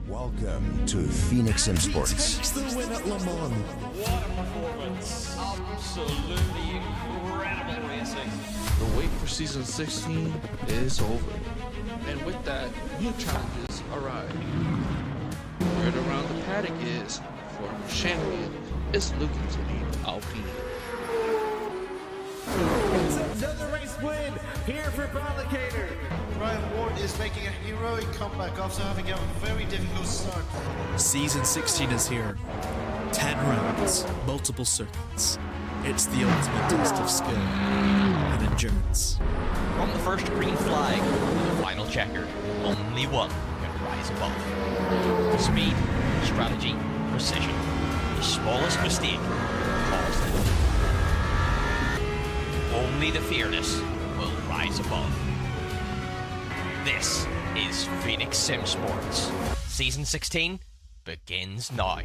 Welcome to Phoenix Sim Sports. Takes the win at Le Mans. What a performance. Absolutely incredible racing. The wait for season 16 is over. And with that, new challenges arrive. Word around the paddock is former champion is looking to lead Alpine. It's another race win here for Ballicator. Ryan Ward is making a heroic comeback after having a very difficult start. Season 16 is here. 10 rounds, multiple circuits. It's the ultimate test of skill and endurance. From the first green flag to the final checker, only one can rise above. Speed, strategy, precision. The smallest mistake caused it. Only the fearless will rise above. This is Phoenix Sim Sports. Season 16 begins now.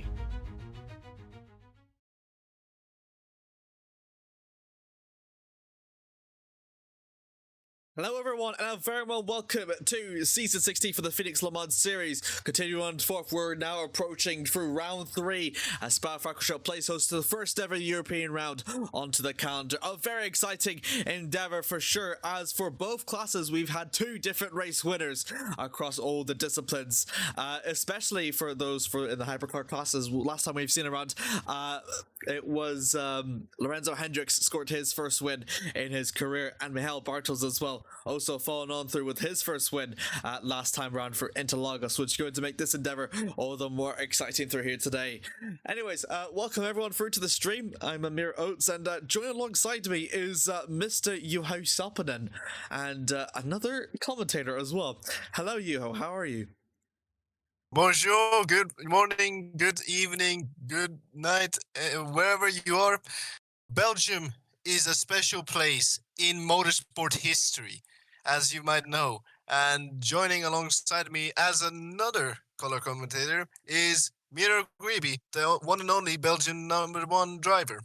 Hello everyone, and a very well welcome to Season 16 for the Phoenix Le Mans series. Continuing on forth, we're now approaching through round 3 as Spa-Francorchamps plays host to the first ever European round onto the calendar. A very exciting endeavour for sure, as for both classes we've had 2 different race winners across all the disciplines, especially for those in the hypercar classes. Last time we've seen around, it was Lorenzo Hendricks scored his first win in his career, and Michael Bartels as well, also following on through with his first win last time round for Interlagos, which is going to make this endeavor all the more exciting through here today. Anyways, welcome everyone through to the stream. I'm Amir Oates, and joining alongside me is Mr. Juho Salpanen, and another commentator as well. Hello Juho, how are you? Bonjour, good morning, good evening, good night, wherever you are. Belgium is a special place in motorsport history, as you might know. And joining alongside me as another color commentator is Miro Griebe, the one and only Belgian #1 driver.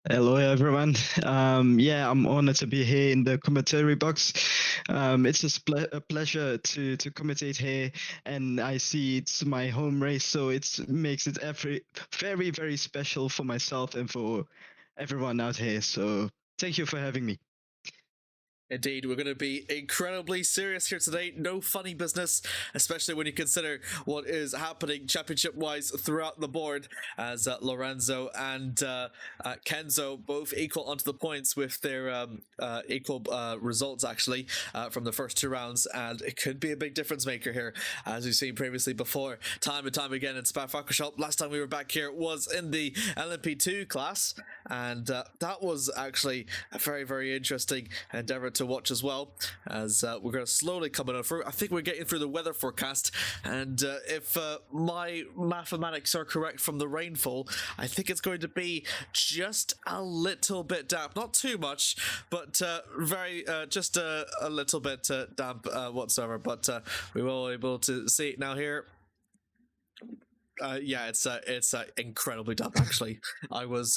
Hello, everyone. Yeah, I'm honored to be here in the commentary box. It's a pleasure to commentate here, and I see it's my home race, so it makes it very, very special for myself and for everyone out here. So thank you for having me. Indeed, we're going to be incredibly serious here today. No funny business, especially when you consider what is happening championship-wise throughout the board, as Lorenzo and Kenzo both equal onto the points with their equal results, actually, from the first two rounds, and it could be a big difference maker here, as we've seen previously before, time and time again in Spa-Francorchamps. Last time we were back here was in the LMP2 class, and that was actually a very, very interesting endeavor to watch as well, as we're going to slowly coming on through. I think we're getting through the weather forecast, and if my mathematics are correct from the rainfall, I think it's going to be just a little bit damp, not too much, but very just a little bit damp whatsoever, but we will be able to see it now here. Yeah, it's incredibly damp. Actually, I was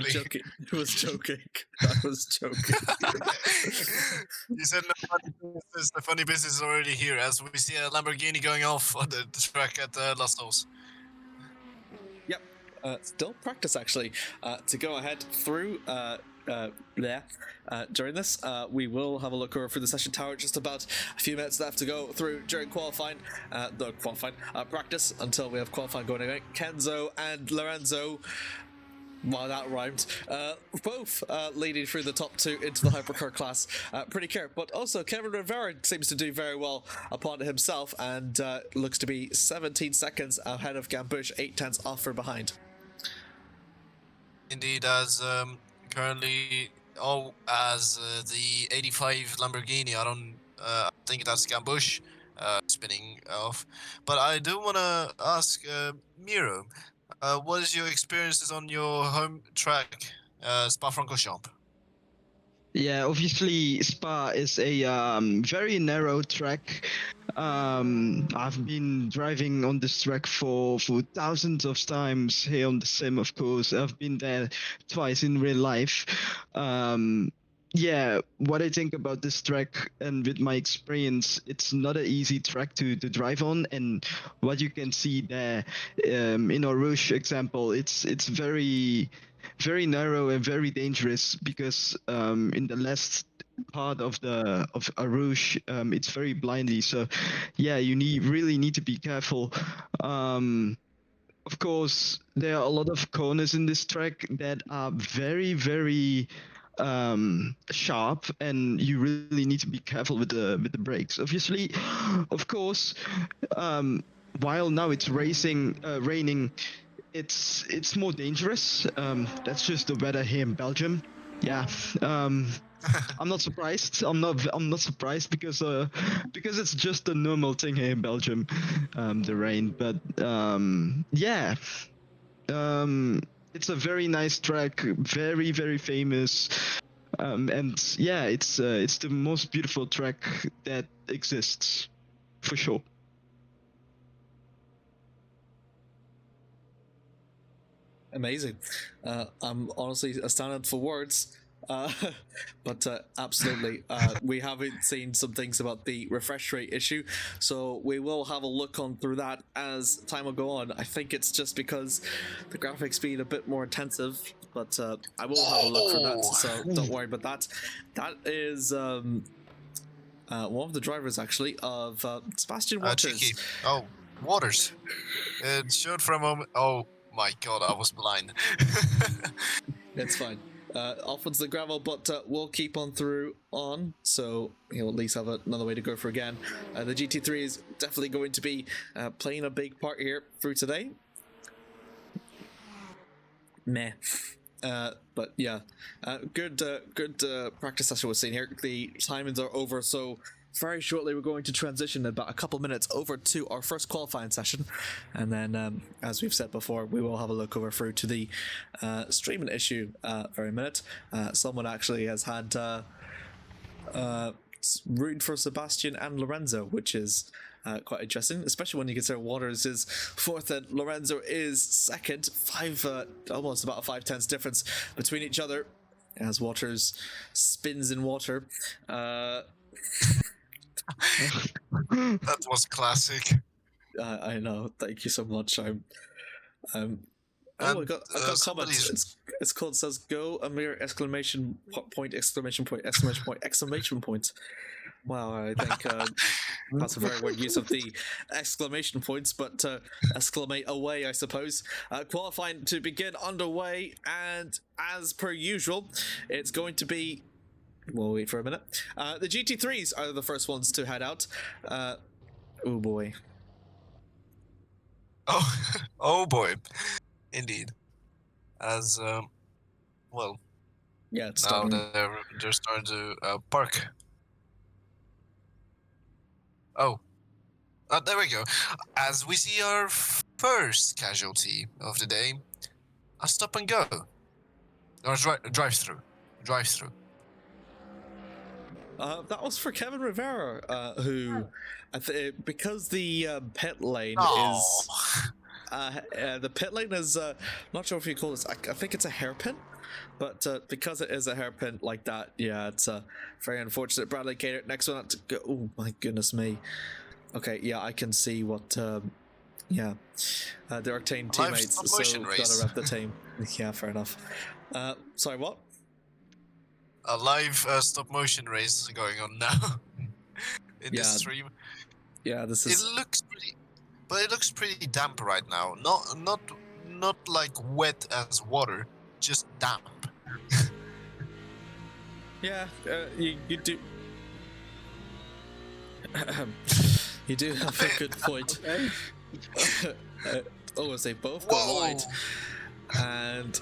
joking. I was joking. I was joking. You said no funny business. The funny business is already here, as we see a Lamborghini going off on the track at Las Dos. Yep. Still practice actually to go ahead through there. During this, we will have a look over through the session tower. Just about a few minutes left to go through during qualifying, practice until we have qualifying going again. Kenzo and Lorenzo, wow, that rhymed, both leading through the top two into the hypercar class. Pretty clear, but also Kevin Rivera seems to do very well upon himself, and looks to be 17 seconds ahead of Gambush, 8/10 off for behind. Indeed, as currently, the 85 Lamborghini. I don't think that's Gambush spinning off. But I do want to ask Miro, what is your experiences on your home track, Spa-Francorchamps? Yeah, obviously Spa is a very narrow track. I've been driving on this track for thousands of times here on the sim, of course. I've been there twice in real life. Yeah, what I think about this track and with my experience, it's not an easy track to drive on. And what you can see there in our Rouge example, it's very, very narrow and very dangerous, because in the last part of a Rouge, it's very blindy. So yeah, you really need to be careful. Of course, there are a lot of corners in this track that are very, very sharp, and you really need to be careful with the brakes. Obviously, of course, while now it's raining, it's more dangerous. That's just the weather here in Belgium. Yeah. I'm not surprised. I'm not surprised, because it's just a normal thing here in Belgium, the rain. But yeah, it's a very nice track, very, very famous, and yeah, it's the most beautiful track that exists, for sure. Amazing. I'm honestly astounded for words. But absolutely, we haven't seen some things about the refresh rate issue, so we will have a look on through that as time will go on. I think it's just because the graphics being a bit more intensive, but I will have a look for that, so don't worry about that. That is one of the drivers actually of Sebastian Waters. Cheeky. Oh, Waters. It showed for a moment. Oh my god, I was blind. It's fine. Off onto the gravel, but we'll keep on through on, so he'll at least have another way to go for again. The GT3 is definitely going to be playing a big part here through today. Meh. But yeah, good practice session we're seeing here. The timings are over, so very shortly we're going to transition in about a couple minutes over to our first qualifying session, and then as we've said before, we will have a look over through to the streaming issue for a minute. Someone actually has had rooting for Sebastian and Lorenzo, which is quite interesting, especially when you consider Waters is fourth and Lorenzo is second. Almost about a 5/10 difference between each other as Waters spins in water. That was classic. I know. Thank you so much. I got comments. It's called, says go Amir exclamation point exclamation point exclamation point exclamation point. Wow, I think that's a very weird use of the exclamation points, but exclamate away, I suppose. Qualifying to begin underway, and as per usual, it's going to be. We'll wait for a minute. The GT3s are the first ones to head out. Oh boy. Oh boy, indeed. As well. Yeah, it's now starting. they're starting to park. Oh, there we go. As we see our first casualty of the day, a stop and go, or drive through. That was for Kevin Rivera, who, because the pit lane is. The pit lane is, not sure if you call this, I think it's a hairpin, but because it is a hairpin like that, yeah, it's very unfortunate. Bradley Cater, next one up to go. Oh my goodness me. Okay, yeah, I can see what, they're Octane teammates, so gotta rep the team. Yeah, fair enough. Sorry, what? A live stop motion race going on now in this stream. Yeah, this is. It looks pretty damp right now. Not like wet as water, just damp. Yeah, you do. You do have a good point. As they both go wide, and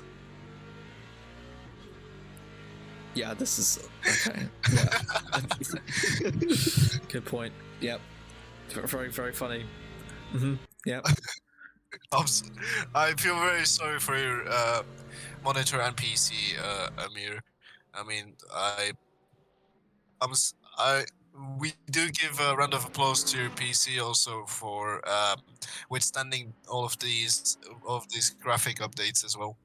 yeah, this is okay. Yeah, good point. Yep, very very funny. Yeah. I feel very sorry for your monitor and PC, Amir. I mean, we do give a round of applause to your PC also for withstanding all of these graphic updates as well.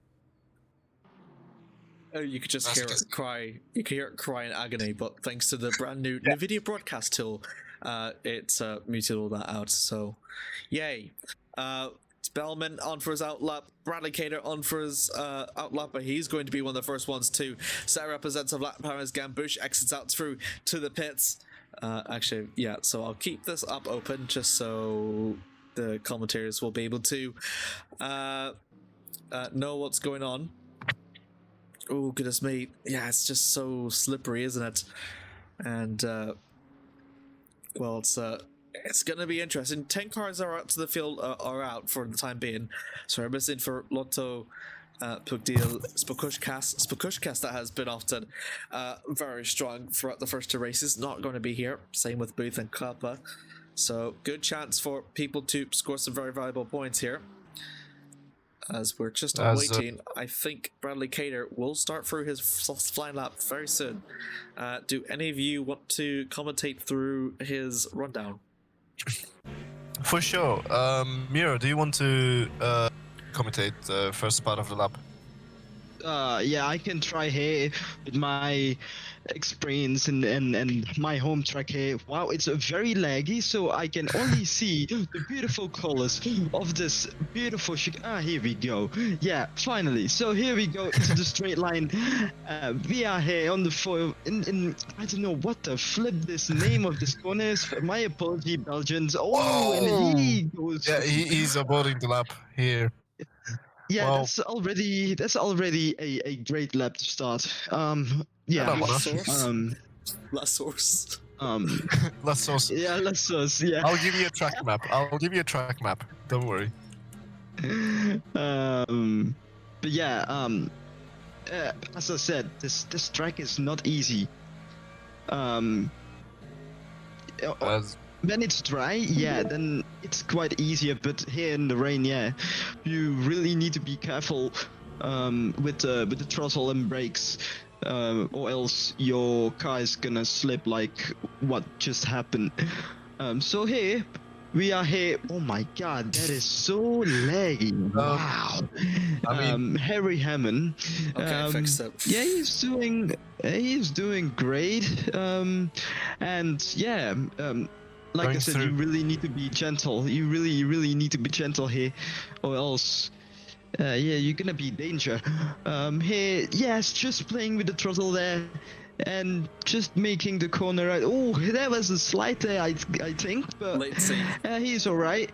Oh, you could just hear it cry. You could hear it cry in agony, but thanks to the brand new NVIDIA broadcast tool, it's muted all that out. So, yay! Spellman on for his outlap. Bradley Cater on for his outlap, but he's going to be one of the first ones to set representative lap time as Gambush exits out through to the pits. Actually, yeah. So I'll keep this up open just so the commentators will be able to know what's going on. Oh goodness me! Yeah, it's just so slippery, isn't it? And well, it's gonna be interesting. 10 cars are out to the field, are out for the time being. So we're missing for Lotto, Pugdil, Spakushkas that has been often very strong throughout the first two races. Not going to be here. Same with Booth and Kappa. So good chance for people to score some very valuable points here. As we're just waiting, I think Bradley Cater will start through his flying lap very soon. Do any of you want to commentate through his rundown? For sure. Miro, do you want to commentate the first part of the lap? Yeah, I can try here with my experience and my home track here. Wow, it's very laggy, so I can only see the beautiful colors of this beautiful here we go. Yeah, finally. So here we go to the straight line. We are here on the foil in I don't know what the flip this name of this corner is. My apology, Belgians. Oh, and he goes. Yeah, he's aborting the lap here. Yeah, wow. That's already a great lap to start. Yeah. Last source. Last source. Yeah, last source. Yeah. I'll give you a track map. Don't worry. But yeah. As I said, this track is not easy. As when it's dry, yeah, then it's quite easier. But here in the rain, yeah, you really need to be careful with the throttle and brakes, or else your car is gonna slip like what just happened. So here we are here. Oh my God, that is so laggy! Wow. I mean, Harry Hammond. Okay, fixed it. Yeah, he's doing great. And yeah, like I Going said, you through- really need to be gentle. You really need to be gentle here, or else. Yeah, you're gonna be in danger. Here, yes, just playing with the throttle there, and just making the corner right. Oh, that was a slide there, I think, but Latency. he's all right.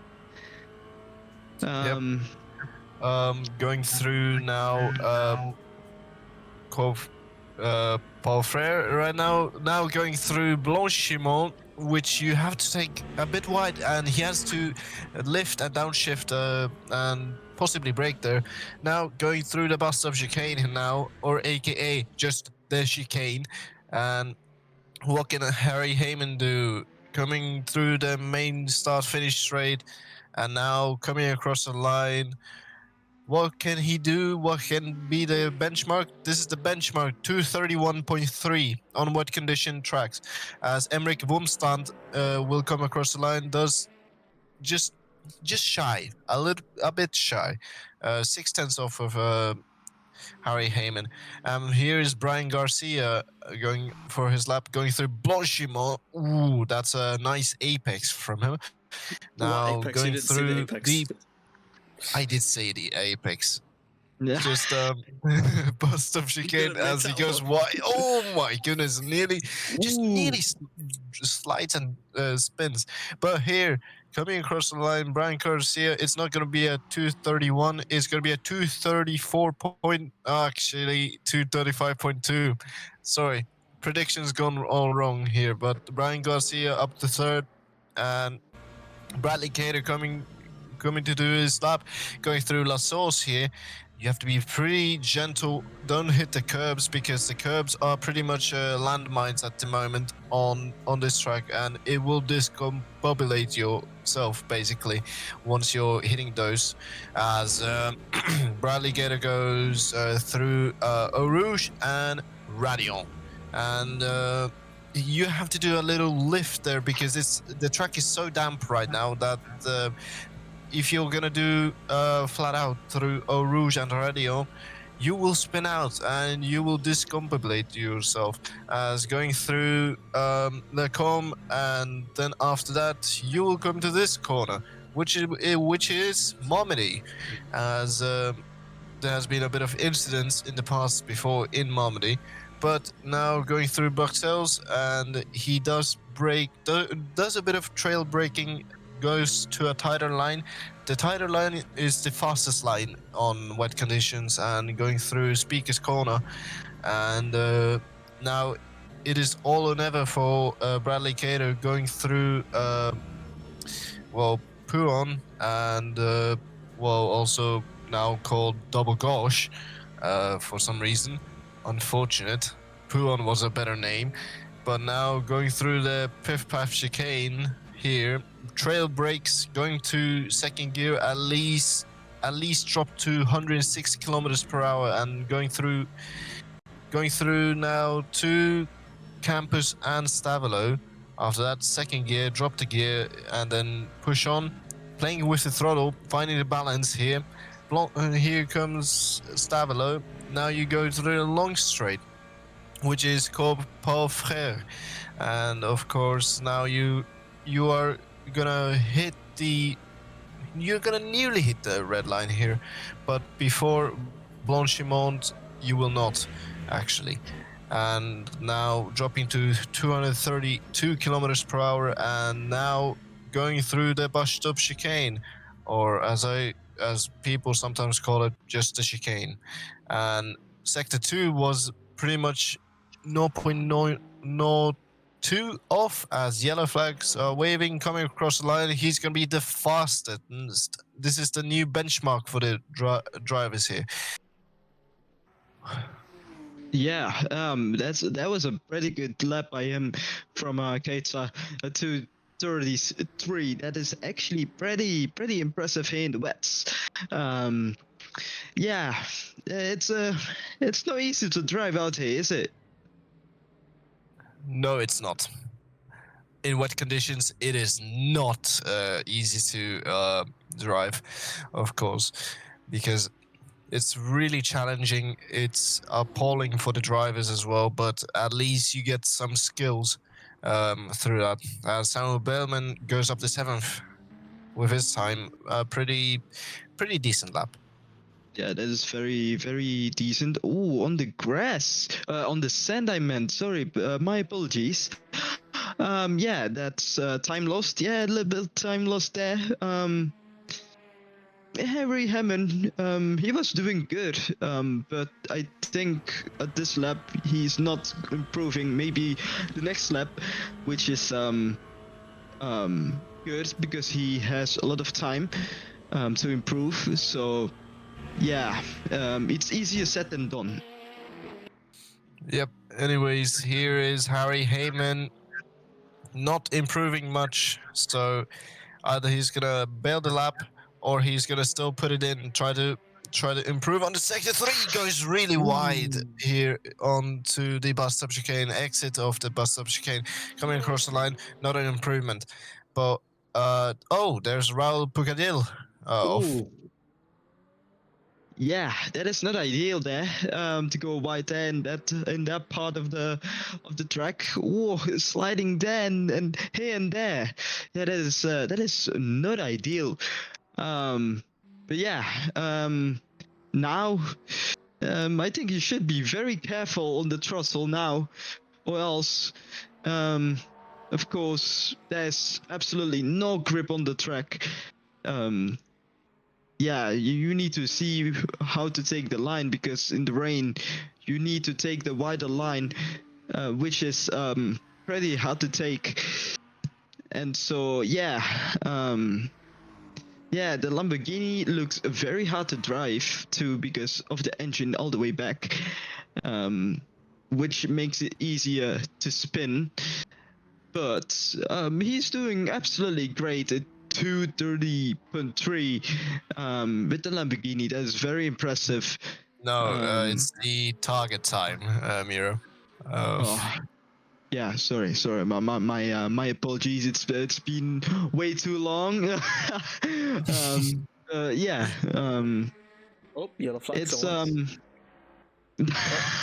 going through now. Cove, Paul Frere right now. Now going through Blanchimont, which you have to take a bit wide, and he has to lift and downshift and possibly brake there. Now going through the bus of chicane now, or AKA just the chicane, and what can Harry Heyman do? Coming through the main start-finish straight, and now coming across the line. What can he do? What can be the benchmark? This is the benchmark 231.3 on wet condition tracks. As Emmerich Wumstand will come across the line, does just shy, a bit shy, 6/10 off of Harry Heyman. Here is Brian Garcia going for his lap, going through Blanchimont. Ooh, that's a nice apex from him. Now What apex? You going didn't see the through apex. the I did say the apex. Yeah. Just bust of chicane didn't as he make that goes one. wide. Oh my goodness, nearly slides and spins. But here, coming across the line, Brian Garcia, it's not going to be a 231, it's going to be a 234 point, actually 235.2. Sorry, predictions gone all wrong here, but Brian Garcia up to third, and Bradley Cater coming to do his lap, going through La Sauce here. You have to be pretty gentle. Don't hit the curbs, because the curbs are pretty much landmines at the moment on this track, and it will discombobulate yourself basically once you're hitting those. As Bradley Gator goes through Eau Rouge and Radion, and you have to do a little lift there, because the track is so damp right now that if you're gonna do flat out through Eau Rouge and Radio, you will spin out and you will discombobulate yourself. As going through Le Com, and then after that you will come to this corner, which is Momedy, as there has been a bit of incidents in the past before in Momedy. But now going through Buxelles, and he does does a bit of trail braking, goes to a tighter line. The tighter line is the fastest line on wet conditions, and going through Speaker's Corner. And now it is all or never for Bradley Cater going through, Puon, and also now called Double Gosh for some reason. Unfortunate. Puon was a better name. But now going through the Piff Paff chicane here, trail brakes, going to second gear, at least drop to 160 kilometers per hour, and going through now to Campus and Stavelo. After that, second gear, drop the gear, and then push on, playing with the throttle, finding the balance here. Here comes Stavelo. Now you go through the long straight, which is called Paul Frere, and of course now you are gonna nearly hit the red line here, but before Blanchimont you will not actually. And now dropping to 232 kilometers per hour, and now going through the Bastub chicane, or as people sometimes call it, just the chicane. And sector 2 was pretty much 0.902 off, as yellow flags are waving, coming across the line. He's going to be the fastest. This is the new benchmark for the drivers here. Yeah, that was a pretty good lap by him from Keita to 33. That is actually pretty impressive here in the wets. Um, yeah, it's not easy to drive out here, is it? No, it's not. In wet conditions, it is not easy to drive, of course, because it's really challenging. It's appalling for the drivers as well, but at least you get some skills through that. Samuel Bellman goes up to 7th with his time, pretty decent lap. Yeah, that is very decent. Oh, on the grass, on the sand, I meant. Sorry, my apologies. Yeah, that's time lost. Yeah, a little bit of time lost there. Harry Hammond, he was doing good, but I think at this lap he's not improving. Maybe the next lap, which is good because he has a lot of time to improve. So yeah, it's easier said than done. Yep. Anyways, here is Harry Heyman, not improving much. So either he's gonna bail the lap or he's gonna still put it in and try to improve on the sector 3. Goes really wide here onto the bus stop chicane, exit of the bus stop chicane, coming across the line. Not an improvement, but there's Raul Pucadil. Yeah, that is not ideal there. To go wide there in that part of the track. Oh, sliding there and here and there. Yeah, that is not ideal. But yeah, now I think you should be very careful on the throttle now, or else, of course, there's absolutely no grip on the track. Yeah, you need to see how to take the line, because in the rain you need to take the wider line, which is pretty hard to take. And so yeah, the Lamborghini looks very hard to drive too because of the engine all the way back, which makes it easier to spin. But he's doing absolutely great at 2:30.3 with the Lamborghini. That is very impressive. No, it's the target time, Miro. Yeah, sorry. My apologies. It's been way too long. Yeah. Oh, yellow flag. It's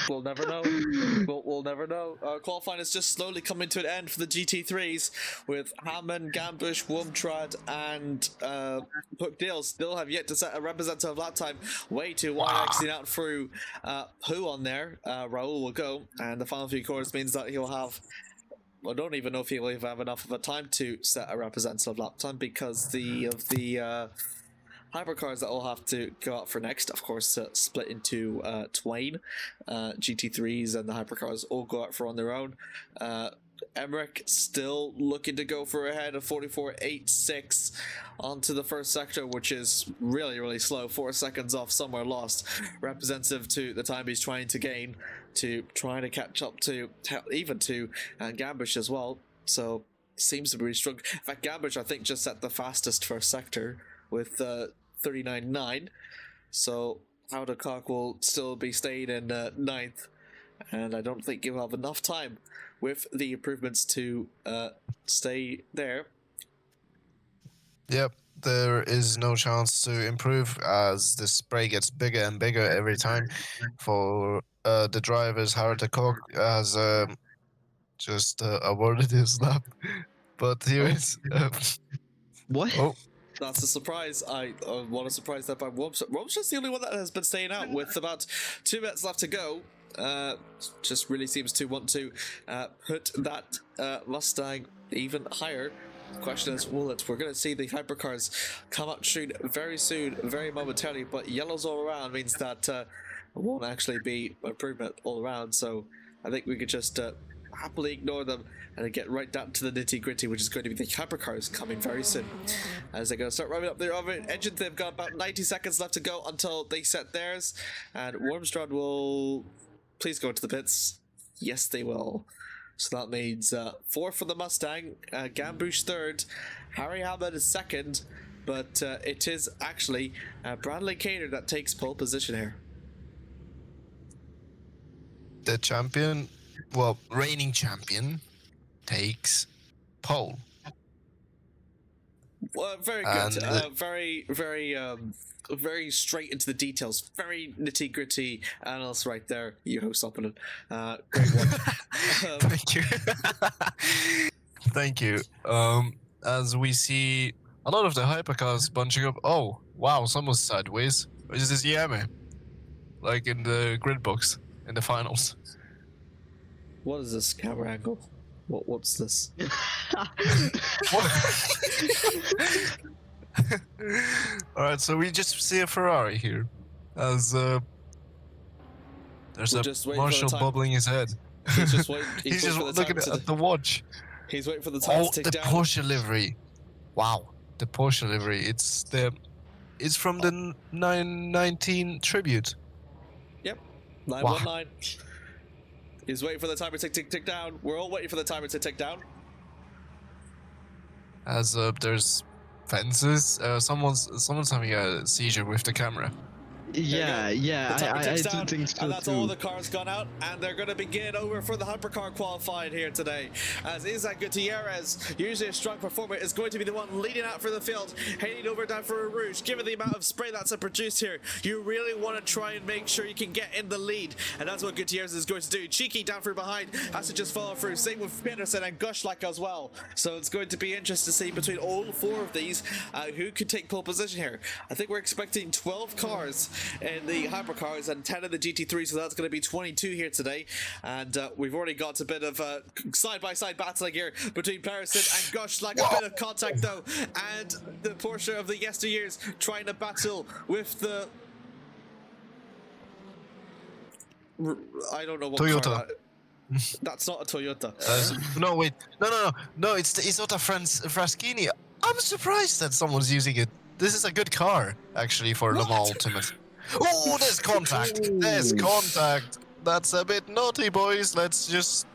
We'll never know. We'll never know. Qualifying is just slowly coming to an end for the GT3s, with Hammond, Gambush, Wumtrad, and Puckdale still have yet to set a representative lap time. Way too wide, exiting out through who on there. Raul will go, and the final few corners means that he'll have. I don't even know if he'll even have enough of a time to set a representative lap time, because of the hypercars that will have to go out for next, of course, split into twain. GT3s and the hypercars all go out for on their own. Emmerich still looking to go for ahead of 44.86 onto the first sector, which is really slow. 4 seconds off Somewhere Lost, representative to the time he's trying to gain, to trying to catch up to even to Gambush as well. So seems to be struggling. In fact, Gambush I think just set the fastest first sector with 39.9, so Powdercock will still be staying in 9th, and I don't think he'll have enough time with the improvements to stay there. Yep, there is no chance to improve as the spray gets bigger and bigger every time for the drivers. Howard Cock has just awarded his lap, but here is what? oh. That's a surprise. I want to surprise that by Wumps. Wumps is the only one that has been staying out with about 2 minutes left to go. Just really seems to want to put that Mustang even higher. The question is, we're going to see the hypercars come up very soon, very momentarily, but yellows all around means that it won't actually be improvement all around. So I think we could just happily ignore them and get right down to the nitty gritty, which is going to be the hypercars coming very soon, as they're going to start revving up their other engines. They've got about 90 seconds left to go until they set theirs, and Wormstrad will please go into the pits. Yes, they will. So that means 4 for the Mustang, Gambush third, Harry Hamlin is second, but it is actually Bradley Cater that takes pole position here. The champion, well, reigning champion, takes pole. Very good. Very straight into the details. Very nitty gritty analysis right there. You host up on it. Great one. Thank you. Thank you. As we see a lot of the hypercars bunching up. Oh, wow, someone's sideways. Is this Yame? Like in the grid box in the finals. What is this camera angle? What's this? Alright, so we just see a Ferrari here. As there's We're a just waiting for the Marshall time. bubbling his head. He's just waiting. He's just looking at the watch. He's waiting for the time Oh, to the tick down. Porsche livery. Wow, the Porsche livery. It's from the 919 tribute. Yep, 919. He's waiting for the timer to tick down. We're all waiting for the timer to tick down. As there's fences. Someone's having a seizure with the camera. Yeah, The timer I ticks do down, think so and that's too. all the cars gone out, and they're going to begin over for the hypercar qualifying here today. As Isaac Gutierrez, usually a strong performer, is going to be the one leading out for the field, heading over down for a Rouge. Given the amount of spray that's produced here, you really want to try and make sure you can get in the lead, and that's what Gutierrez is going to do. Cheeky down from behind has to just follow through. Same with Peterson and Gushlak as well. So it's going to be interesting to see between all 4 of these who could take pole position here. I think we're expecting 12 cars in the hypercars and 10 in the GT3, so that's going to be 22 here today. And we've already got a bit of side-by-side battling here between Peterson and Gushlak. A bit of contact though, and the Porsche of the yesteryears trying to battle with the I don't know what Toyota. car that's not a Toyota. No, wait. No, it's not a Fraschini. I'm surprised that someone's using it. This is a good car, actually, for Le Mans Ultimate. Oh, there's contact. There's contact. That's a bit naughty, boys. Let's just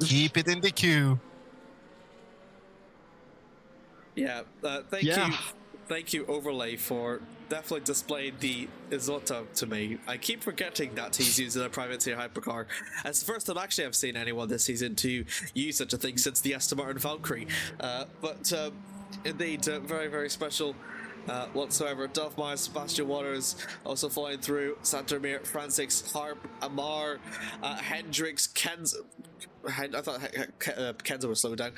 keep it in the queue. Yeah, thank you, Overlay, for definitely displaying the Isotta to me. I keep forgetting that he's using a privateer hypercar. It's the first time actually I've seen anyone this season to use such a thing since the Aston Martin Valkyrie. But indeed, very, very special whatsoever. Duff Meyer, Sebastian Waters also flying through. Santermeer, Francis, Harp, Amar, Hendricks, Kenzo. I thought Kenzo was slowing down.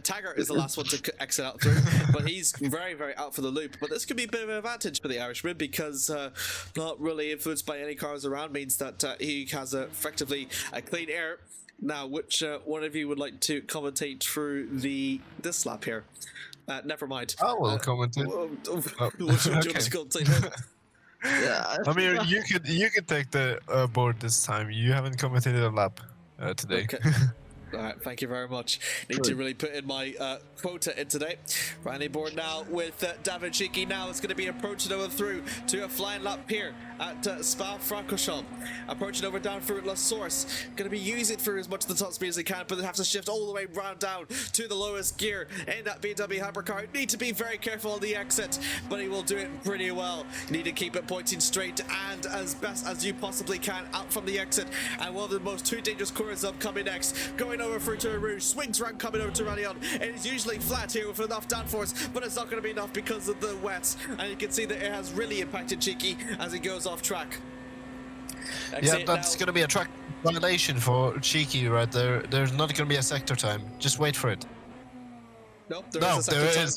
Taggart is the last one to exit out through, but he's very, very out for the loop. But this could be a bit of an advantage for the Irishman because not really influenced by any cars around means that he has effectively a clean air. Now, which one of you would like to commentate through this lap here? Never mind. I will commentate. Which one do you want to commentate? Yeah, I mean, you could take the board this time. You haven't commentated a lap today. Okay. Alright, thank you very much. Need to really put in my quota in today. Randy board now with David Cheeky. Now it's going to be approaching over through to a flying lap here at Spa-Francorchamps. Approaching over down through La Source. Going to be using it for as much of the top speed as he can, but they have to shift all the way round down to the lowest gear in that BMW hypercar. Need to be very careful on the exit, but he will do it pretty well. You need to keep it pointing straight and as best as you possibly can out from the exit. And one of the most 2 dangerous corners up coming next. Going over for Tour Rouge, swings around coming over to Rallion. It is usually flat here with enough downforce, but it's not going to be enough because of the wet. And you can see that it has really impacted Cheeky as he goes off track. Yeah, that's going to be a track violation for Cheeky right there. There's not going to be a sector time. Just wait for it. Nope, There is.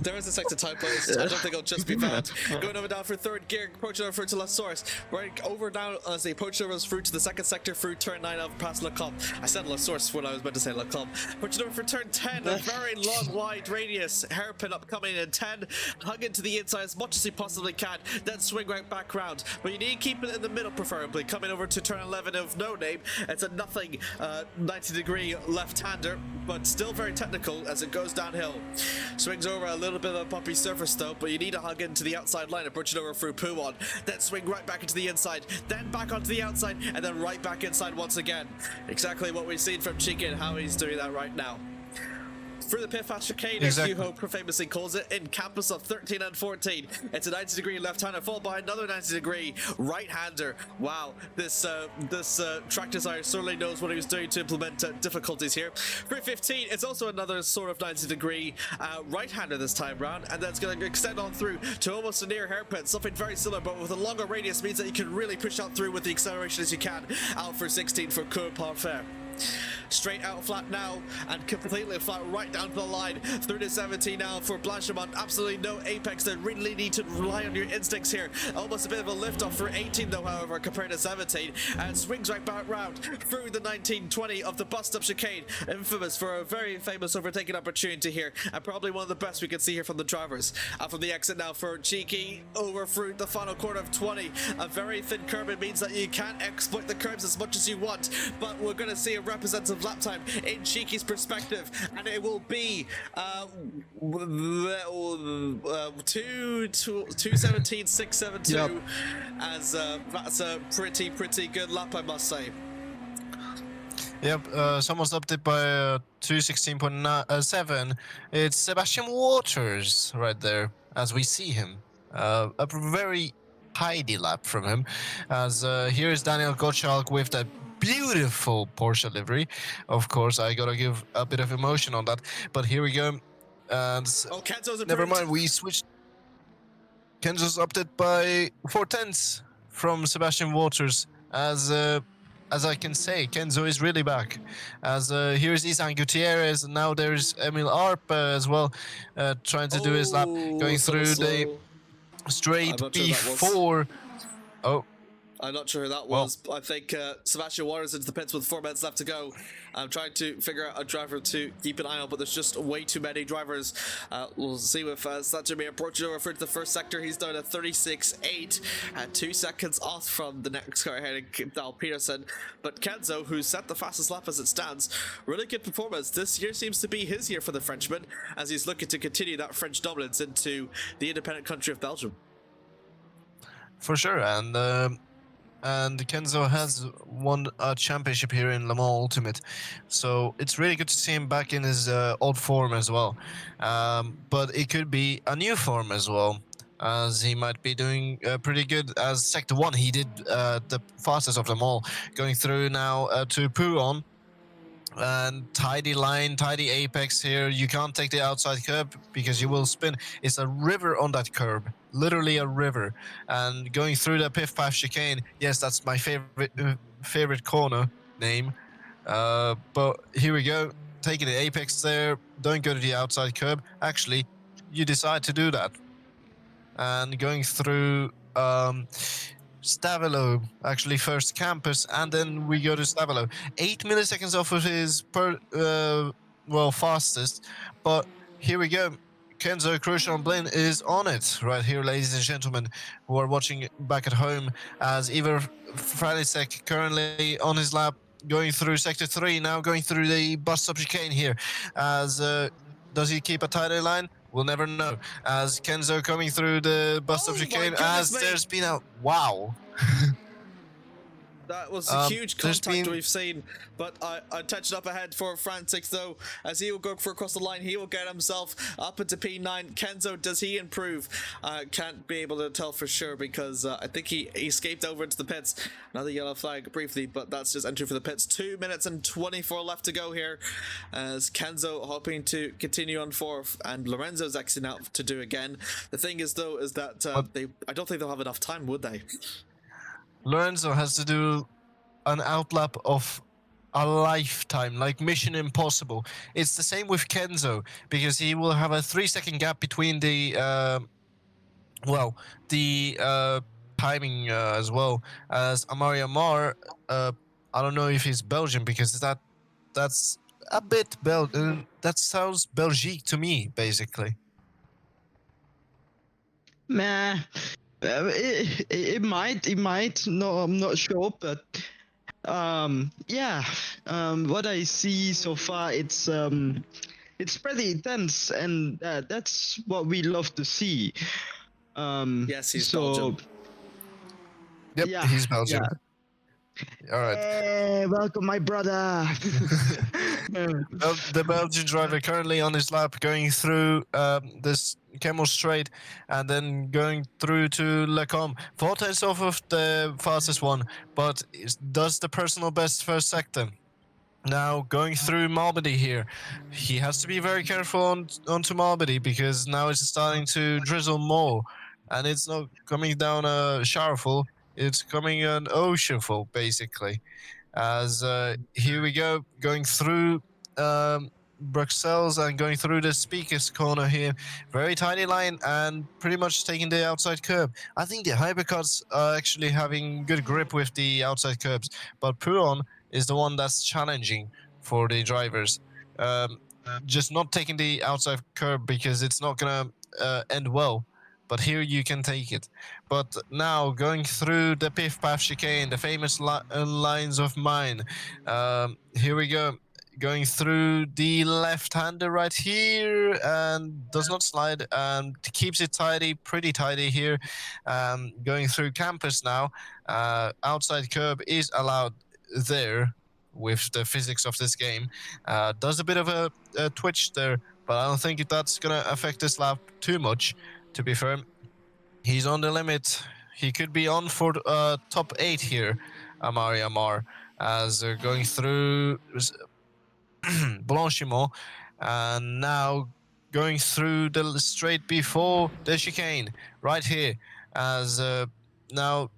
There is a sector time, but I don't think it'll just be found. Going over down for 3rd gear, approaching over to La Source. Right over down as they approach over through to the 2nd sector through turn 9 of past Le Comp. I said La Source when I was meant to say Le Comp. Approaching over for turn 10, a very long wide radius. Hairpin up coming in 10, hug into the inside as much as he possibly can, then swing right back round. But you need to keep it in the middle preferably. Coming over to turn 11 of No Name, it's a nothing 90-degree left-hander, but still very technical as it goes down downhill. Swings over a little bit of a bumpy surface though, but you need to hug into the outside line and push it over through Puon. Then swing right back into the inside, then back onto the outside, and then right back inside once again. Exactly what we've seen from Cheeky and how he's doing that right now. Through the pit fast chicane, as Yuho famously calls it, in campus of 13 and 14. It's a 90-degree left-hander followed by another 90-degree right-hander. Wow, this track designer certainly knows what he was doing to implement difficulties here. Through 15, it's also another sort of 90-degree right-hander this time round, and that's going to extend on through to almost a near hairpin, something very similar, but with a longer radius means that you can really push out through with the acceleration as you can. Out for 16 for Coeur Parfait. Straight out flat now and completely flat right down to the line. Through to 17 now for Blanchemont. Absolutely no apex. They really need to rely on your instincts here. Almost a bit of a lift off for 18 though, however, compared to 17. And swings right back round through the 1920 of the bust up chicane. Infamous for a very famous overtaking opportunity here. And probably one of the best we can see here from the drivers. Out from the exit now for Cheeky over through the final corner of 20. A very thin curb. It means that you can't exploit the curbs as much as you want. But we're going to see a representative lap time in Cheeky's perspective, and it will be 2:17.672. Yep. As that's a pretty good lap, I must say. Yep, someone's upped it by 2:16.7. It's Sebastian Waters right there, as we see him. A very tidy lap from him. As here is Daniel Gottschalk with that beautiful Porsche livery. Of course, I gotta give a bit of emotion on that. But here we go. And Kenzo's never mind, we switched. Kenzo's upped it by 4/10 from Sebastian Waters. As I can say, Kenzo is really back. As here's Isan Gutierrez, and now there's Emil Arp as well, trying to do his lap, going through the straight B4. Oh. I'm not sure who that was. I think Sebastian Waters into the pits with 4 minutes left to go. I'm trying to figure out a driver to keep an eye on, but there's just way too many drivers. We'll see if Saturday approaches over to the first sector. He's down at 36.8 and 2 seconds off from the next car ahead of Dal Peterson. But Kenzo, who set the fastest lap as it stands, really good performance. This year seems to be his year for the Frenchman, as he's looking to continue that French dominance into the independent country of Belgium. For sure, and Kenzo has won a championship here in Le Mans Ultimate, so it's really good to see him back in his old form as well. But it could be a new form as well, as he might be doing pretty good. As Sector 1, he did the fastest of them all, going through now to Puon. And tidy line, tidy apex here. You can't take the outside curb because you will spin. It's a river on that curb, literally a river. And going through the Piff Paff chicane, yes, that's my favorite corner name. But here we go, taking the apex there. Don't go to the outside curb. Actually, you decide to do that. And going through Stavelo, actually first campus, and then we go to Stavelo. 8 milliseconds off of his fastest, but here we go. Kenzo Crucial Blin is on it right here, ladies and gentlemen, who are watching back at home, as Ivar Franisek currently on his lap, going through Sector 3, now going through the bus stop chicane here. As does he keep a tidy line? We'll never know. As Kenzo coming through the bus stop chicane, as there's been a wow. That was a huge contact we've seen, but I touched up ahead for Frantic though, as he will go for across the line. He will get himself up into P9. Kenzo, does he improve? Can't be able to tell for sure, because I think he escaped over into the pits. Another yellow flag briefly, but that's just entry for the pits. 2 minutes and 24 left to go here, as Kenzo hoping to continue on fourth, and Lorenzo's exiting out to do again. The thing is though, is that I don't think they'll have enough time, would they? Lorenzo has to do an outlap of a lifetime, like Mission Impossible. It's the same with Kenzo, because he will have a 3-second gap between the timing as well. As Amari Amar, I don't know if he's Belgian, because that's a bit that sounds Belgique to me, basically. Meh. It might. No, I'm not sure, but what I see so far, it's it's pretty intense, and that's what we love to see. Yes, he's so Belgian. Yep, yeah, he's Belgium. All right. Hey, welcome, my brother. Well, the Belgian driver currently on his lap going through this Camel Straight and then going through to Lacombe. 4 tenths off of the fastest one, but does the personal best first sector. Now going through Malmedy here, he has to be very careful onto Malmedy because now it's starting to drizzle more, and it's not coming down a showerful; it's coming an oceanful basically. As here we go, going through Bruxelles and going through the speakers corner here. Very tiny line and pretty much taking the outside curb. I think the hypercars are actually having good grip with the outside curbs, but Puron is the one that's challenging for the drivers. Just not taking the outside curb because it's not gonna end well. But here you can take it. But now going through the Piff Path chicane, the famous lines of mine. Here we go. Going through the left-hander right here and does not slide and keeps it tidy, pretty tidy here. Going through campus now. Outside curb is allowed there with the physics of this game. Does a bit of a twitch there, but I don't think that's gonna affect this lap too much. To be fair, he's on the limit. He could be on for top 8 here, Amari Amar, as they're going through Blanchimont, and now going through the straight before the chicane, right here, as now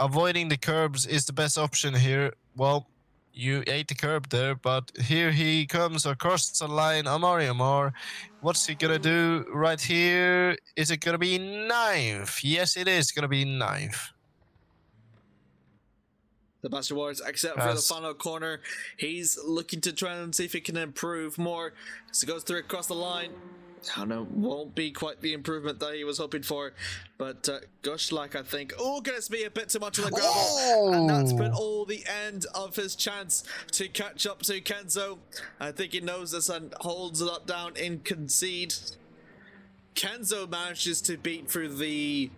avoiding the curbs is the best option here. Well, you ate the curb there, but here he comes across the line. Amari Amar, what's he gonna do right here? Is it gonna be 9th? Yes, it is gonna be 9th. Sebastian Ward's except for the final corner. He's looking to try and see if he can improve more. As he goes through across the line. I don't know, won't be quite the improvement that he was hoping for. But Gushlak, I think. Oh, goodness me, a bit too much on the gravel. Oh! And that's been all the end of his chance to catch up to Kenzo. I think he knows this and holds it up down in concede. Kenzo manages to beat through the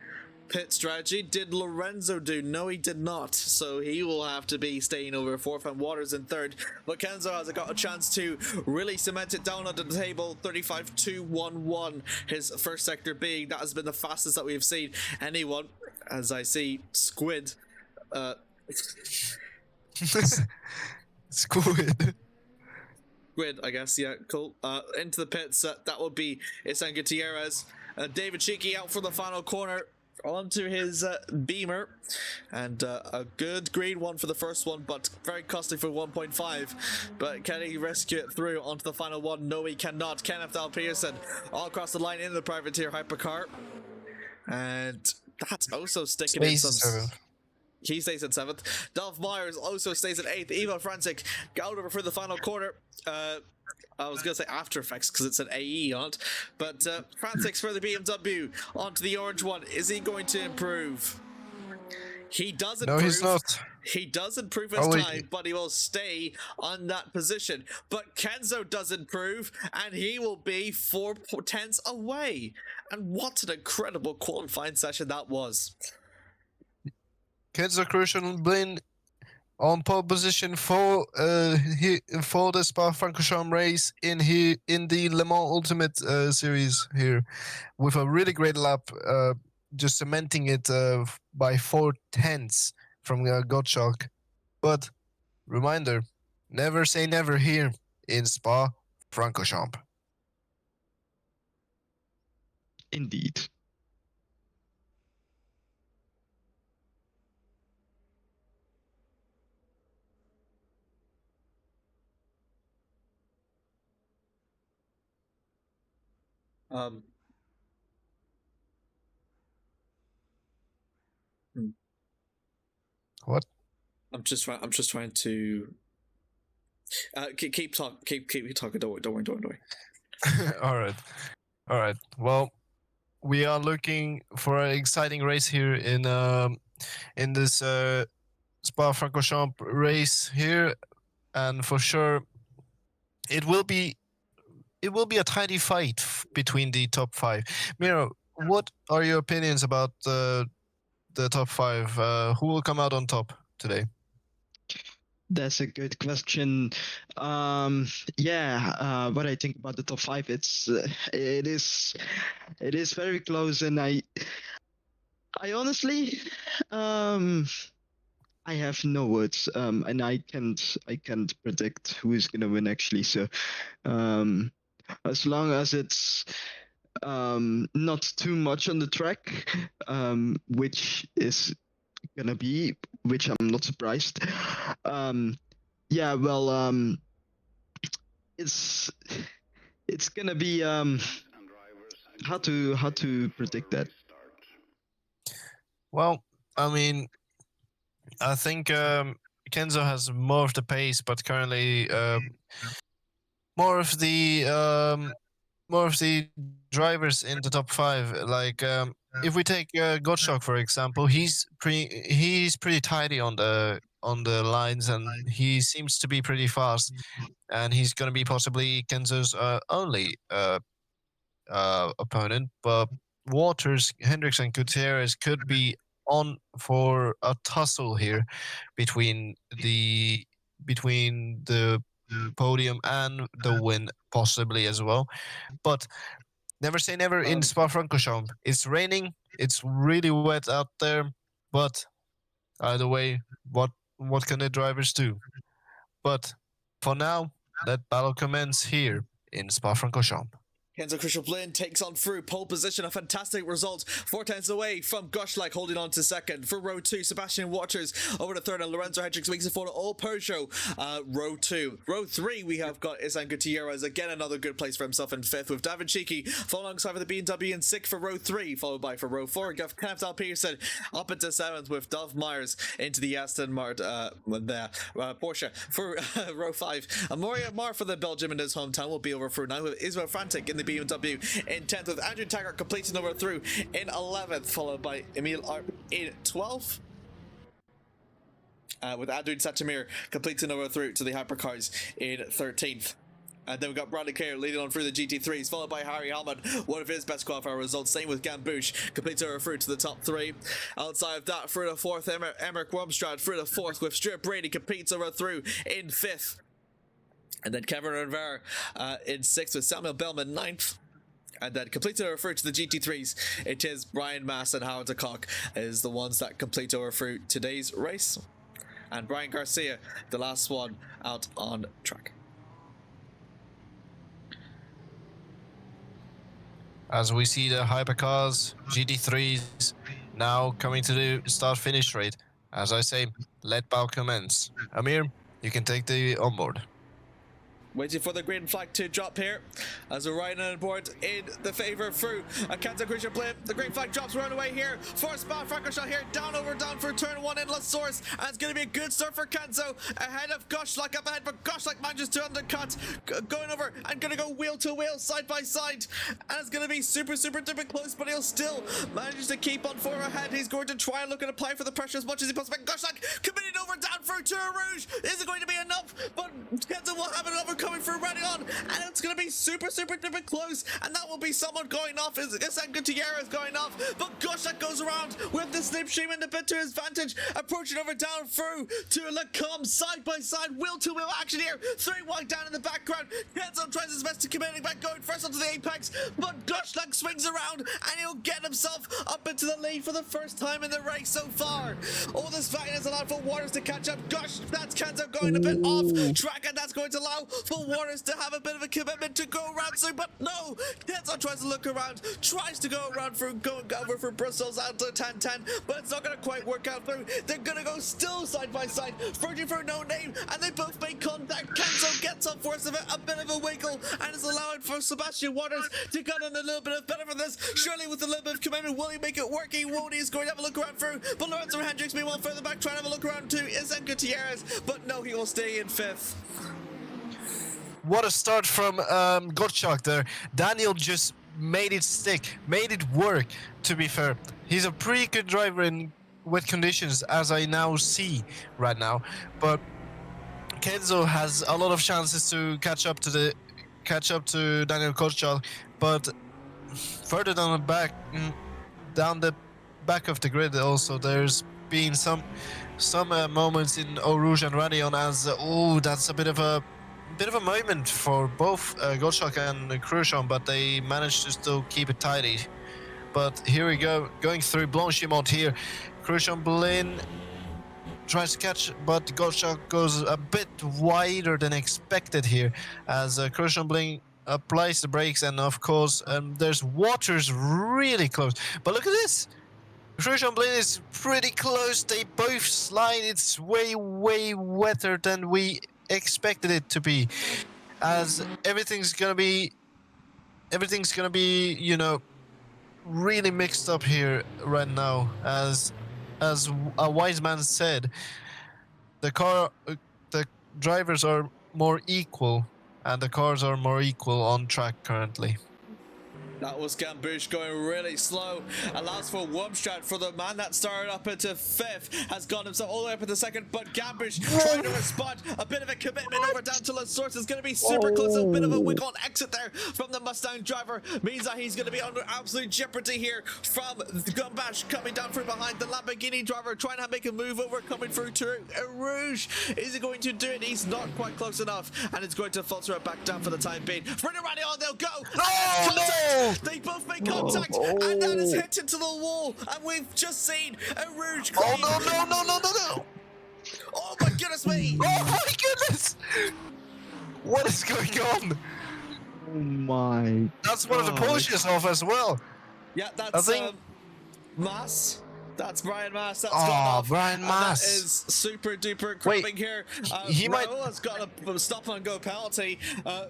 pit strategy. Did Lorenzo do? No, he did not. So he will have to be staying over 4th and Waters in 3rd. But Kenzo has got a chance to really cement it down onto the table. 35.211. His first sector being that has been the fastest that we've seen anyone. As I see Squid. Squid. Squid, I guess. Yeah, cool. Into the pits. That would be Isan Gutierrez. David Cheeky out for the final corner. Onto his Beamer, and a good green one for the first one, but very costly for 1.5. But can he rescue it through onto the final one? No, he cannot. Kenneth Dal Pearson all across the line in the privateer hypercar, and that's also sticking in some. He stays in 7th. Dolph Myers also stays in 8th. Evo Frantic got over for the final corner. I was going to say After Effects because it's an AE on it. But Frantic's for the BMW onto the orange one. Is he going to improve? He does improve. No, he's not. He does improve his time, but he will stay on that position. But Kenzo does improve, and he will be 4 tenths away. And what an incredible qualifying session that was. Kenzo Crucial been on pole position for the Spa-Francorchamps race in the Le Mans Ultimate series here, with a really great lap, just cementing it by 4 tenths from Gottschalk. But reminder, never say never here in Spa-Francorchamps. Indeed. What? I'm just trying to keep talking. Don't worry. All right. Well, we are looking for an exciting race here in this Spa-Francorchamps race here, and for sure, it will be it will be a tidy fight between the top five. Miro, what are your opinions about the top five? Who will come out on top today? That's a good question. What I think about the top five, it is very close, and I honestly, I have no words, and I can't predict who is gonna win actually. So, as long as it's not too much on the track, which is gonna be, which I'm not surprised. Yeah, well, it's gonna be how to predict that. Well, I mean, I think Kenzo has more of the pace, but currently more of the drivers in the top five. Like if we take Gottschalk for example, he's pretty tidy on the lines, and he seems to be pretty fast, and he's going to be possibly Kenzo's only opponent. But Waters, Hendricks, and Gutierrez could be on for a tussle here between the podium and the win possibly as well. But never say never in Spa-Francorchamps. It's raining. It's really wet out there. But either way, what can the drivers do? But for now, let battle commence here in Spa-Francorchamps. Kenzo Christian Blin takes on through pole position, a fantastic result. 4 tenths away from Gottschalk holding on to second. For row 2, Sebastian Waters over the third, and Lorenzo Hendricks makes it for all Peugeot. Row 2. Row 3, we have got Isan Gutierrez, again another good place for himself in 5th, with David Cheeky following alongside for the BMW in 6th for row 3, followed by for row 4, Kenneth Al Peterson up into 7th with Dov Myers into the Aston Martin Porsche. For row 5, Amoria Mar for the Belgium in his hometown will be over through now, with Ismail Frantic in the BMW in 10th, with Andrew Taggart completing over through in 11th, followed by Emil Arp in 12th. With Andrew Satamir completing over through to the hypercars in 13th. And then we've got Bradley Kerr leading on through the GT3s, followed by Harry Hellman, one of his best qualifier results. Same with Gambouche, completes over through to the top 3. Outside of that, through the 4th, Emmerich Wormstrad through the 4th, with Stuart Brady competes over through in 5th. And then Kevin Rivera in 6th, with Samuel Bellman 9th. And then completed over through to the GT3s. It is Brian Mass and Howard DeCock is the ones that complete over through today's race. And Brian Garcia, the last one out on track. As we see the hypercars, GT3s now coming to the start-finish straight. As I say, let battle commence. Amir, you can take the onboard. Waiting for the green flag to drop here as we're riding on board in the favour through a Kenzo Christian Blin. The green flag drops right away here for Spa-Francorchamps here, down for turn 1 in La Source, and it's going to be a good start for Kenzo ahead of Gottschalk up ahead, but Gottschalk manages to undercut, going over and going to go wheel to wheel, side by side, and it's going to be super duper close, but he'll still manage to keep on 4 ahead. He's going to try and look and apply for the pressure as much as he possibly can. Gottschalk committed over down for Tour Rouge. Is it going to be enough? But Kenzo will have it overcoming through running on, and it's going to be super duper close, and that will be someone going off. Is Gutierrez going off, but Gottschalk goes around with the slipstream and a bit to his advantage, approaching over down through to Lacombe, side by side, wheel to wheel action here, 3 wide down in the background. Kenzo tries his best to committing back, going first onto the apex, but Gottschalk swings around and he'll get himself up into the lead for the first time in the race so far. All this fighting has allowed for Waters to catch up. Gosh, that's Kenzo going a bit off track, and that's going to allow for Waters to have a bit of a commitment to go around soon, but no, Kenzo tries to look around, tries to go around for going over for Brussels out to 10-10, but it's not going to quite work out through. They're going to go still side by side, searching for no name, and they both make contact. Kenzo gets on force of it, a bit of a wiggle, and is allowing for Sebastian Waters to get on a little bit of better for this. Surely with a little bit of commitment, will he make it work? He won't. He's going to have a look around through, but Lorenzo Hendricks meanwhile further back trying to have a look around to Isan Gutierrez, but no, he will stay in 5th. What a start from Gottschalk there. Daniel just made it stick, made it work, to be fair. He's a pretty good driver in wet conditions, as I now see right now. But Kenzo has a lot of chances to catch up to catch up to Daniel Korczak, but further down the back, down the back of the grid also, there's been some moments in Eau Rouge and Radion as that's a bit of a moment for both Korczak and Khrushchev, but they managed to still keep it tidy. But here we go, going through Blanchimont here. Khrushchev Blin tries to catch, but Korczak goes a bit wider than expected here as Khrushchev Blin applies the brakes, and of course there's waters really close. But look at this, Khrushchev Blin is pretty close. They both slide. It's way wetter than we expected it to be, as everything's gonna be you know, really mixed up here right now. As a wise man said, the drivers are more equal and the cars are more equal on track currently. That was Gambush going really slow. Allows for Wormstrad for the man that started up into 5th. Has got himself all the way up into 2nd, but Gambush trying to respond. A bit of a commitment over down to La Source is going to be super close. A bit of a wiggle exit there from the Mustang driver means that he's going to be under absolute jeopardy here from Gambush coming down from behind. The Lamborghini driver trying to make a move over, coming through to Rouge. Is he going to do it? He's not quite close enough, and it's going to falter it back down for the time being. Bring it right on, they'll go. Oh, no! They both make contact, and that is hit into the wall, and we've just seen a Rouge clean. Oh, no. Oh my goodness me. Oh my goodness! What is going on? Oh my. That's one of the Porsches off as well. Yeah, that's I think... Mass. That's Brian Mass. That's Brian Mass. That is super duper cramping here. He might... Raul has got a stop and go penalty.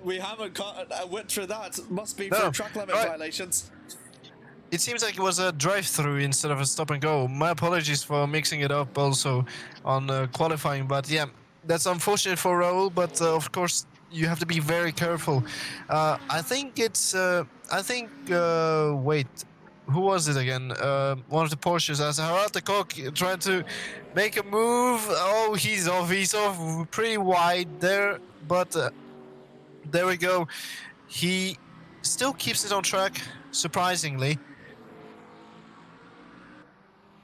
We haven't went through that. Must be for track limit violations. It seems like it was a drive-through instead of a stop and go. My apologies for mixing it up also on qualifying, but yeah, that's unfortunate for Raul, but of course you have to be very careful. I think it's wait, who was it again? One of the Porsches, as Harald de Kock trying to make a move. Oh, he's off pretty wide there, but there we go. He still keeps it on track, surprisingly.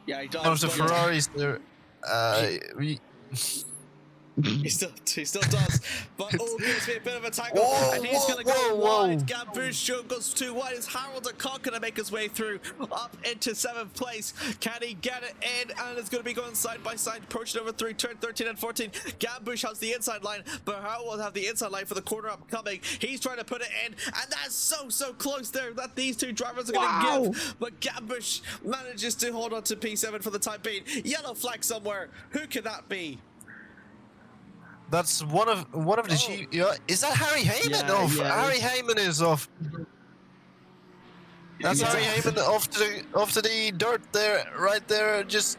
Yeah, he does. One of the Ferraris there. He still does, but gives me a bit of a tangle, and he's going to go wide. Gambush goes too wide. Is Harold de Kock going to make his way through up into 7th place? Can he get it in? And it's going to be going side by side, approaching over through turn 13 and 14. Gambush has the inside line, but Harold will have the inside line for the corner upcoming. He's trying to put it in, and that's so close there that these two drivers are going to give. But Gambush manages to hold on to P7 for the time being. Yellow flag somewhere. Who could that be? That's one of the is that Harry Heyman off? Yeah, Harry Heyman is off. That's Harry Heyman off to the dirt there, right there. Just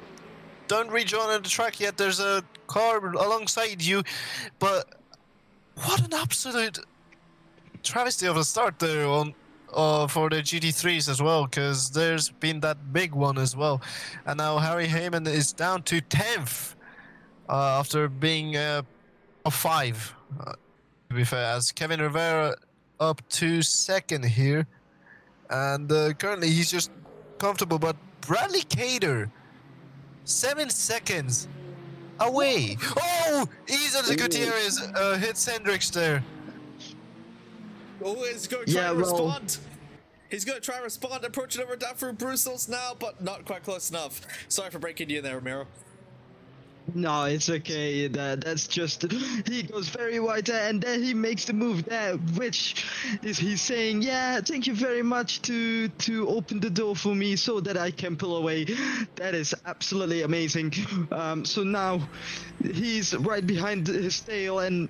don't rejoin on the track yet. There's a car alongside you, but what an absolute travesty of a start there on for the GT3s as well, because there's been that big one as well, and now Harry Heyman is down to 10th after being of 5, to be fair, as Kevin Rivera up to 2nd here, and currently he's just comfortable. But Bradley Cater, 7 seconds away. Oh, Isa Gutierrez hits Hendricks there. Oh, he's going to try to respond. He's going to try to respond, approaching over down through Brussels now, but not quite close enough. Sorry for breaking you in there, Ramiro. No, it's okay. That's just, he goes very wide there, and then he makes the move there, which is he's saying, yeah, thank you very much to open the door for me so that I can pull away. That is absolutely amazing. So now he's right behind his tail, and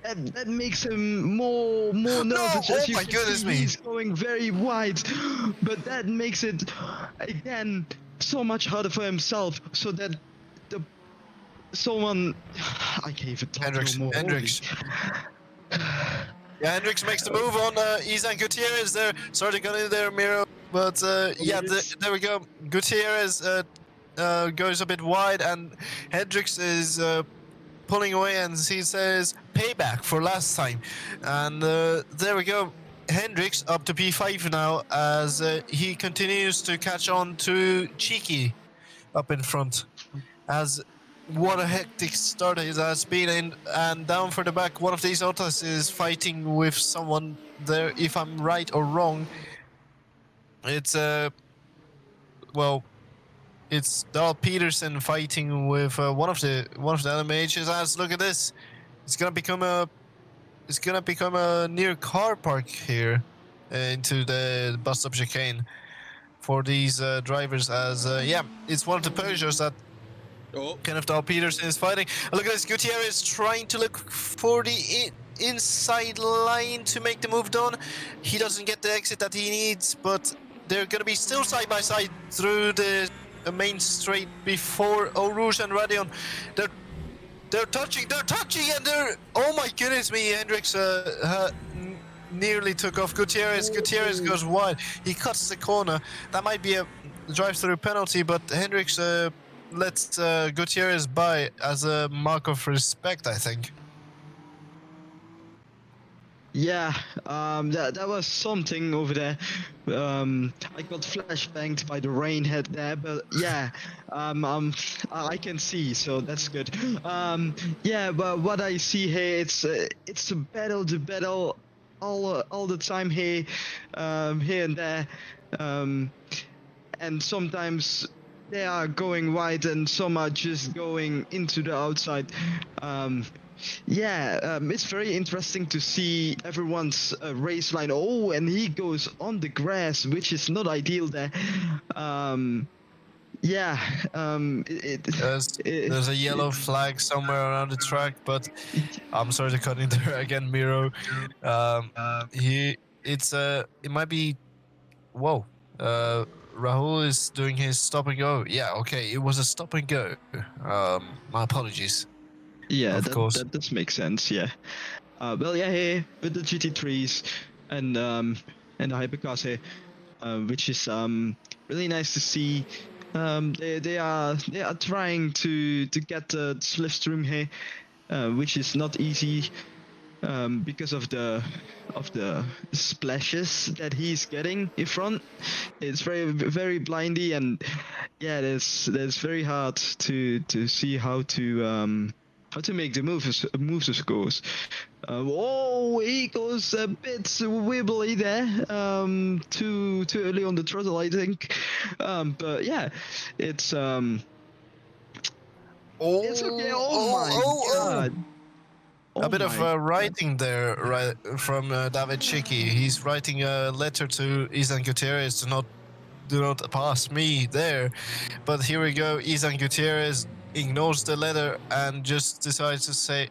that makes him more nervous. Oh my goodness me! He's going very wide, but that makes it again so much harder for himself. So that someone, I can't even talk anymore. Hendricks. Yeah, Hendricks makes the move on Isan Gutierrez there. Sorry to get in there, Miro, but yeah, there we go. Gutierrez goes a bit wide, and Hendricks is pulling away, and he says, payback for last time. And there we go. Hendrix up to P5 now as he continues to catch on to Cheeky up in front. As what a hectic start it has been in, and down for the back, one of these autos is fighting with someone there. If I'm right or wrong, it's well, it's Dahl Peterson fighting with one of the LMHs. As look at this, it's gonna become a near car park here into the bus stop chicane for these drivers. As yeah, it's one of the Peugeots that Oh, Kenneth Dahl Peterson is fighting. Look at this. Gutierrez trying to look for the inside line to make the move done. He doesn't get the exit that he needs, but they're going to be still side by side through the main straight before Eau Rouge and Radion. They're touching, and they're... Oh my goodness me, Hendrix nearly took off Gutierrez. Gutierrez goes wide. He cuts the corner. That might be a drive-through penalty, but Hendrix lets Gutierrez by as a mark of respect, I think. Yeah, that was something over there. I got flashbanged by the rain head there, but yeah, I can see, so that's good. Yeah, but what I see here, it's a battle, all the time here, here and there, and sometimes they are going wide and some are just going into the outside. Yeah, it's very interesting to see everyone's race line. Oh, and he goes on the grass, which is not ideal there. Yeah, There's a yellow flag somewhere around the track, but I'm sorry to cut in there again, Miro. It might be, whoa. Rahul is doing his stop and go. Yeah, okay, it was a stop and go. My apologies. Yeah, of course. That does make sense. Yeah. Well, yeah, here with the GT3s and the hypercars here, which is really nice to see. They are trying to get the slipstream here, which is not easy. Because of the splashes that he's getting in front, it's very blindy, and yeah, that's very hard to see how to make the moves of course. Oh, he goes a bit wibbly there, too early on the throttle, I think. But yeah, it's it's okay. Oh my god. A bit of my writing there, right, from David Schicki. He's writing a letter to Izan Gutierrez to do not pass me there. But here we go. Izan Gutierrez ignores the letter and just decides to say,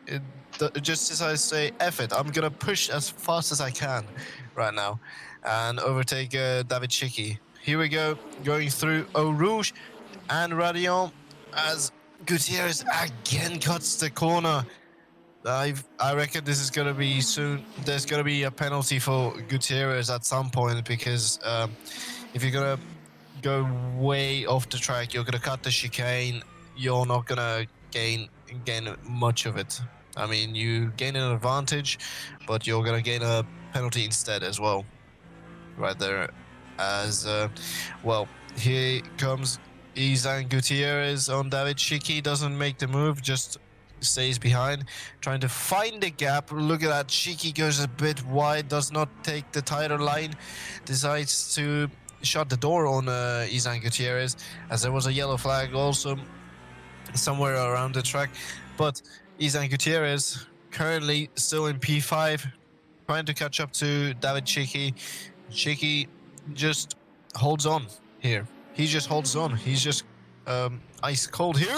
F it. I'm gonna push as fast as I can right now and overtake David Schicki. Here we go, going through Eau Rouge and Radion as Gutierrez again cuts the corner. I reckon this is gonna be soon. There's gonna be a penalty for Gutierrez at some point because if you're gonna go way off the track, you're gonna cut the chicane. You're not gonna gain much of it. I mean, you gain an advantage, but you're gonna gain a penalty instead as well. Right there, as well. Here comes Izan Gutierrez on David Schicki. Doesn't make the move, just stays behind, trying to find the gap. Look at that. Schicki goes a bit wide, does not take the tighter line, decides to shut the door on Izan Gutierrez, as there was a yellow flag also somewhere around the track. But Izan Gutierrez currently still in P5, trying to catch up to David Schicki. Schicki just holds on here. He just holds on. He's just ice cold here.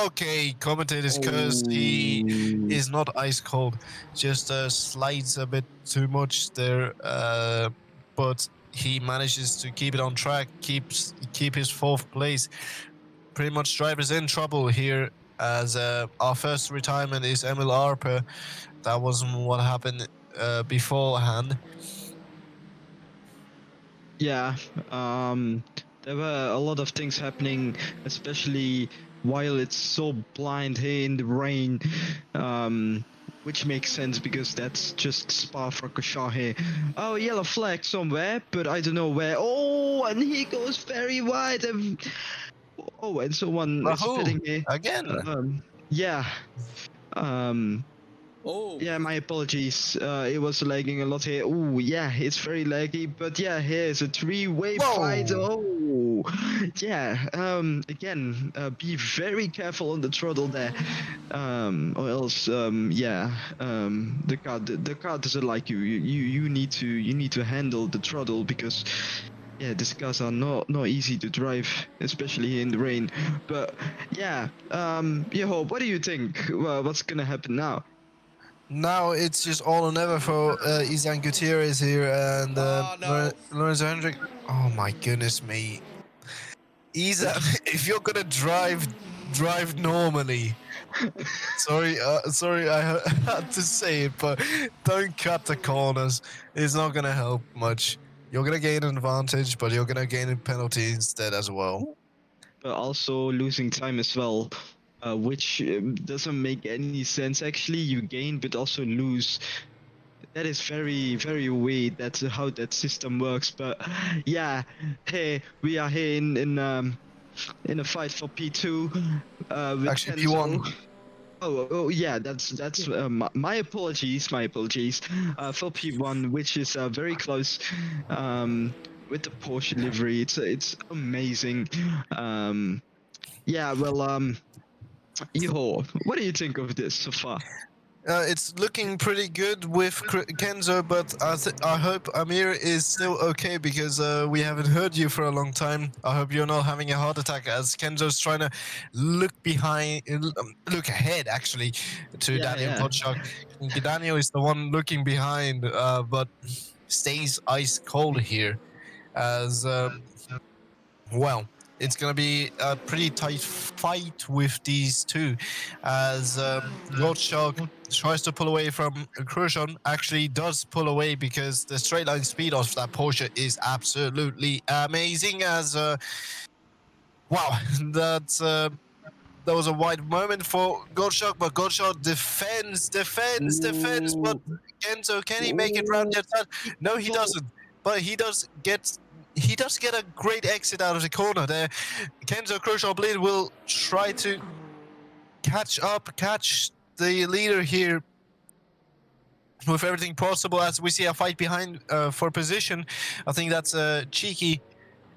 Okay, commentator's cursed. He is not ice cold, just slides a bit too much there, but he manages to keep it on track, keep his fourth place. Pretty much drivers in trouble here, as our first retirement is Emil Arper. That wasn't what happened beforehand. Yeah, there were a lot of things happening, especially while it's so blind here in the rain. which makes sense because that's just Spa-Francorchamps here. Oh, yellow flag somewhere, but I don't know where. Oh, and he goes very wide. Oh, and someone is Rahul, pitting here. again. Yeah. Oh, Yeah, my apologies. It was lagging a lot here. Oh, yeah, it's very laggy. But yeah, here's a three-way Whoa. fight. Oh, yeah. Again, be very careful on the throttle there, or else, yeah, the car doesn't like you. You need to handle the throttle because. Yeah, these cars are not easy to drive, especially in the rain. But yeah, Yeho, what do you think? Well, what's gonna happen now? Now it's just all or never for Isan Gutierrez here and Oh, no. Lorenzo Hendrick. Oh my goodness me. Isan, if you're gonna drive normally. Sorry, I had to say it, but don't cut the corners. It's not gonna help much. You're gonna gain an advantage, but you're gonna gain a penalty instead as well. But also losing time as well, which doesn't make any sense. Actually, you gain but also lose. That is very, very weird. That's how that system works. But yeah, hey, we are here in a fight for P2 with Actually, Kenzo. P1. Oh yeah, that's my apologies, for P1, which is very close with the Porsche livery. It's amazing. Yeah, well, Iho, what do you think of this so far? It's looking pretty good with Kenzo, but I hope Amir is still okay because we haven't heard you for a long time. I hope you're not having a heart attack as Kenzo's trying to look look ahead actually to Yeah, Daniel yeah. Kotchak. Daniel is the one looking behind, but stays ice cold here as well. It's gonna be a pretty tight fight with these two, as Gottschalk tries to pull away from Khrushchev. Actually, does pull away because the straight line speed of that Porsche is absolutely amazing. As wow, that's that was a wide moment for Gottschalk, but Gottschalk defends. But Kenzo, can he make it round the outside? No, he doesn't. But he does get a great exit out of the corner there. Kenzo Khrushchev Bleed will try to catch the leader here with everything possible as we see a fight behind for position. I think that's Cheeky,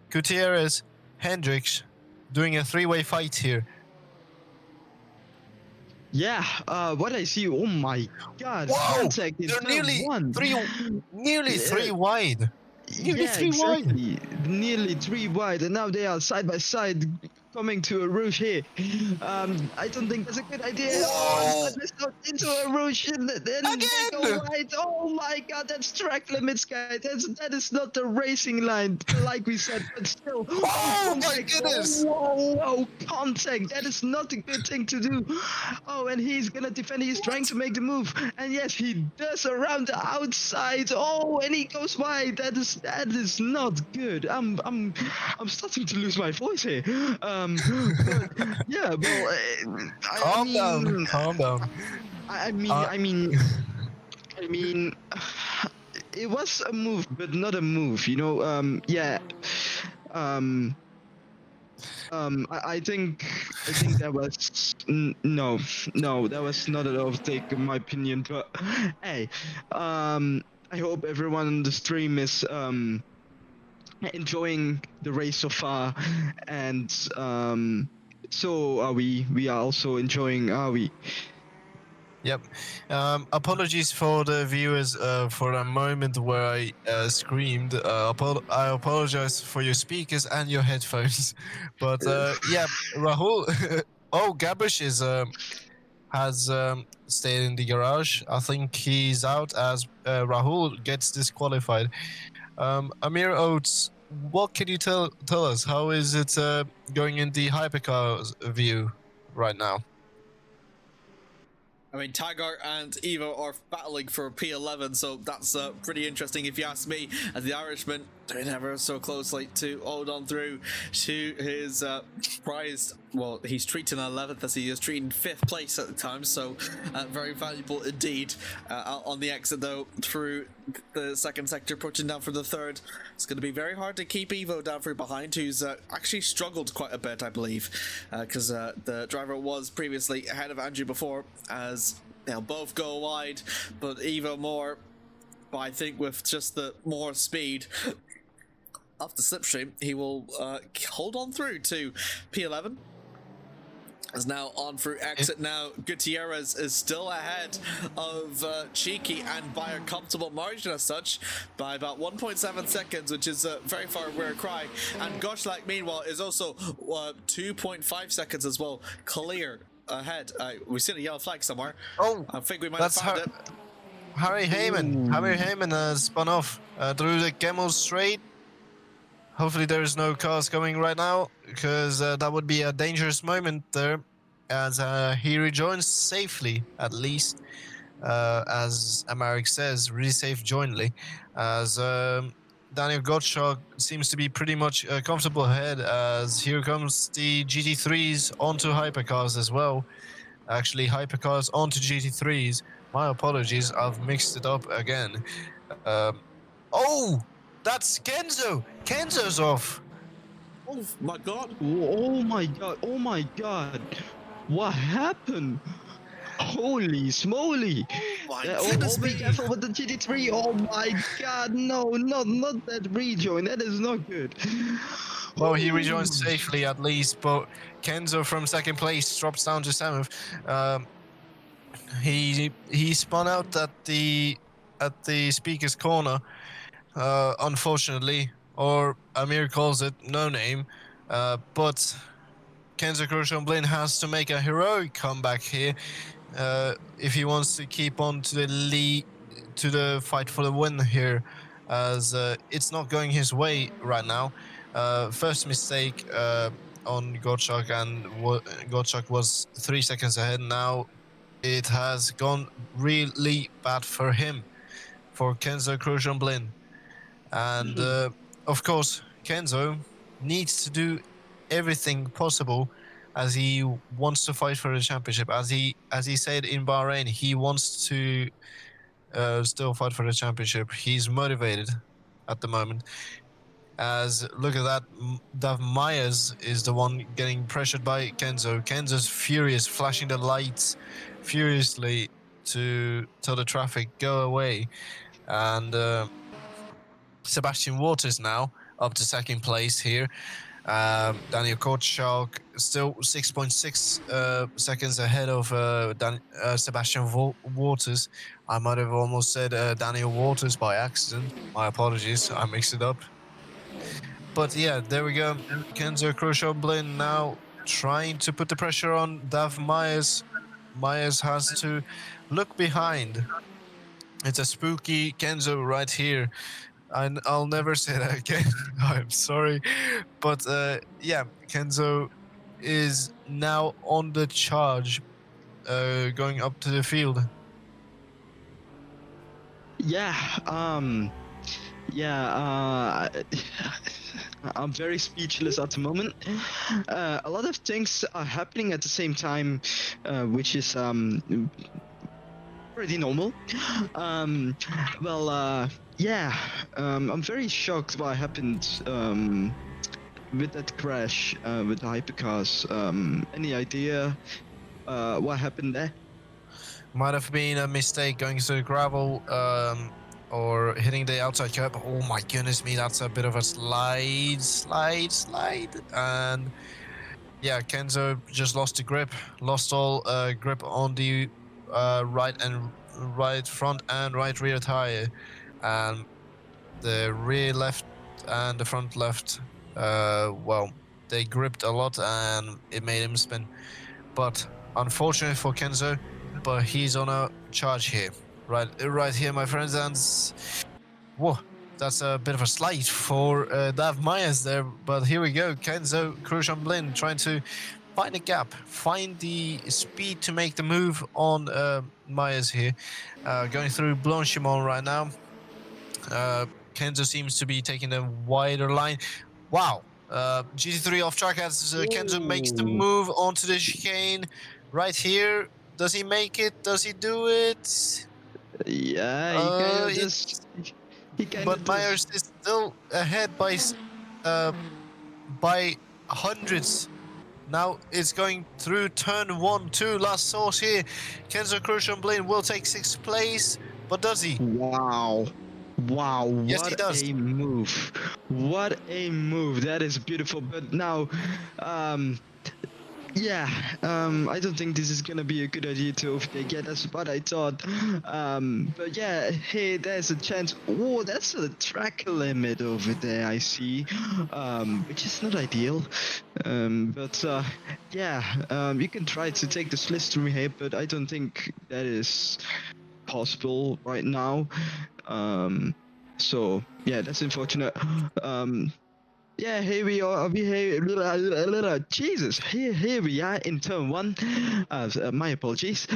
Gutierrez, Hendricks doing a three-way fight here. Yeah, what I see, oh my god, Whoa! contact in They're turn nearly one. three wide. Nearly Yeah, three wide. exactly. Nearly three wide, and now they are side by side coming to a rouge here. I don't think that's a good idea. Oh, Whoa! and this goes into a rouge, and then they go Again! wide. Oh my god, that's track limits, guys. That is not the racing line, like we said, but still. Oh my contact. goodness! Whoa, contact. That is not a good thing to do. Oh, and he's gonna defend. He's trying to make the move, and yes, he does around the outside. Oh, and he goes wide. That is not good. I'm starting to lose my voice here. But yeah, well, Calm down. I mean, it was a move, but not a move. You know, yeah. I think that was no, that was not an overtake in my opinion. But hey, I hope everyone on the stream is enjoying the race so far, and so are we. We are also enjoying, are we? Yep. Apologies for the viewers for a moment where I screamed. I apologize for your speakers and your headphones. But yeah, Rahul. Oh, Gabish is has stayed in the garage. I think he's out as Rahul gets disqualified. Amir Oates, what can you tell us? How is it going in the hypercar view right now? I mean, Taggart and Evo are battling for P11, so that's pretty interesting if you ask me, as the Irishman doing ever so closely to hold on through to his prized well, he's treating 11th as he is treating 5th place at the time, so very valuable indeed. On the exit though, through the second sector, approaching down for the third, it's going to be very hard to keep Evo down from behind, who's actually struggled quite a bit, I believe, because the driver was previously ahead of Andrew before, as they'll both go wide, but Evo more, but I think with just the more speed off the slipstream, he will hold on through to P11. Is now on through exit now. Gutierrez is still ahead of Cheeky, and by a comfortable margin as such, by about 1.7 seconds, which is a very far rare cry. And Goshlak, meanwhile, is also 2.5 seconds as well. Clear ahead. We've seen a yellow flag somewhere. Oh, I think we might have found it. Harry Heyman. Harry Heyman has spun off through the Camel Straight. Hopefully there is no cars coming right now, because that would be a dangerous moment there, as he rejoins safely, at least, as Amaric says, really safe jointly, as Daniel Gottschalk seems to be pretty much comfortable ahead, as here comes the GT3s onto hypercars as well. Actually, hypercars onto GT3s. My apologies, I've mixed it up again. Oh! That's Kenzo! Kenzo's off! Oh my god! Oh my god! Oh my god! What happened? Holy smoly! My Oh, goodness be me. careful with the GT3! Oh my god! No, not that rejoin. That is not good. Well, he rejoins safely at least, but Kenzo from second place drops down to 7th. He spun out at the speaker's corner. Unfortunately, or Amir calls it no name, but Kenzo Kroshamblin has to make a heroic comeback here if he wants to keep on to the lead, to the fight for the win here, as it's not going his way right now. First mistake on Gottschalk, and Gottschalk was 3 seconds ahead. Now it has gone really bad for him, for Kenzo Kroshamblin. And of course, Kenzo needs to do everything possible, as he wants to fight for the championship. As he said in Bahrain, he wants to still fight for the championship. He's motivated at the moment. As look at that, Dav Myers is the one getting pressured by Kenzo. Kenzo's furious, flashing the lights furiously to tell the traffic go away, and Sebastian Waters now up to second place here. Daniel Gottschalk still 6.6 seconds ahead of Sebastian Waters. I might have almost said Daniel Waters by accident. My apologies, I mixed it up. But yeah, there we go. Kenzo Kroshamblin now trying to put the pressure on Dav Myers. Myers has to look behind. It's a spooky Kenzo right here. I'll never say that again. I'm sorry. But yeah, Kenzo is now on the charge, going up to the field. Yeah, I'm very speechless at the moment. A lot of things are happening at the same time, which is pretty normal. I'm very shocked what happened with that crash with the hypercars. Any idea what happened there? Might have been a mistake going through gravel, or hitting the outside curb. Oh my goodness me, that's a bit of a slide. And yeah, Kenzo just lost the grip, lost all grip on the right front and right rear tire, and the rear left and the front left, well, they gripped a lot and it made him spin. But unfortunately for Kenzo, but he's on a charge here, right here, my friends, and whoa, that's a bit of a slide for Dav Myers there. But here we go, Kenzo Kroshamblin trying to find a gap, find the speed to make the move on Myers here, going through Blanchimont right now. Kenzo seems to be taking a wider line. Wow, GT3 off track as Kenzo makes the move onto the chicane right here. Does he make it? Does he do it? Yeah, he kind of It, just. He kind but of Myers just. is still ahead by hundreds. Now it's going through turn 1, 2, last source here. Kenzo Crochamblin will take 6th place, but does he? Wow. Wow, Yes, he what does. a move. What a move. That is beautiful. But now, yeah, I don't think this is gonna be a good idea to overtake. Yeah, that's what I thought. But yeah, hey, there's a chance. Oh, that's a track limit over there, I see. Which is not ideal. But yeah, you can try to take the slipstream here, but I don't think that is possible right now. So yeah, that's unfortunate. Yeah, here we are. We here. Jesus, here we are in turn 1. My apologies.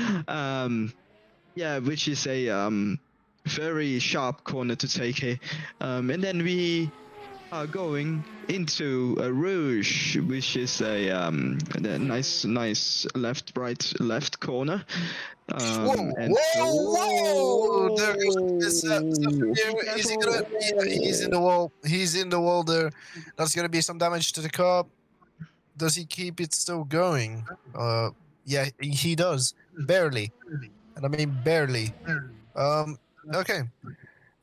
Yeah, which is a very sharp corner to take here. And then we are going into a rouge, which is a nice left corner. And Whoa! There goes be Zafir. Is he gonna? careful. Yeah, he's in the wall. He's in the wall there. That's gonna be some damage to the car. Does he keep it still going? Yeah, he does. Barely. And I mean barely. Um, okay.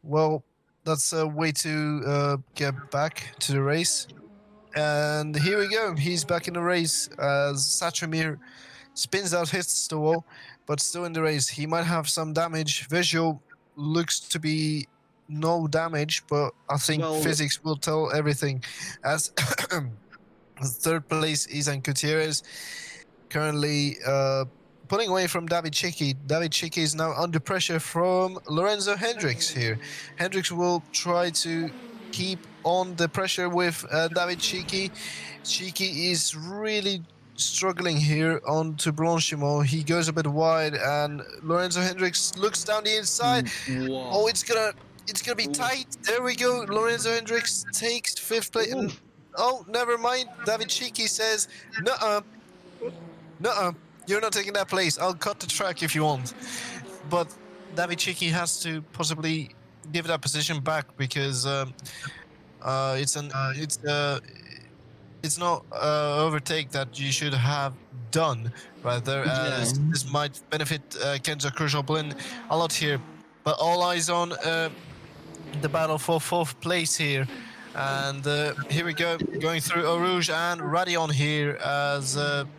Well, that's a way to get back to the race. And here we go. He's back in the race as Satramir spins out, hits the wall, but still in the race. He might have some damage. Visual looks to be no damage, but I think Well, physics will tell everything. As third place, Isan Gutierrez currently pulling away from David Chicki. David Chicki is now under pressure from Lorenzo Hendricks here. Hendricks will try to keep on the pressure with David Chicki. Chicki is really struggling here onto Blanchimont. He goes a bit wide, and Lorenzo Hendricks looks down the inside. Wow. Oh, it's gonna be tight. There we go. Lorenzo Hendricks takes 5th place. Oh, never mind. David Chicki says, "Nuh-uh, nuh-uh. You're not taking that place. I'll cut the track if you want." But David Chicki has to possibly give that position back because it's not overtake that you should have done rather, as yeah. this might benefit Kenzo Krujolblin a lot here. But all eyes on the battle for 4th place here. And here we go, going through Eau Rouge and Radion here, as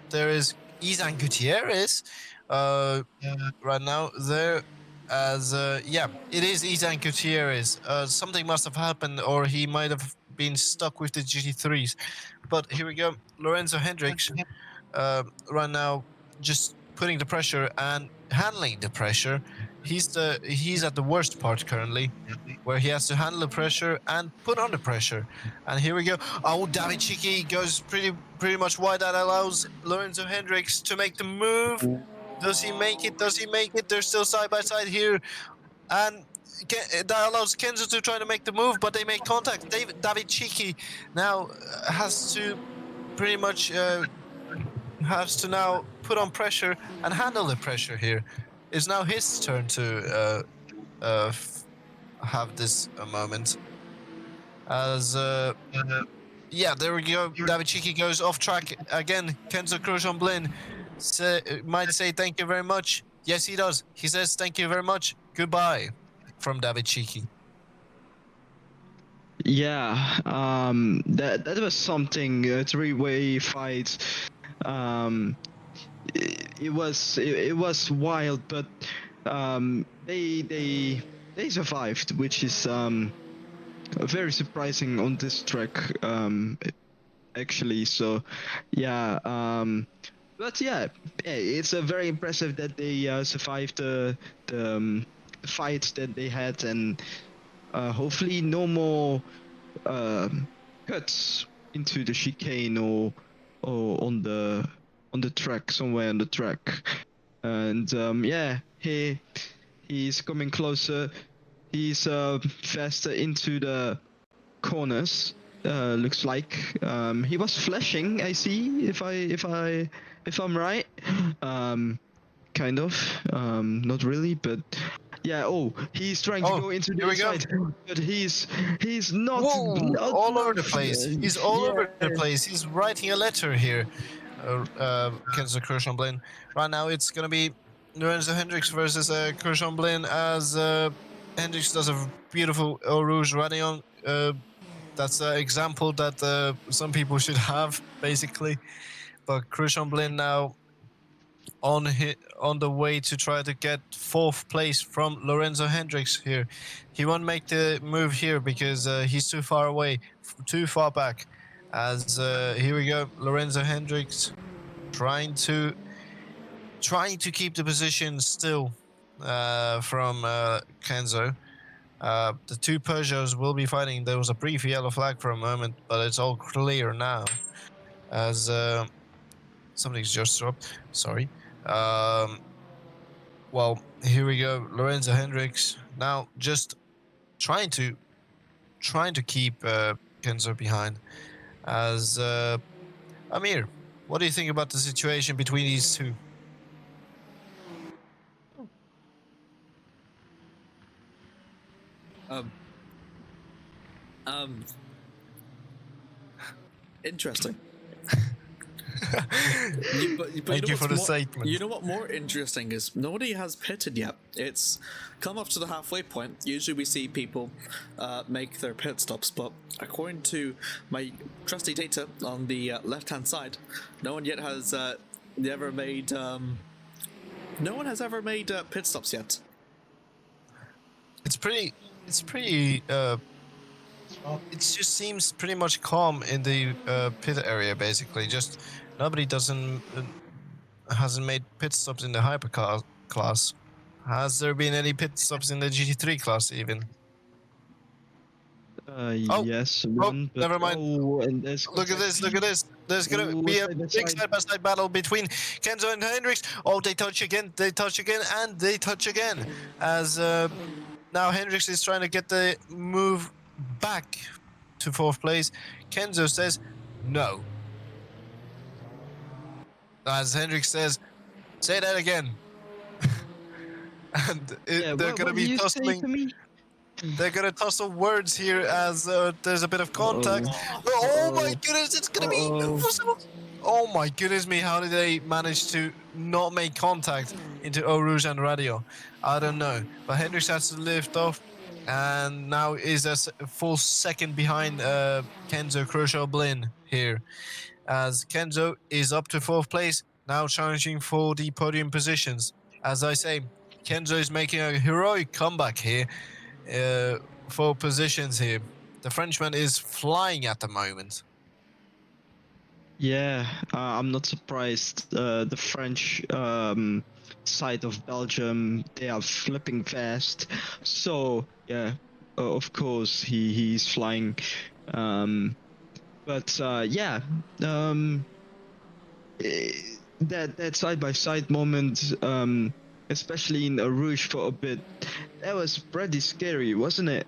there is Isan Gutierrez right now there. As yeah, it is Isan Gutierrez. Something must have happened, or he might have been stuck with the GT3s. But here we go, Lorenzo Hendricks right now, just putting the pressure and handling the pressure. He's at the worst part currently, where he has to handle the pressure and put on the pressure. And here we go. Oh, David Chicki goes pretty much wide. That allows Lorenzo Hendricks to make the move. Does he make it? Does he make it? They're still side by side here, and that allows Kenzo to try to make the move, but they make contact. David Chicki now has to pretty much has to now put on pressure and handle the pressure here. It's now his turn to have this moment. As yeah, there we go. David Chicki goes off track again. Kenzo Crochamblin might say thank you very much. Yes, he does. He says thank you very much. Goodbye from David Chicki. Yeah, that was something. A three-way fight. Um, it was wild, but they survived, which is very surprising on this track. Actually, so yeah. But yeah, it's very impressive that they survived the fights that they had, and hopefully no more cuts into the chicane or on the track, somewhere on the track. And yeah, he's coming closer. He's faster into the corners. looks like. He was flashing. I see. If I'm right. Kind of. Not really, but yeah. Oh, he's trying to Oh, go into the here we go. inside, but he's not. Whoa! Not, All over not the place. He's all yeah. over the place. He's writing a letter here. Kenzo Kershaw-Blin. Right now, it's gonna be Lorenzo Hendricks versus Kershaw-Blin as Hendricks does a beautiful Eau Rouge Radion. That's an example that some people should have, basically. But Kershaw-Blin now on the way to try to get fourth place from Lorenzo Hendricks here. He won't make the move here because he's too far away, too far back. As here we go, Lorenzo Hendricks trying to keep the position still from Kenzo. The two Peugeots will be fighting. There was a brief yellow flag for a moment, but it's all clear now. As something's just dropped. Sorry. Well, here we go. Lorenzo Hendricks now just trying to keep Kenzo behind. As Amir, what do you think about the situation between these two? Interesting. Thank you for the more, statement. You know what more interesting is? Nobody has pitted yet. It's come up to the halfway point. Usually we see people make their pit stops, but according to my trusty data on the left-hand side, no one yet has ever made. No one has ever made pit stops yet. It's pretty. It just seems pretty much calm in the pit area. Basically, just nobody hasn't made pit stops in the hypercar class. Has there been any pit stops in the GT3 class even? Oh, Yes, oh, one. But, never mind. Oh, and there's Look at this, look at this. There's gonna be a big side-by-side battle between Kenzo and Hendricks. Oh, they touch again, and they touch again. As now Hendricks is trying to get the move back to fourth place. Kenzo says no. As Hendricks says, say that again. And they're gonna be tussling. They're gonna tussle words here as there's a bit of contact. Oh my goodness, it's gonna be impossible. Oh my goodness me, how did they manage to not make contact into Eau Rouge and Radio? I don't know. But Hendricks has to lift off and now is a full second behind Kenzo Kershaw-Blin here. As Kenzo is up to fourth place, now challenging for the podium positions. As I say, Kenzo is making a heroic comeback here. For positions here. The Frenchman is flying at the moment. Yeah, I'm not surprised. The French side of Belgium, they are flipping fast. So yeah, of course he's flying. But yeah, that side by side moment, especially in Eau Rouge for a bit, that was pretty scary, wasn't it?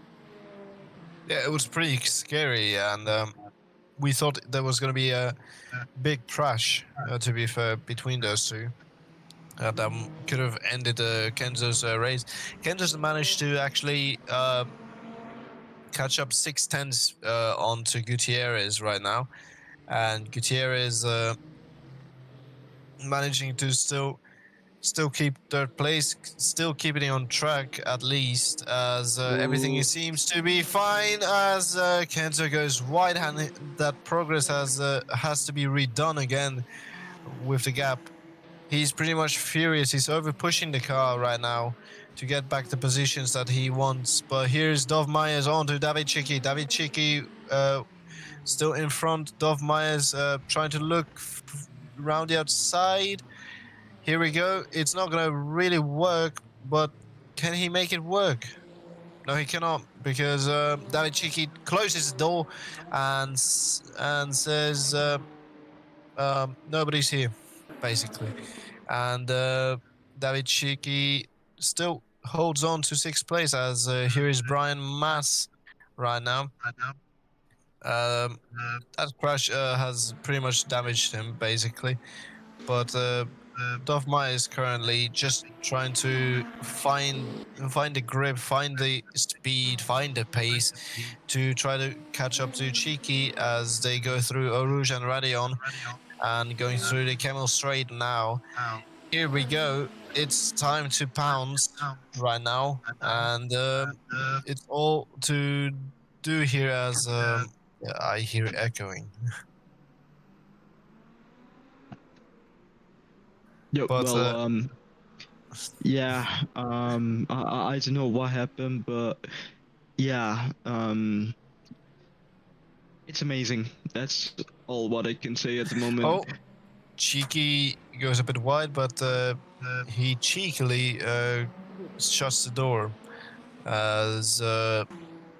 Yeah, it was pretty scary, and we thought there was going to be a big crash, to be fair, between those two. That could have ended Kenzo's race. Kenzo's managed to actually catch up 6 tenths onto Gutierrez right now, and Gutierrez managing to still keep third place, still keeping it on track at least, as everything seems to be fine. As Kenzo goes wide-handed, that progress has to be redone again with the gap. He's pretty much furious. He's over pushing the car right now to get back the positions that he wants. But here's Dov Myers on to David Chicki. David Chicki still in front. Dov Myers trying to look around the outside. Here we go. It's not going to really work, but can he make it work? No, he cannot, because David Chicki closes the door and says nobody's here, basically. And David Chicki still holds on to sixth place, as here is Brian Mass right now. That crash has pretty much damaged him, basically. But Dove Meyer is currently just trying to find the grip, find the speed, find the pace to try to catch up to Cheeky as they go through Eau Rouge and Radion and going through the Camel Straight now. Here we go. It's time to pounce right now, and it's all to do here as yeah, I hear echoing. Yep. But Well, yeah. I don't know what happened, but yeah. It's amazing. That's all what I can say at the moment. oh, Cheeky goes a bit wide, but he cheekily shuts the door as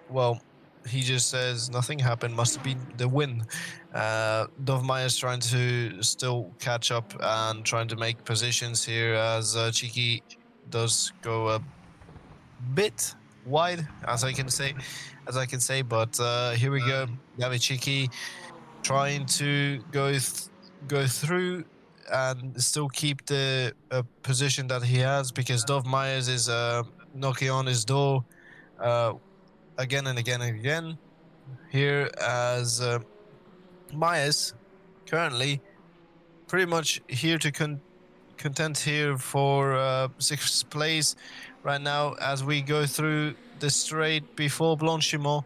well. He just says nothing happened. Must have been the wind. Dove Meyer's trying to still catch up and trying to make positions here as Cheeky does go a bit wide, as I can say. But here we go. David Cheeky trying to go through and still keep the position that he has because Dove Myers is knocking on his door uh, again and again and again. Here as Myers currently pretty much here to content here for sixth place right now as we go through the straight before Blanchimont.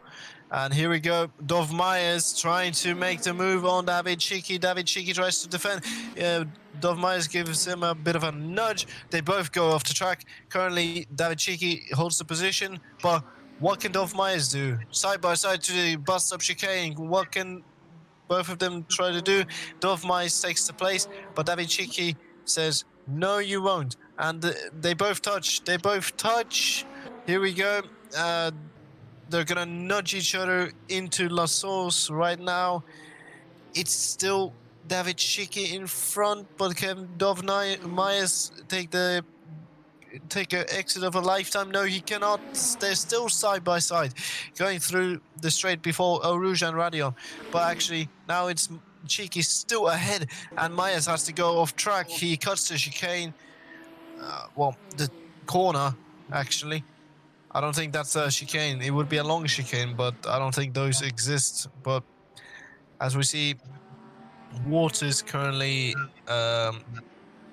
And here we go. Dov Myers trying to make the move on David Cheeky. David Cheeky tries to defend. Dov Myers gives him a bit of a nudge. They both go off the track. Currently, David Cheeky holds the position. But what can Dov Myers do? Side by side to the bust up chicane. What can both of them try to do? Dov Myers takes the place. But David Cheeky says, no, you won't. And they both touch. They both touch. Here we go. They're gonna nudge each other into La Sauce right now. It's still David Cheeky in front, but can Dov Myers take an exit of a lifetime? No, he cannot. They're still side by side, going through the straight before Eau Rouge and Radion. But actually, now it's Cheeky still ahead, and Myers has to go off track. He cuts the chicane. The corner, actually. I don't think that's a chicane. It would be a long chicane, but I don't think those exist. But as we see, Waters currently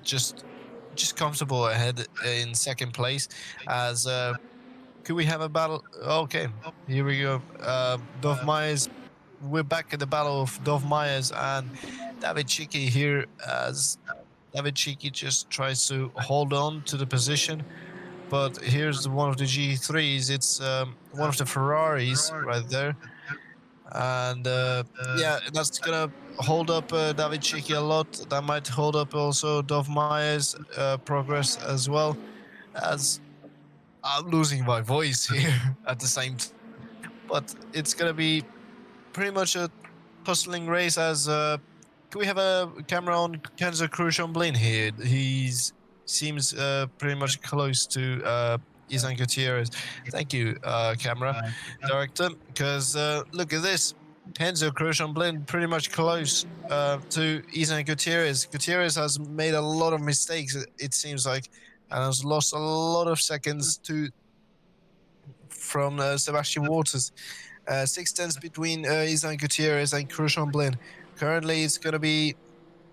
just comfortable ahead in second place. As could we have a battle? Okay, here we go. Dov Myers. We're back in the battle of Dov Myers and David Cheeky here. As David Cheeky just tries to hold on to the position. But here's one of the G3s. It's one of the Ferraris right there. And yeah, that's going to hold up David Cheeky a lot. That might hold up also Dov Myers' progress as well. As I'm losing my voice here at the same time. But it's going to be pretty much a hustling race as... can we have a camera on Kenzo Cruz-Chamblin here? He's seems pretty much close to Isan Gutierrez. Thank you, camera director, because look at this. Kenzo Cruz-Chamblin pretty much close to Isan Gutierrez. Gutierrez has made a lot of mistakes, it seems like, and has lost a lot of seconds from Sebastian Waters. 6 tenths between Isan Gutierrez and Cruz-Chamblin. Currently, it's going to be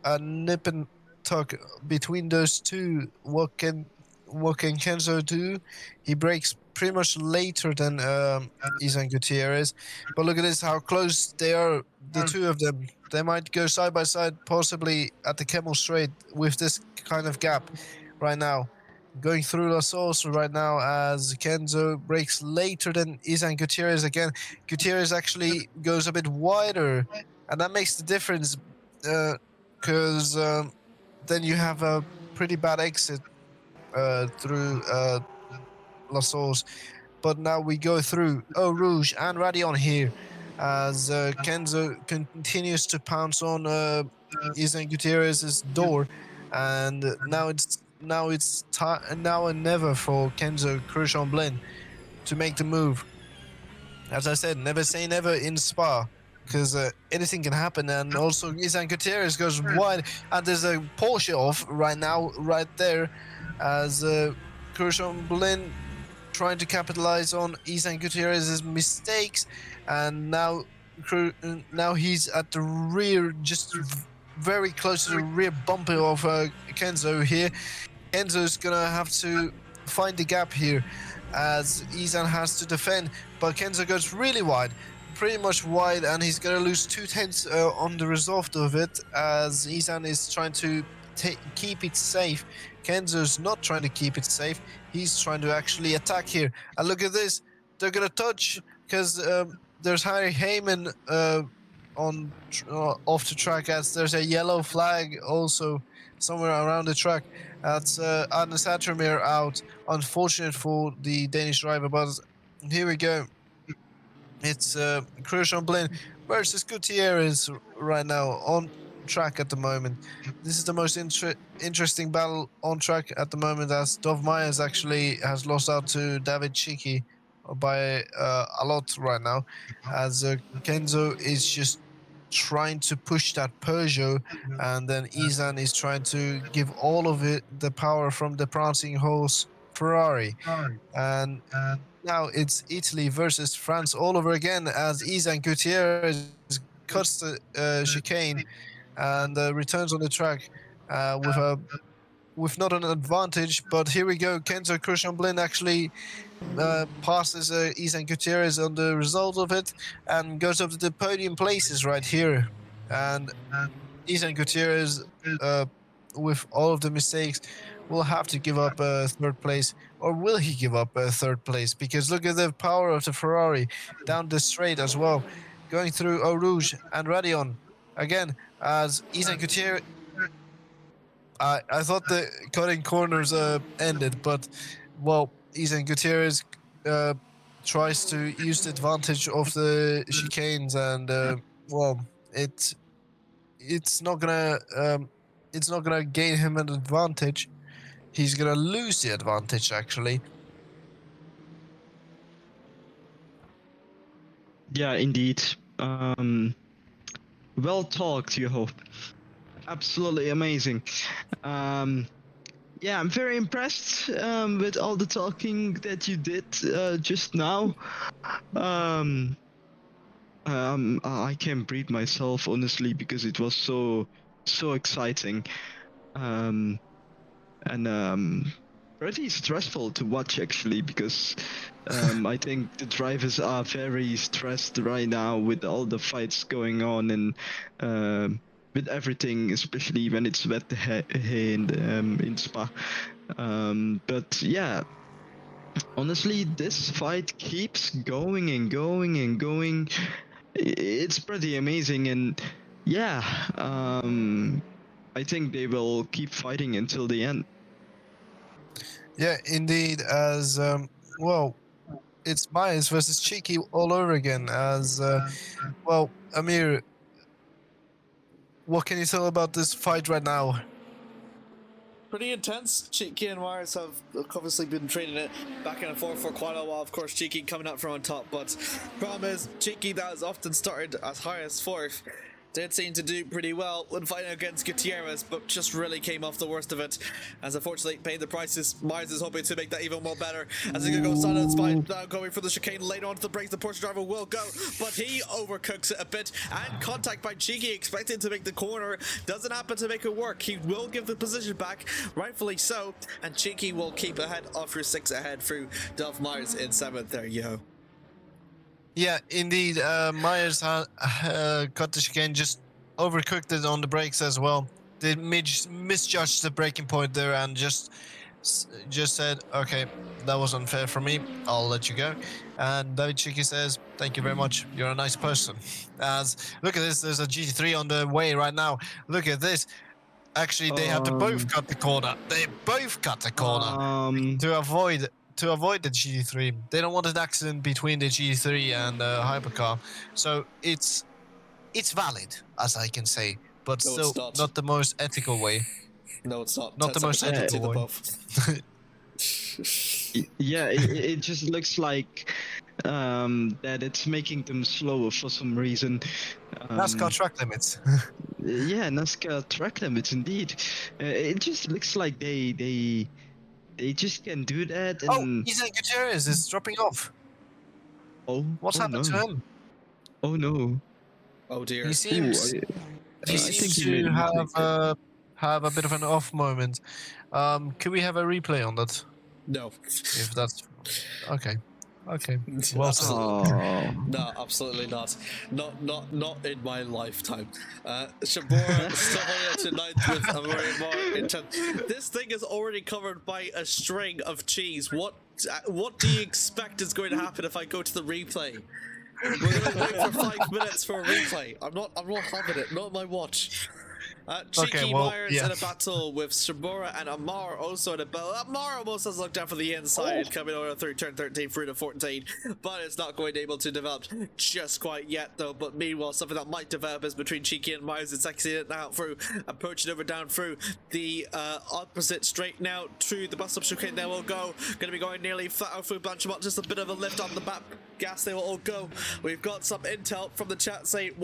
a nip and tuck between those two. What can Kenzo do? He breaks pretty much later than Isan Gutierrez. But look at this, how close they are, the two of them. They might go side by side, possibly at the Camel Straight with this kind of gap right now. Going through La Sauce right now as Kenzo breaks later than Isan Gutierrez again. Gutierrez actually goes a bit wider, and that makes the difference because then you have a pretty bad exit through La Sauce. But now we go through Eau Rouge and Radion here as Kenzo continues to pounce on Isan Gutierrez's door, and now it's now and never for Kenzo Cruz-Chamblin to make the move. As I said, never say never in Spa, because anything can happen. And also, Isan Gutierrez goes wide, and there's a Porsche off right now, right there, as Kurshon Blin trying to capitalize on Isan Gutierrez's mistakes, and now he's at the rear, just very close to the rear bumper of Kenzo here. Kenzo's gonna have to find the gap here, as Isan has to defend, but Kenzo goes really wide, pretty much wide, and he's gonna lose 2 tenths on the result of it, as Isan is trying to keep it safe. Kenzo's not trying to keep it safe. He's trying to actually attack here. And look at this. They're gonna touch, because there's Harry Heyman off the track, as there's a yellow flag also somewhere around the track. That's Arne Sattermeer out. Unfortunate for the Danish driver, but here we go. It's Kurshon Blin versus Gutierrez right now on track at the moment. This is the most interesting battle on track at the moment, as Dov Myers actually has lost out to David Chiki by a lot right now, as Kenzo is just trying to push that Peugeot, and then Isan is trying to give all of it the power from the prancing horse Ferrari. And now it's Italy versus France all over again, as Isan Gutierrez cuts the chicane and returns on the track with not an advantage. But here we go. Kenzo Kurshon Blin actually passes Isan Gutierrez on the result of it and goes up to the podium places right here. And Isan Gutierrez, with all of the mistakes, will have to give up third place. Or will he give up third place? Because look at the power of the Ferrari down the straight as well, going through Eau Rouge and Radion again, as Isan Gutierrez. I thought the cutting corners ended, but well, Isan Gutierrez tries to use the advantage of the chicanes, and well, it's not gonna gain him an advantage. He's gonna lose the advantage, actually. Yeah, indeed. Well talked, Yo. Absolutely amazing. Yeah, I'm very impressed with all the talking that you did just now. I can't breathe myself, honestly, because it was so exciting. And pretty stressful to watch, actually, because I think the drivers are very stressed right now with all the fights going on, and with everything, especially when it's wet here in Spa. But yeah, honestly, this fight keeps going and going and going. It's pretty amazing, and yeah, I think they will keep fighting until the end. Yeah, indeed. As well, it's Myers versus Cheeky all over again. As well, Amir, what can you tell about this fight right now? Pretty intense. Cheeky and Myers have obviously been trading it back and forth for quite a while. Of course, Cheeky coming up from on top, but problem is, Cheeky, that has often started as high as fourth, did seem to do pretty well when fighting against Gutierrez, but just really came off the worst of it, as unfortunately paying the prices. Myers is hoping to make that even more better, as he's gonna go side on spine, now going for the chicane later on to the brakes. The Porsche driver will go, but he overcooks it a bit, and contact by Cheeky, expecting to make the corner, doesn't happen to make it work. He will give the position back, rightfully so, and Cheeky will keep ahead of your 6 ahead through Dolph Myers in 7th. There you go. Yeah, indeed. Myers cut the chicane, just overcooked it on the brakes as well. They misjudged the braking point there, and just said, okay, that was unfair for me, I'll let you go. And David Chiki says, thank you very much, you're a nice person. As look at this, there's a GT3 on the way right now. Look at this. Actually, they have to both cut the corner. They both cut the corner to avoid the GT3. They don't want an accident between the GT3 and the hypercar. So it's valid, as I can say, but No, still not the most ethical way. No, it's not. Not the most ethical way. Yeah, it just looks like that it's making them slower for some reason. NASCAR track limits. Yeah, NASCAR track limits indeed. It just looks like they just can do that Oh, and Ethan Gutierrez is dropping off. What's oh happened no, to him? oh no. Oh dear. He Ooh, seems he I think seems he made to a mistake. have a bit of an off moment. Could we have a replay on that? No. If that's okay. Okay. Well said. Oh, No, absolutely not. Not in my lifetime. Shabora still holding on to ninth with a very more intense. This thing is already covered by a string of cheese. What do you expect is going to happen if I go to the replay? We're gonna wait for 5 minutes for a replay. I'm not having it. Not on my watch. Cheeky Okay, well, Myers yeah. in a battle with Shabora and Amar also in a battle. Amar almost has looked down for the inside, coming over through turn 13 through to 14, but it's not going to be able to develop just quite yet though. But meanwhile, something that might develop is between Cheeky and Myers. It's actually it now through, approaching over down through the opposite straight now to the bus stop chicane. They will go, going to be going nearly flat out through Blanchemont, just a bit of a lift on the back gas. They will all go. We've got some intel from the chat saying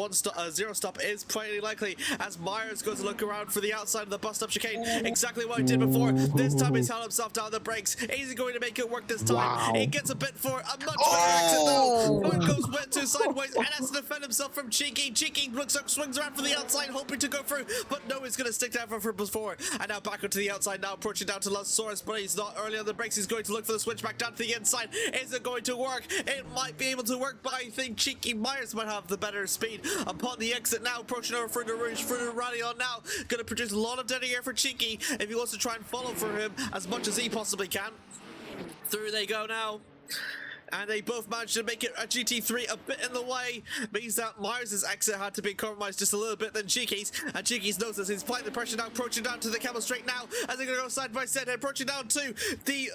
zero stop is pretty likely as Myers goes to look around for the outside of the bus stop chicane. Exactly what he did before. This time he's held himself down the brakes. Is he going to make it work this time? He gets a bit for a much better exit though. It goes went to sideways and has to defend himself from Cheeky. Cheeky swings around for the outside, hoping to go through, but no, he's going to stick down for before. And now back onto the outside, now approaching down to Lusaurus, but he's not early on the brakes. He's going to look for the switch back down to the inside. Is it going to work? It might be able to work, but I think Cheeky Myers might have the better speed upon the exit now, approaching over for the Rouge, for the rally on now. Going to produce a lot of dead air for Cheeky if he wants to try and follow for him as much as he possibly can. Through they go now. And they both managed to make it a GT3 a bit in the way. Means that Myers' exit had to be compromised just a little bit than Cheeky's. And Cheeky's knows this. He's applying the pressure now, approaching down to the camel straight now. As they're going to go side by side, approaching down to the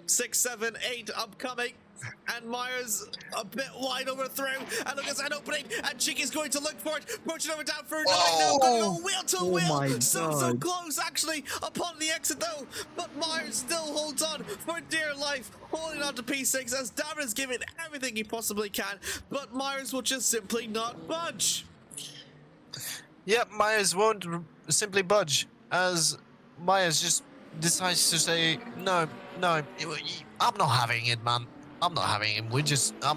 6, 7, 8 upcoming. And Myers a bit wide overthrough, and look, it's an opening, and Cheeky's going to look for it, pushing over down for 9 now, going to go wheel to wheel, so close actually, upon the exit though, but Myers still holds on for dear life, holding on to P6 as David is giving everything he possibly can, but Myers will just simply not budge. Yeah, Myers won't simply budge, as Myers just decides to say, no, I'm not having it, man. I'm not having him. I'm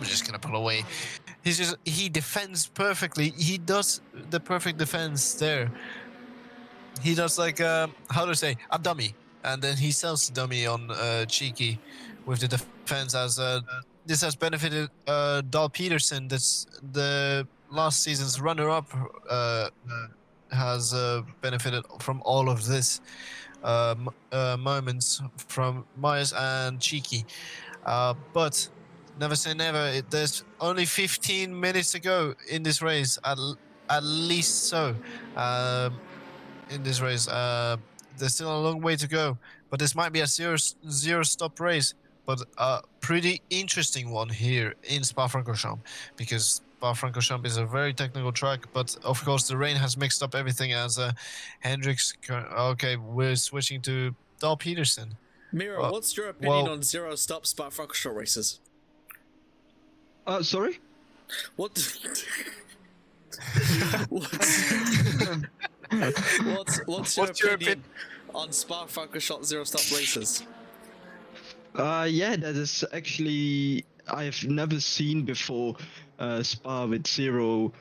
just gonna pull away. He defends perfectly. He does the perfect defense there. He does like how to say, a dummy, and then he sells the dummy on Cheeky with the defense. As this has benefited Dahl Peterson. That's the last season's runner-up. Has benefited from all of this moments from Myers and Cheeky. But never say never. There's only 15 minutes to go in this race, at least so. In this race, there's still a long way to go. But this might be a zero stop race, but a pretty interesting one here in Spa-Francorchamps, because Spa-Francorchamps is a very technical track. But of course, the rain has mixed up everything. As Hendricks, okay, we're switching to Dahl Peterson. Mira, what's your opinion on zero stop Spa-Francorchamps races? Sorry? What's your opinion on Spa-Francorchamps zero stop races? Yeah, that is actually I've never seen before Spa with zero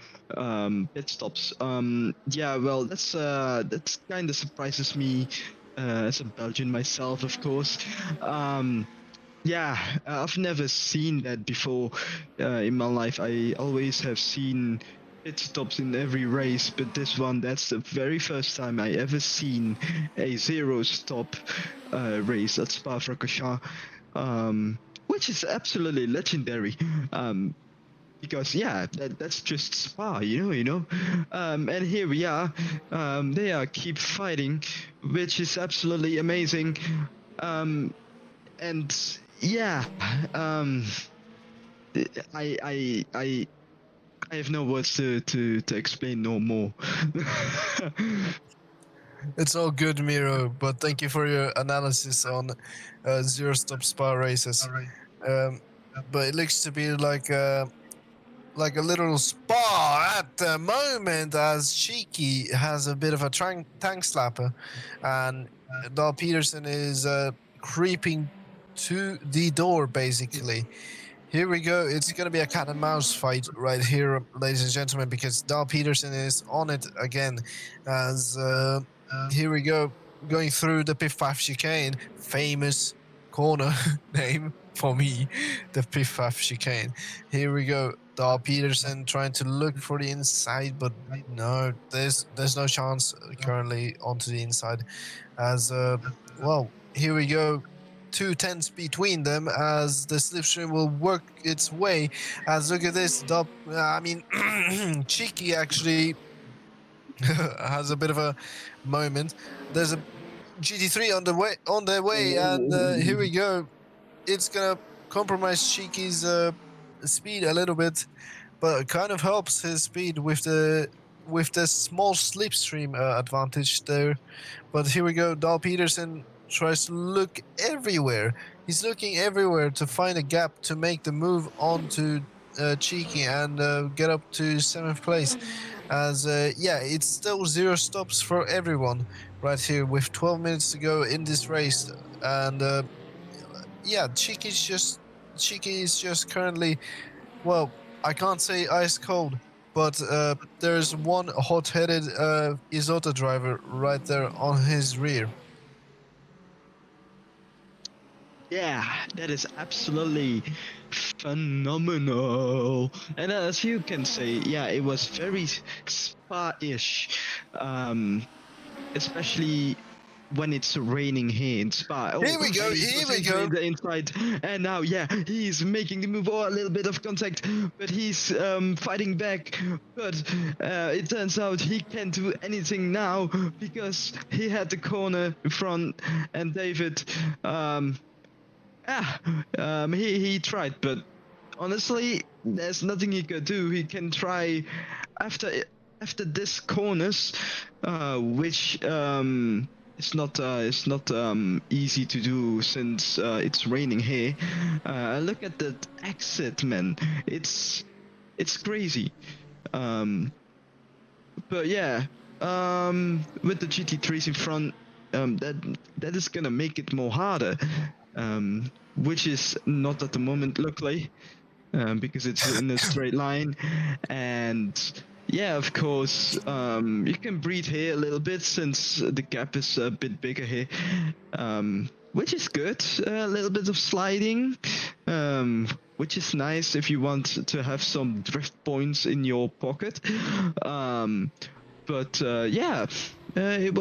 pit stops. Yeah, well, that's kind of surprises me as a Belgian myself, of course. Yeah, I've never seen that before in my life. I always have seen pit stops in every race, but this one, that's the very first time I ever seen a zero stop race at Spa-Francorchamps, which is absolutely legendary. Because yeah, that's just Spa, you know. And here we are. They are keep fighting, which is absolutely amazing. And yeah, I have no words to explain no more. It's all good, Miro, but thank you for your analysis on zero stop spa races. Um, but it looks to be like a little spa at the moment, as Cheeky has a bit of a tank slapper, and Dahl Peterson is creeping to the door basically. Here we go. It's going to be a cat and mouse fight right here, ladies and gentlemen, because Dahl Peterson is on it again. As here we go, going through the Piff Paff chicane, famous corner name for me, the Piff Paff chicane. Here we go. Dahl Peterson trying to look for the inside, but no, there's no chance currently onto the inside. As well, here we go, 2 tenths between them as the slipstream will work its way. As look at this, Cheeky actually has a bit of a moment. There's a GT3 on their way, and here we go. It's gonna compromise Cheeky's speed a little bit, but it kind of helps his speed with the small slipstream advantage there. But here we go. Dahl Peterson tries to look everywhere. He's looking everywhere to find a gap to make the move on to Cheeky and get up to 7th place. As it's still zero stops for everyone right here with 12 minutes to go in this race. And Cheeky is just currently, well, I can't say ice cold, but there's one hot-headed Isota driver right there on his rear. Yeah, that is absolutely phenomenal. And as you can say, yeah, it was very spa-ish, especially when it's raining here in Spa. Here we go, and he here was we go. entering the inside, and now, yeah, he's making the move, or a little bit of contact, but he's fighting back. But it turns out he can't do anything now because he had the corner in front, and David, he tried, but honestly, there's nothing he could do. He can try after this corners, which it's not easy to do since it's raining here. Look at that exit, man. It's crazy. But yeah, with the GT3s in front, that is gonna make it more harder, which is not at the moment, luckily, because it's in a straight line. And yeah, of course, you can breathe here a little bit since the gap is a bit bigger here, which is good. A little bit of sliding, which is nice if you want to have some drift points in your pocket. But it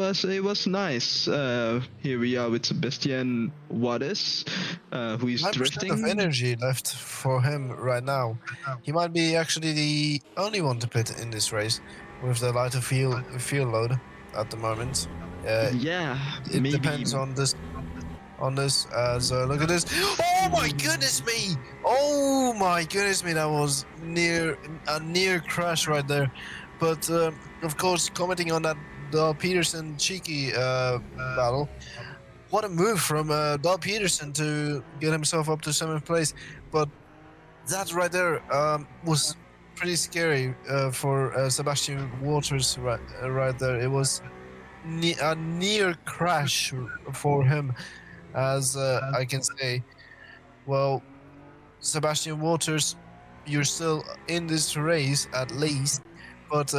was nice. Here we are with Sebastian Waters, who is 9% drifting. of energy left for him right now. He might be actually the only one to pit in this race with the lighter fuel load at the moment. Yeah, It maybe. depends on this. As look at this. Oh my goodness me! Oh my goodness me! That was a near crash right there. But of course, commenting on that Dahl Peterson Cheeky battle, what a move from Dahl Peterson to get himself up to 7th place. But that right there was pretty scary for Sebastian Waters right there. It was a near crash for him, as I can say. Well, Sebastian Waters, you're still in this race at least, but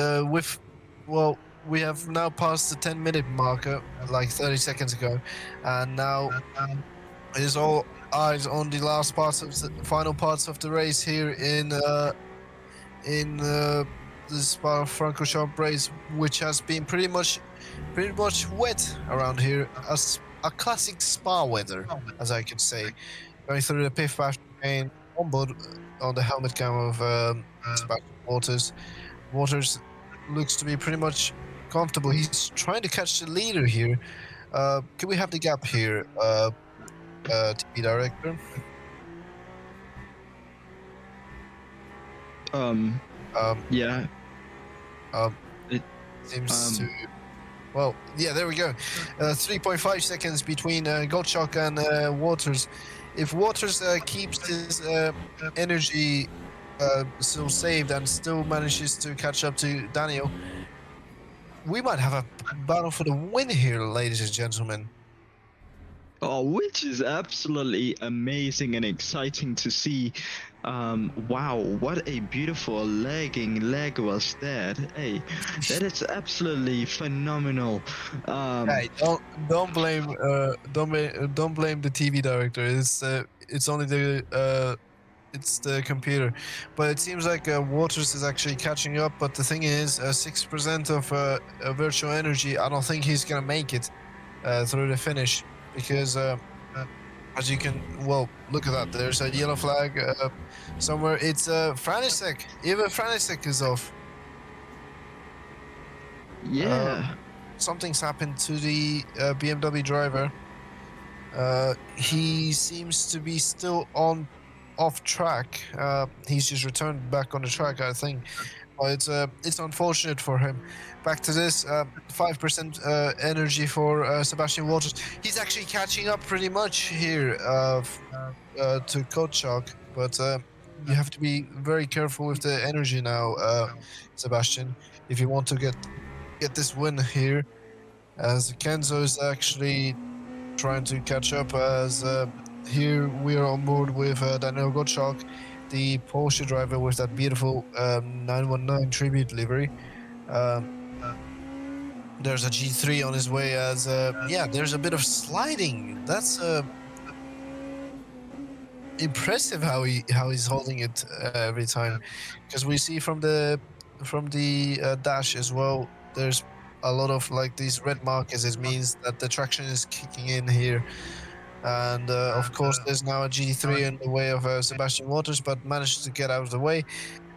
we have now passed the 10-minute marker like 30 seconds ago, and now it is all eyes on the final parts of the race here in the Spa-Francorchamps race, which has been pretty much wet around here, a classic Spa weather, as I could say, going through the Piff Paff chicane on board on the helmet cam of Sebastian Waters. Waters looks to be pretty much comfortable. He's trying to catch the leader here. Can we have the gap here, TV director? Yeah. It seems to Well, yeah, there we go. 3.5 seconds between Gottschalk and Waters. If Waters keeps his energy still saved and still manages to catch up to Daniel, we might have a battle for the win here, ladies and gentlemen. Oh, which is absolutely amazing and exciting to see. Wow, what a beautiful leg was that. Hey, that is absolutely phenomenal. Hey, don't blame the TV director. It's only it's the computer, but it seems like Waters is actually catching up. But the thing is, 6% of virtual energy. I don't think he's gonna make it through the finish because, as you can, well, look at that. There's a yellow flag somewhere. It's Franisek. Even Franisek is off. Yeah. Something's happened to the BMW driver. He seems to be still on off track. He's just returned back on the track, I think. But it's unfortunate for him. Back to this 5% energy for Sebastian Waters. He's actually catching up pretty much here to Kochak, but you have to be very careful with the energy now, Sebastian, if you want to get this win here. As Kenzo is actually trying to catch up, as here we are on board with Daniel Gottschalk, the Porsche driver with that beautiful 919 tribute livery. Um, there's a G3 on his way, as yeah, there's a bit of sliding. That's impressive how he's holding it every time, because we see from the dash as well. There's a lot of like these red markers. It means that the traction is kicking in here. And of course, there's now a G3 in the way of Sebastian Waters, but managed to get out of the way.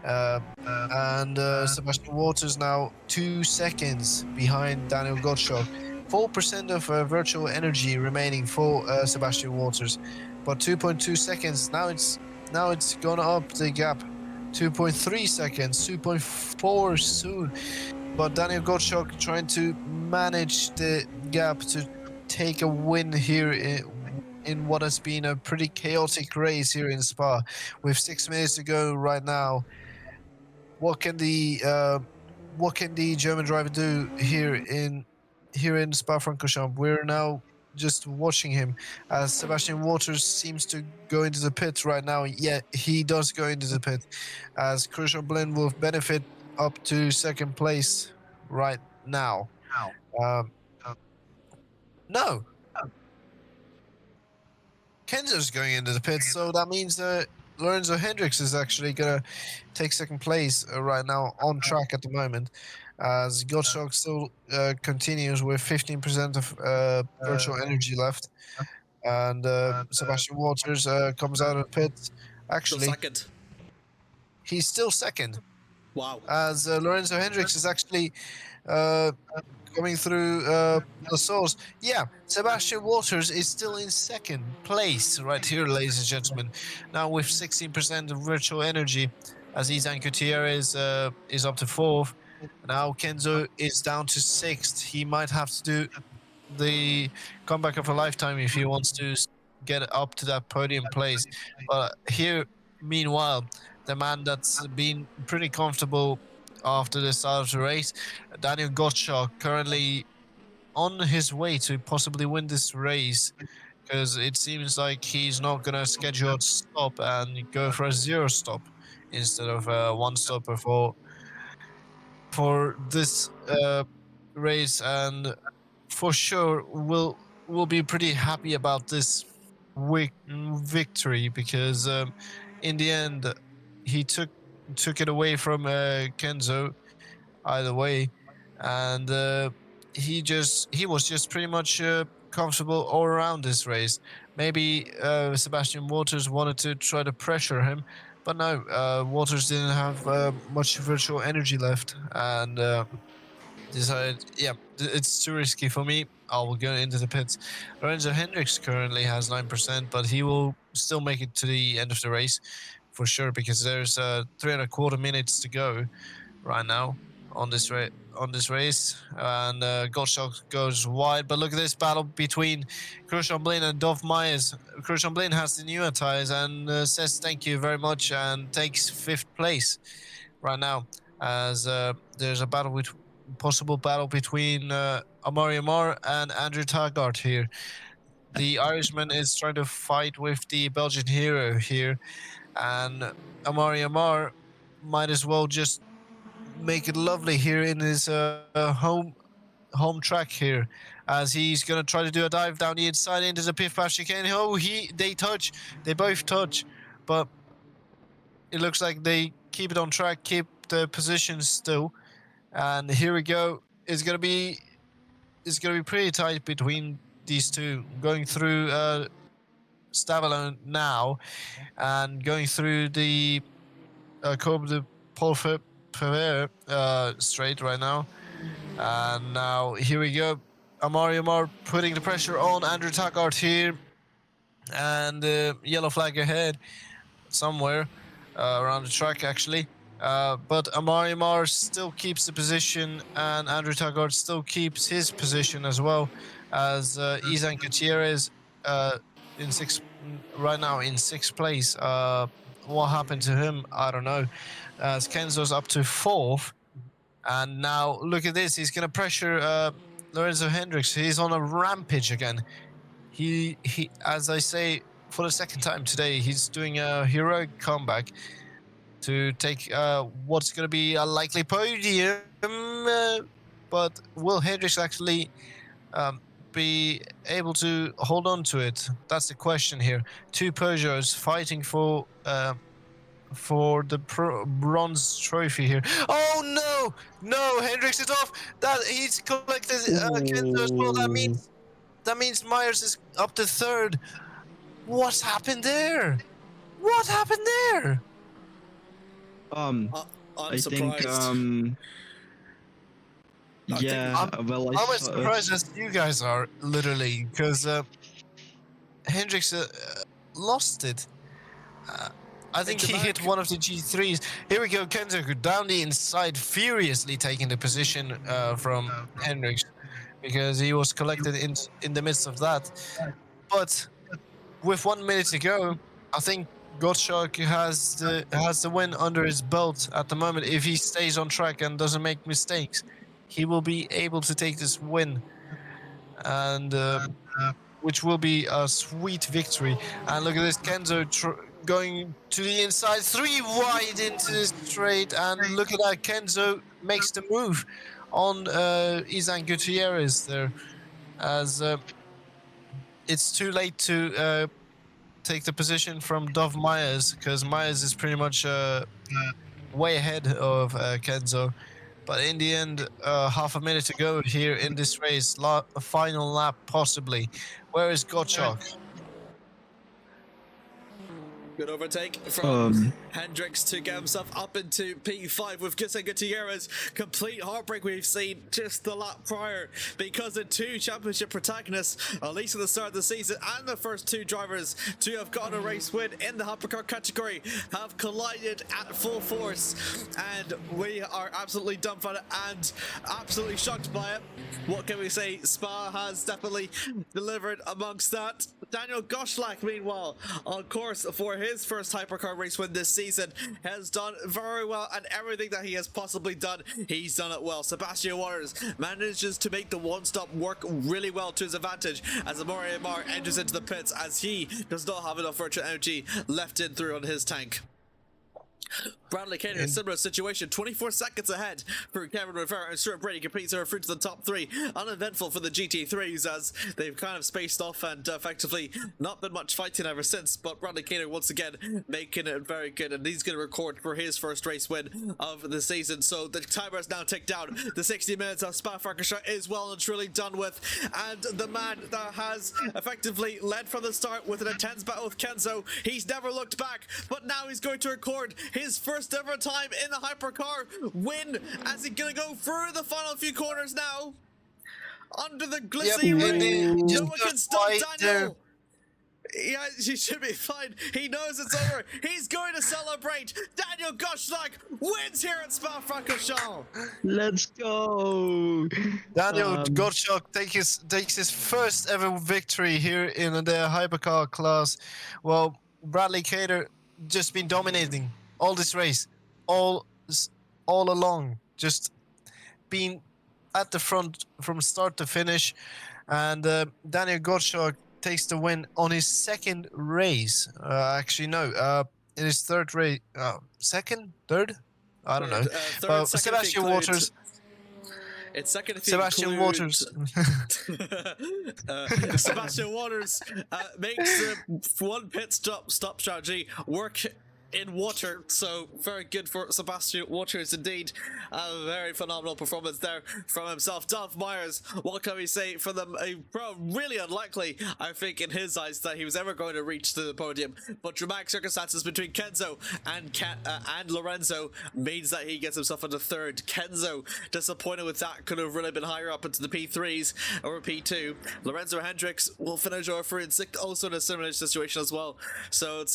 Uh, and Sebastian Waters now 2 seconds behind Daniel Gottschalk. 4% of virtual energy remaining for Sebastian Waters, but 2.2 seconds. Now it's gone up the gap. 2.3 seconds, 2.4 soon. But Daniel Gottschalk trying to manage the gap to take a win here in what has been a pretty chaotic race here in Spa. With 6 minutes to go right now, what can the German driver do here in Spa-Francorchamps? We're now just watching him as Sebastian Waters seems to go into the pit right now. Yeah, he does go into the pit as Christian Blin will benefit up to second place right now. Um, no, Kenzo's going into the pits, so that means that Lorenzo Hendricks is actually going to take second place right now on track at the moment, as Gottschalk still continues with 15% of virtual energy left, and Sebastian Waters comes out of the pits. Still Actually, second. he's still second, Wow. as Lorenzo Hendricks is actually uh, coming through the source. Yeah, Sebastian Waters is still in second place right here, ladies and gentlemen. Now with 16% of virtual energy, as Izan Gutierrez is up to fourth. Now Kenzo is down to sixth. He might have to do the comeback of a lifetime if he wants to get up to that podium place. But here, meanwhile, the man that's been pretty comfortable after the start of the race, Daniel Gottschalk, currently on his way to possibly win this race, because it seems like he's not going to schedule a stop and go for a zero stop instead of a one stopper for this race, and for sure will be pretty happy about this victory, because in the end he took it away from Kenzo either way, and he was just pretty much comfortable all around this race. Maybe Sebastian Waters wanted to try to pressure him, but no, Waters didn't have much virtual energy left, and decided, yeah, it's too risky for me. I will go into the pits. Lorenzo Hendricks currently has 9%, but he will still make it to the end of the race for sure, because there's 3.25 minutes to go right now on this race, and Gottschalk goes wide. But look at this battle between Christian Blaine and Dov Myers. Christian Blaine has the newer tires and says thank you very much and takes 5th place right now, as there's a possible battle between Amari Amar and Andrew Taggart here. The Irishman is trying to fight with the Belgian hero here, and Amari Amar might as well just make it lovely here in his home track here, as he's gonna try to do a dive down the inside into the Piff Paff chicane. Oh, they both touch, but it looks like they keep it on track, keep the position still, and here we go. It's gonna be pretty tight between these two, going through Stavallone now, and going through the Courbe de Polfer straight right now. And now here we go. Amari Amar putting the pressure on Andrew Taggart here, and yellow flag ahead somewhere around the track actually. But Amari Amar still keeps the position, and Andrew Taggart still keeps his position as well, as Izan Gutierrez right now in 6th place. What happened to him? I don't know. As Kenzo's up to 4th, and now look at this. He's gonna pressure Lorenzo Hendricks. He's on a rampage again. He, as I say for the 2nd time today, he's doing a heroic comeback to take what's going to be a likely podium. But will Hendricks actually be able to hold on to it? That's the question here. 2 Peugeots fighting for the bronze trophy here. Oh no, Hendricks is off. That he's collected Kenzo as well. That means Myers is up to 3rd. What's happened there? What happened there? I'm I surprised. think yeah, well, I'm as surprised as you guys are, literally, because Hendricks lost it. I think he hit one of the G3s. Here we go, Kenzo down the inside, furiously taking the position from Hendricks, because he was collected in the midst of that. But with 1 minute to go, I think Gottschalk has the win under his belt at the moment. If he stays on track and doesn't make mistakes, he will be able to take this win, and which will be a sweet victory. And look at this, Kenzo going to the inside, 3 wide into the straight, and look at that, Kenzo makes the move on Izan Gutierrez there, as it's too late to take the position from Dov Myers, because Myers is pretty much way ahead of Kenzo. But in the end, half a minute to go here in this race, a final lap possibly. Where is Gottschalk? Good overtake from Hendricks to get himself up into P5 with Gutierrez. Complete heartbreak we've seen just the lap prior, because the 2 championship protagonists, at least at the start of the season, and the first 2 drivers to have gotten a race win in the hypercar category, have collided at full force, and we are absolutely dumbfounded and absolutely shocked by it. What can we say? Spa has definitely delivered amongst that. Daniel Gottschalk, meanwhile, on course for his first hypercar race win this season, has done very well, and everything that he has possibly done, he's done it well. Sebastian Waters manages to make the one-stop work really well to his advantage as Amari Amar enters into the pits, as he does not have enough virtual energy left in through on his tank. Bradley Cater in a similar situation, 24 seconds ahead for Kevin Rivera, and Stuart Brady completes her through to the top 3. Uneventful for the GT3s, as they've kind of spaced off and effectively not been much fighting ever since. But Bradley Cater once again making it very good, and he's going to record for his first race win of the season. So the timer is now ticked down. The 60 minutes of Spa-Francorchamps is well and truly done with, and the man that has effectively led from the start with an intense battle with Kenzo, he's never looked back, but now he's going to record his first ever time in the hypercar win, as he's gonna go through the final few corners now under the glistening rain. No one can stop Daniel. Yeah, he should be fine. He knows it's over. He's going to celebrate. Daniel Goshnak wins here at Spa-Francorchamps. Let's go. Daniel Um, Gottschalk takes his first ever victory here in the hypercar class. Well, Bradley Cater just been dominating all this race, all along, just been at the front from start to finish. And Daniel Gottschalk takes the win on his second race. Actually, no, in his third race, second, third, I don't know. Third, second if Sebastian you include- Waters. It's second if you Sebastian include- Waters. Sebastian Waters makes the one pit stop strategy work in water, so very good for Sebastian Waters indeed. A very phenomenal performance there from himself. Dolph Myers, what can we say for them? Really unlikely, I think, in his eyes that he was ever going to reach the podium, but dramatic circumstances between Kenzo and Lorenzo means that he gets himself into third. Kenzo, disappointed with that, could have really been higher up into the P3s or P2. Lorenzo Hendricks will finish over in sixth, also in a similar situation as well. So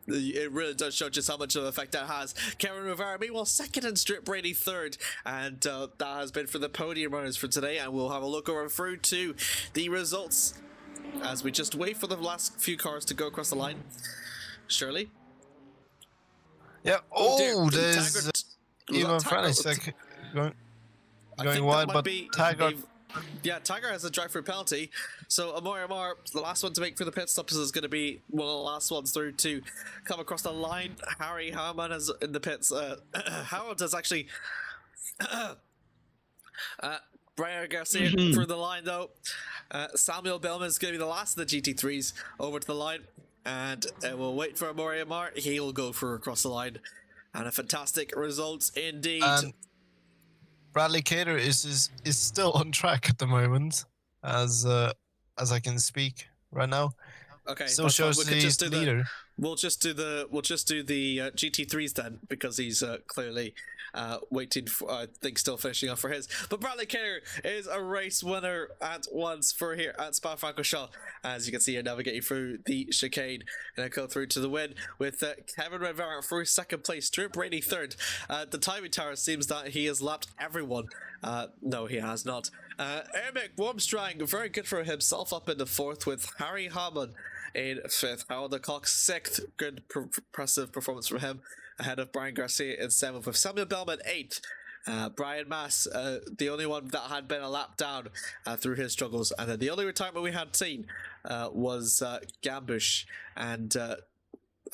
it really does show just how much of an effect that has. Kevin Rivera, meanwhile, second and Strip Brady third, and that has been for the podium runners for today. And we'll have a look over through to the results as we just wait for the last few cars to go across the line. Shirley? Yeah. dear. Oh, there's Taggart- Ivan Taggart- Franisek going I think wide, that might but be Taggart. Yeah, Tiger has a drive-through penalty, so Amor, the last one to make for the pit stops, is going to be one of the last ones through to come across the line. Harry Harman is in the pits. Howard has actually... Brian Garcia through the line, though. Samuel Bellman is going to be the last of the GT3s over to the line, and we'll wait for Amor. He'll go through across the line, and a fantastic result indeed. And Bradley Cater is still on track at the moment, as I can speak right now. Okay, Still that's fine. shows We could he's just do the leader. We'll just do the GT3s then, because he's clearly waiting for, I think, still finishing off for his. But Bradley Kerr is a race winner at once for here at Spa-Francorchamps. As you can see here, navigating through the chicane and go through to the win with Kevin Rivera through second place, Drew Brady third. The timing tower seems that he has lapped everyone. No, he has not. Ermic Wormstrang, very good for himself, up in the fourth with Harry Hammond in fifth. Howard the Cock sixth. Good, impressive performance from him. Ahead of Brian Garcia in seventh, with Samuel Bellman eighth. Brian Mass, the only one that had been a lap down through his struggles. And then the only retirement we had seen was Gambush. And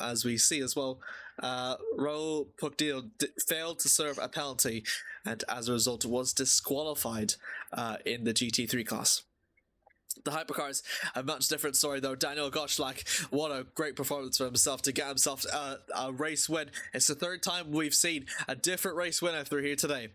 as we see as well, Raul Pugdil failed to serve a penalty, and as a result was disqualified in the GT3 class. The hypercars, a much different story though. Daniel Gottschalk, what a great performance for himself to get himself a race win. It's the third time we've seen a different race winner through here today.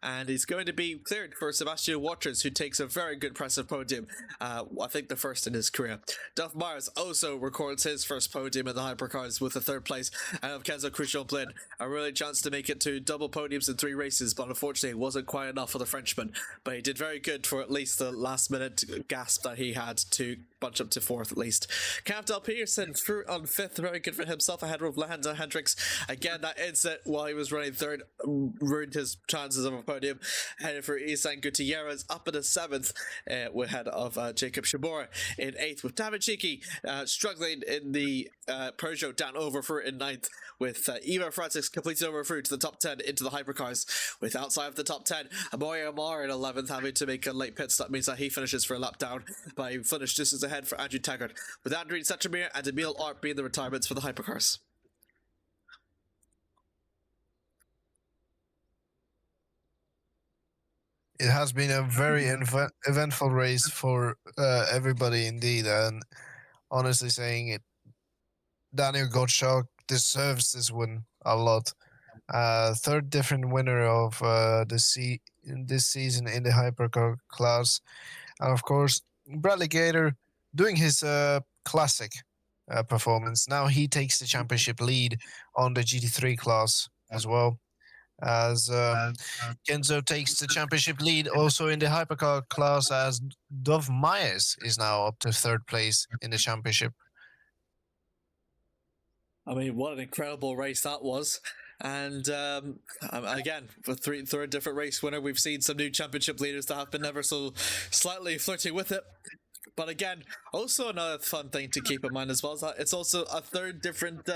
And he's going to be cleared for Sebastian Waters, who takes a very good impressive podium. I think the first in his career. Duff Myers also records his first podium in the hypercars with a third place. And Kenzo Cruchon-Blin, a really chance to make it to double podiums in 3 races, but unfortunately it wasn't quite enough for the Frenchman. But he did very good for at least the last minute gasp that he had to bunch up to 4th at least. Camp Del Peterson through on 5th, very good for himself, ahead of Lehanda Hendricks. Again, that incident while he was running 3rd ruined his chances of a podium. Headed for Isan Gutierrez up in the 7th, ahead of Jacob Shimura in 8th, with David Chiki struggling in the Peugeot down over for in 9th, with Eva Francis completing over through to the top 10 into the hypercars, with outside of the top 10 Amoy Amar in 11th having to make a late pit stop. Means that he finishes for a lap down, but he finished just as ahead for Andrew Taggart, with Andrew Setramir and Emil Art being the retirements for the hypercars. It has been a very eventful race for everybody indeed, and honestly saying it, Daniel Gottschalk deserves this win a lot. Third different winner of this season in the hypercar class, and of course Bradley Gator doing his classic performance. Now he takes the championship lead on the GT3 class as well, as Kenzo takes the championship lead also in the hypercar class, as Dov Myers is now up to 3rd place in the championship. I mean, what an incredible race that was. And again, for third different race winner, we've seen some new championship leaders that have been ever so slightly flirting with it. But again, also another fun thing to keep in mind as well is that it's also a third different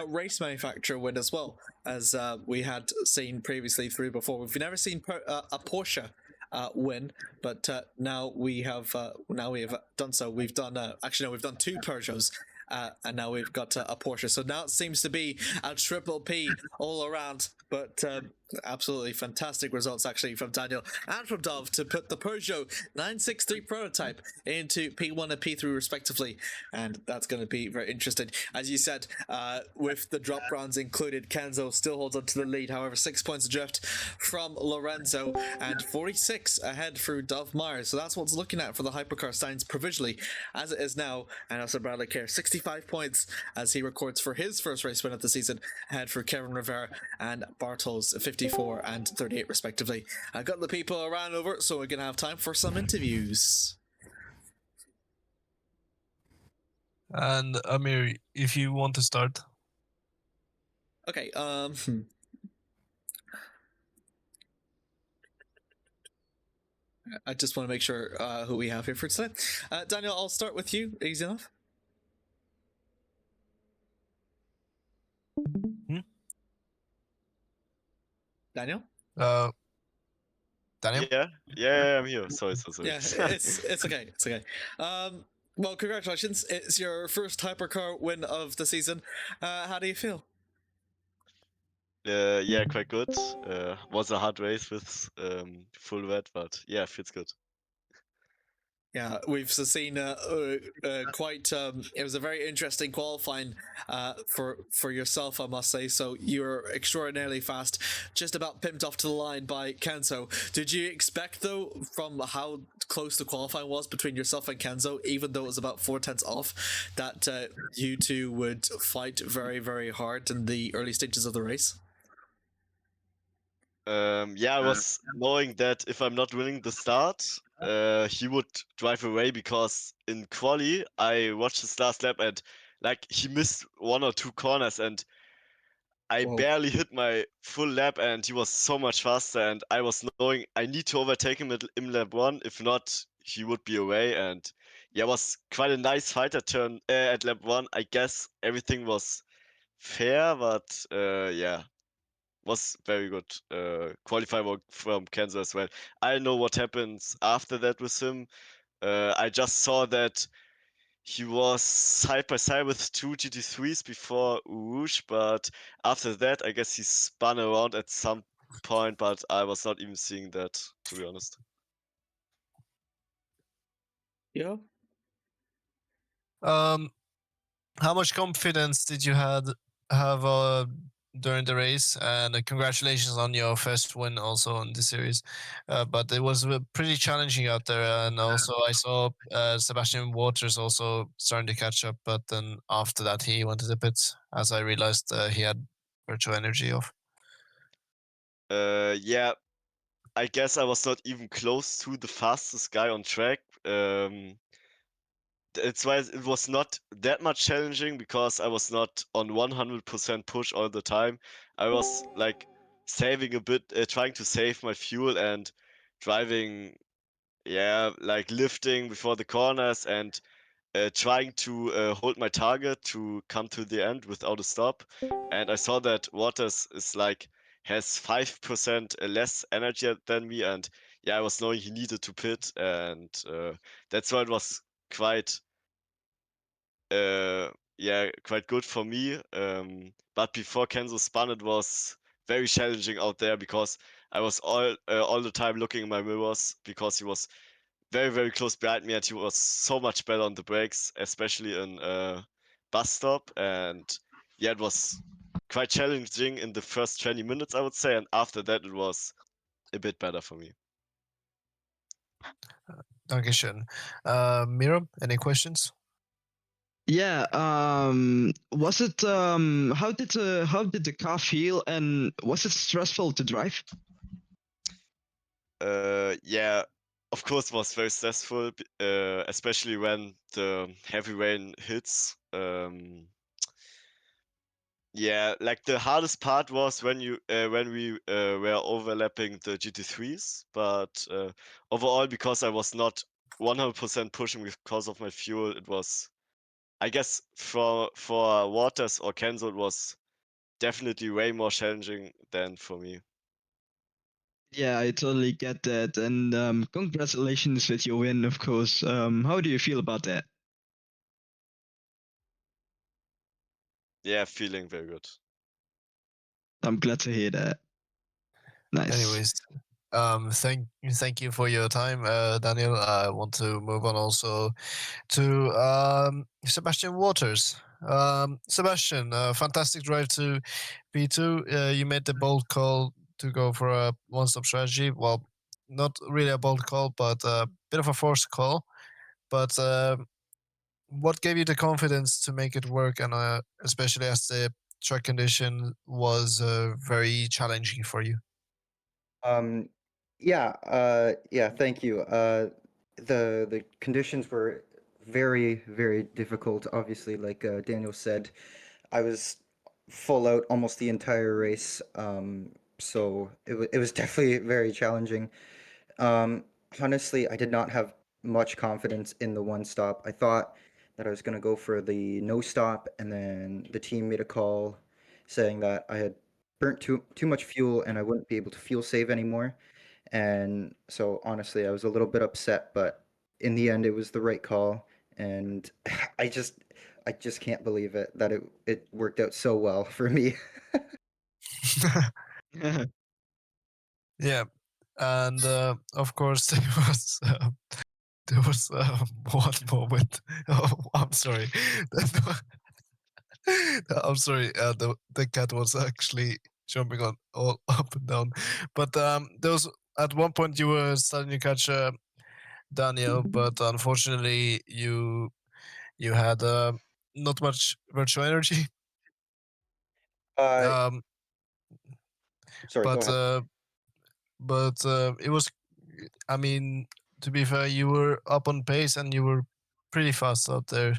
race manufacturer win as well, as we had seen previously through before. We've never seen a Porsche win, but now we have done so. We've done actually no, we've done two Peugeots. And now we've got a Porsche. So now it seems to be a triple P all around. But absolutely fantastic results actually from Daniel and from Dov to put the Peugeot 963 prototype into P1 and P3 respectively. And that's going to be very interesting. As you said, with the drop rounds included, Kenzo still holds on to the lead. However, 6 points adrift from Lorenzo and 46 ahead through Dov Myers. So that's what's looking at for the hypercar standings provisionally as it is now. And also Bradley Kerr, 65 points as he records for his first race win of the season, ahead for Kevin Rivera and Bartels, 54 and 38 respectively. I got the people around over, so we're going to have time for some interviews. And Amir, if you want to start. Okay, I just want to make sure who we have here for today. Daniel, I'll start with you. Easy enough. Daniel? Daniel? Yeah, I'm here. Sorry. Yeah, it's okay. It's okay. Well, congratulations. It's your first hypercar win of the season. How do you feel? Yeah, quite good. Was a hard race with full wet, but yeah, feels good. Yeah, we've seen quite. It was a very interesting qualifying for yourself, I must say. So you're extraordinarily fast, just about pimped off to the line by Kenzo. Did you expect, though, from how close the qualifying was between yourself and Kenzo, even though it was about 4/10 off, that you two would fight very, very hard in the early stages of the race? Yeah, I was knowing that if I'm not winning the start, he would drive away because in quali I watched his last lap and like he missed one or two corners and I Whoa. barely hit my full lap and he was so much faster and I was knowing I need to overtake him in lap 1, if not he would be away. And yeah, it was quite a nice fighter turn at lap 1. I guess everything was fair, but yeah, was very good qualifier from Kansas as well. I know what happens after that with him. I just saw that he was side by side with two GT3s before Rouge, but after that, I guess he spun around at some point, but I was not even seeing that, to be honest. Yeah. How much confidence did you have during the race? And congratulations on your first win also on the series. But it was pretty challenging out there, and also I saw Sebastian Waters also starting to catch up. But then after that, he went to the pits as I realized he had virtual energy off. Yeah, I guess I was not even close to the fastest guy on track. It's why it was not that much challenging because I was not on 100% push all the time. I was like saving a bit, trying to save my fuel and driving, yeah, like lifting before the corners and trying to hold my target to come to the end without a stop. And I saw that Waters is like has 5% less energy than me, and yeah, I was knowing he needed to pit, and that's why it was quite yeah, quite good for me. But before Kenzo spun, it was very challenging out there because I was all the time looking in my mirrors because he was very, very close behind me and he was so much better on the brakes, especially in bus stop. And yeah, it was quite challenging in the first 20 minutes, I would say. And after that, it was a bit better for me. Dankeschön. Miro, any questions? Yeah, was it how did the car feel and was it stressful to drive? Yeah, of course, it was very stressful, especially when the heavy rain hits. Yeah, like the hardest part was when we were overlapping the GT3s, but overall because I was not 100% pushing because of my fuel, it was, I guess, for Waters or Kenzo, it was definitely way more challenging than for me. Yeah, I totally get that, and congratulations with your win, of course. How do you feel about that? Yeah, feeling very good. I'm glad to hear that. Nice. Anyways, thank you for your time, Daniel. I want to move on also to Sebastian Waters. Sebastian, fantastic drive to P2. You made the bold call to go for a one-stop strategy. Well, not really a bold call, but a bit of a forced call. But what gave you the confidence to make it work, and especially as the track condition was very challenging for you? Um, yeah, thank you. The conditions were very, very difficult. Obviously, like Daniel said, I was full out almost the entire race. So it was definitely very challenging. Um, Honestly, I did not have much confidence in the one stop. I thought that I was going to go for the no stop, and then the team made a call saying that I had burnt too much fuel and I wouldn't be able to fuel save anymore. And so honestly, I was a little bit upset, but in the end, it was the right call. And I just I just can't believe it that it worked out so well for me. Yeah, and of course there was one moment. Oh, I'm sorry. I'm sorry. The cat was actually jumping on all up and down. But there was at one point you were starting to catch Daniel, but unfortunately you had not much virtual energy. Uh, Um, Sorry, go but ahead. it was. I mean, to be fair, you were up on pace and you were pretty fast out there.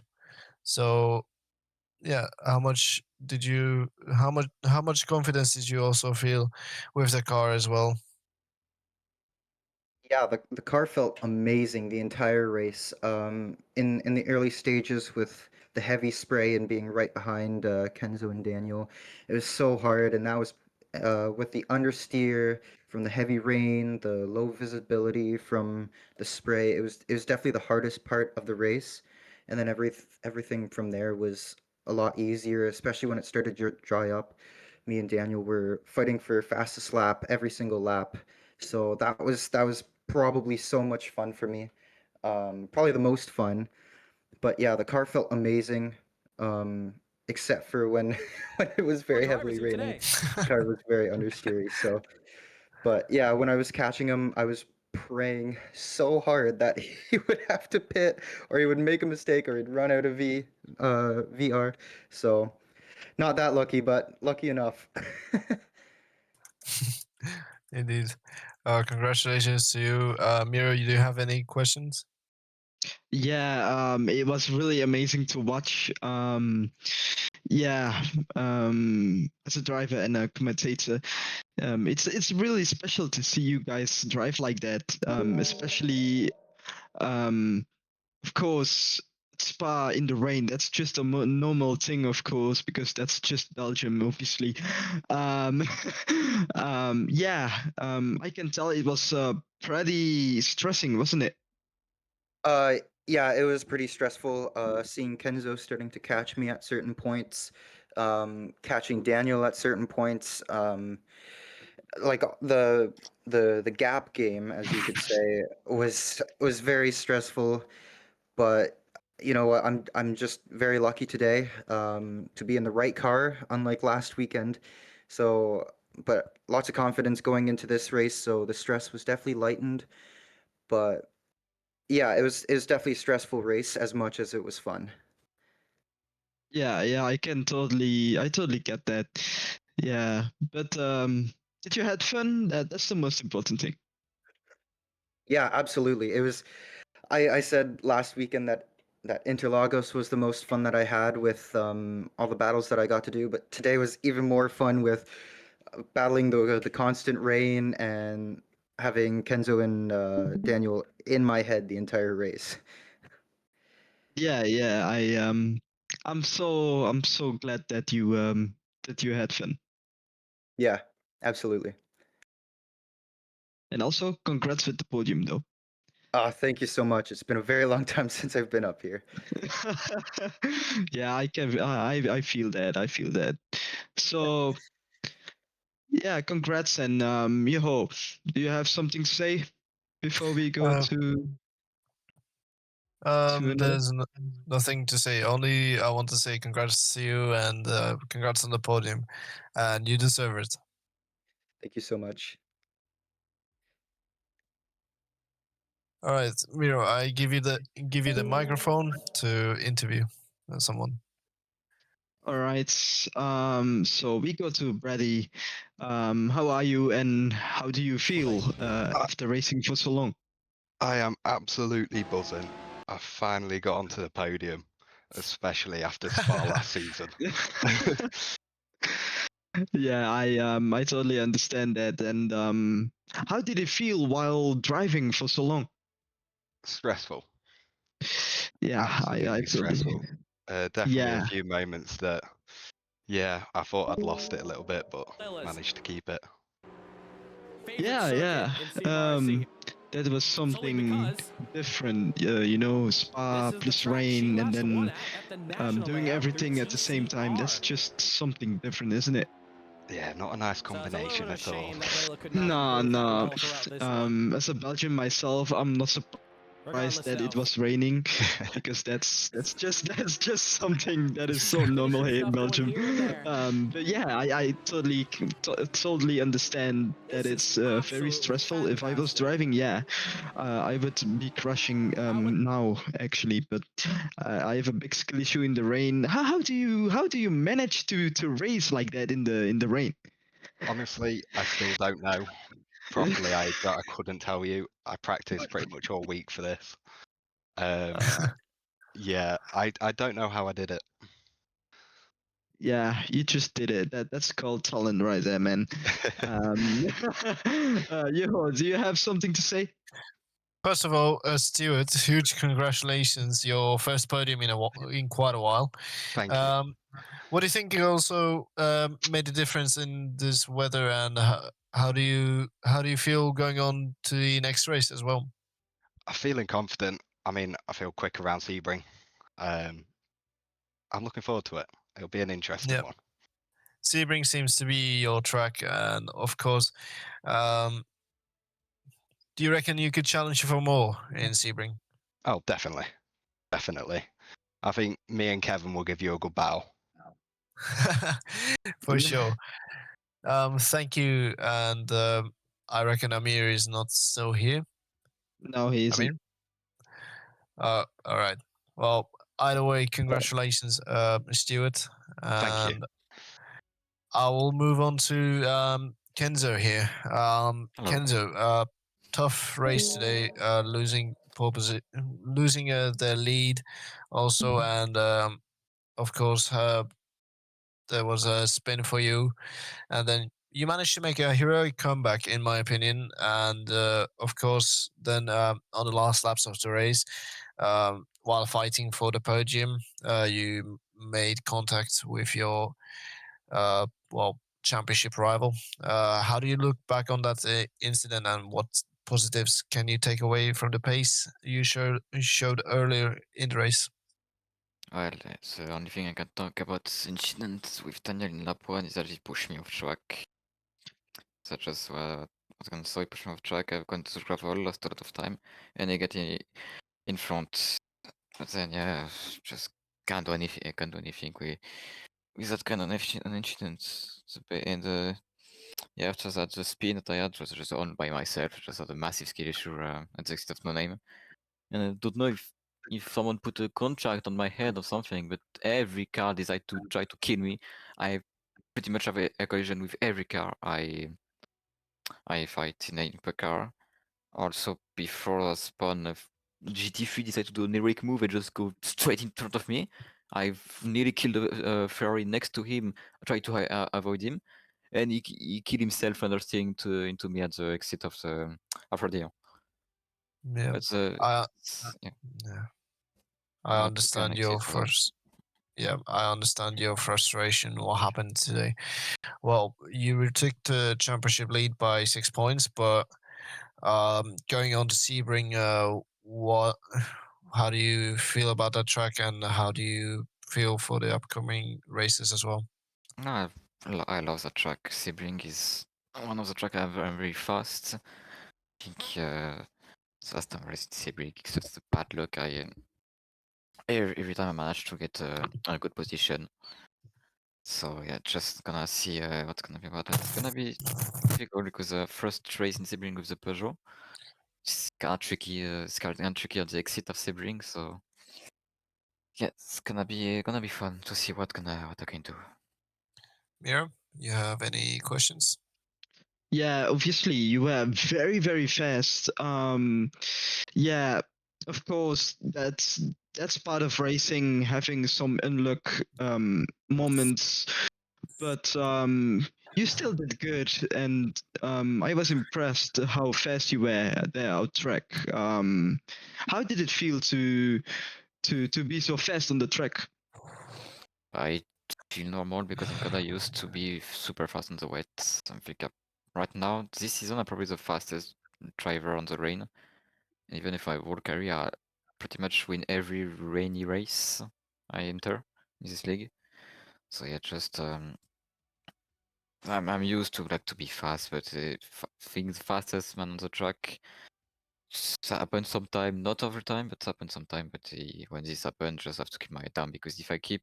So yeah, how much confidence did you also feel with the car as well? Yeah, the car felt amazing the entire race. In the early stages with the heavy spray and being right behind Kenzo and Daniel, it was so hard. And that was with the understeer from the heavy rain, the low visibility from the spray. It was definitely the hardest part of the race. And then everything from there was a lot easier, especially when it started to dry up. Me and Daniel were fighting for fastest lap every single lap. So that was probably so much fun for me. Probably the most fun. But yeah, the car felt amazing. Um, except for when when it was very heavily raining. The car was very understeery. So, but yeah, when I was catching him, I was praying so hard that he would have to pit or he would make a mistake or he'd run out of VR. So, not that lucky, but lucky enough. Indeed. Congratulations to you, Miro. You do have any questions? Yeah, it was really amazing to watch. Yeah, as a driver and a commentator, it's really special to see you guys drive like that. Especially, of course, Spa in the rain. That's just a normal thing, of course, because that's just Belgium, obviously. Um, yeah, I can tell it was pretty stressing, wasn't it? Uh, yeah, it was pretty stressful, seeing Kenzo starting to catch me at certain points, catching Daniel at certain points, like the gap game, as you could say, was very stressful. But you know what, I'm just very lucky today, to be in the right car, unlike last weekend. So, but lots of confidence going into this race, so the stress was definitely lightened. But yeah, it was definitely a stressful race as much as it was fun. Yeah, I totally get that. Yeah, but did you had fun? That's the most important thing. Yeah, absolutely. I said last weekend that that Interlagos was the most fun that I had with all the battles that I got to do. But today was even more fun with battling the constant rain and having Kenzo and Daniel in my head the entire race. Yeah. I'm so glad that you had fun. Yeah, absolutely. And also, congrats with the podium, though. Thank you so much. It's been a very long time since I've been up here. Yeah, I feel that. I feel that. So yeah, congrats and Yoho, do you have something to say before we go Uh, to another? there's nothing to say. Only I want to say congrats to you and congrats on the podium, and you deserve it. Thank you so much. All right, Miro, I give you the microphone to interview someone. All right. So we go to Brady. How are you and how do you feel after racing for so long? I am absolutely buzzing. I finally got onto the podium, especially after Spa last season. Yeah, I totally understand that. And how did it feel while driving for so long? Stressful. Yeah, I Absolutely totally. stressful. Definitely a Yeah, few moments that, yeah, I thought I'd lost it a little bit, but managed to keep it. yeah. That was something different. Spa plus rain, and then doing everything at the same time. That's just something different, isn't it? Yeah, not a nice combination at all. No. As a Belgian myself, I'm not surprised that it was raining, because that's just something that is so normal here in Belgium. But yeah, I totally understand that it's very stressful. If I was driving, yeah, I would be crushing now actually. But I have a big skill issue in the rain. How do you manage to race like that in the rain? Honestly, I still don't know. Properly, I couldn't tell you. I practiced pretty much all week for this. Yeah, I don't know how I did it. Yeah, you just did it. That's called talent right there, man. Yo, do you have something to say? First of all, Stuart, huge congratulations! Your first podium in quite a while. Thank you. What do you think also made a difference in this weather, and how do you feel going on to the next race as well? I'm feeling confident. I mean, I feel quick around Sebring. Um, I'm looking forward to it. It'll be an interesting Yeah, one. Sebring seems to be your track, and of course, um, do you reckon you could challenge for more in Sebring? Oh, definitely. Definitely. I think me and Kevin will give you a good battle. For sure. Thank you, and I reckon Amir is not still here. No, he isn't. Amir. All right. Well, either way, congratulations, Stuart, Thank you. and I will move on to Kenzo here. Kenzo, tough race today, losing their lead, also, and of course, there was a spin for you, and then you managed to make a heroic comeback, in my opinion. And of course, then on the last laps of the race, while fighting for the podium, you made contact with your championship rival. How do you look back on that incident, and what positives can you take away from the pace you showed earlier in the race? Well, the only thing I can talk about this incident with Daniel in lap 1 is that he pushed me off track. Such as, I was gonna say push me off track, I've gone to gravel, lost a lot of time, and I get in front. But then, yeah, just can't do anything. I can't do anything with that kind of an incident. And yeah, after that, the spin that I had was just on by myself. Just had a massive skill issue at the extent of no name. And I don't know if someone put a contract on my head or something, but every car decided to try to kill me. I pretty much have a collision with every car I fight in a per car. Also, before the spawn, GT3 decided to do an heroic move and just go straight in front of me. I've nearly killed a Ferrari next to him. I tried to avoid him, and he killed himself understeering into me at the exit of the Rodeo. Yeah. But yeah, Yeah. I not to understand an your exit for that. Yeah, I understand your frustration. What happened today? Well, you retook the championship lead by 6 points, but going on to Sebring, what? How do you feel about that track, and how do you feel for the upcoming races as well? No, I love that track. Sebring is one of the track I'm very fast. I think the last time I raced Sebring, it's just the bad luck. Every time I manage to get a good position. So yeah, just gonna see what's gonna be about that. It's gonna be difficult because the first race in Sebring with the Peugeot, it's kinda tricky. It's kinda tricky at the exit of Sebring. So yeah, it's gonna be fun to see what I can do. Mira, you have any questions? Yeah, obviously you were very, very fast. Yeah, of course that's part of racing, having some unluck moments, but you still did good, and I was impressed how fast you were there out track. How did it feel to be so fast on the track? I feel normal because I'm kinda used to be super fast on the wet. I think right now this season I'm probably the fastest driver on the rain. Even if I whole career, I pretty much win every rainy race I enter in this league. So yeah, just I'm used to like to be fast, but things fastest man on the track happens sometime, not over time, but happens sometime. But when this happens, just have to keep my head down because if I keep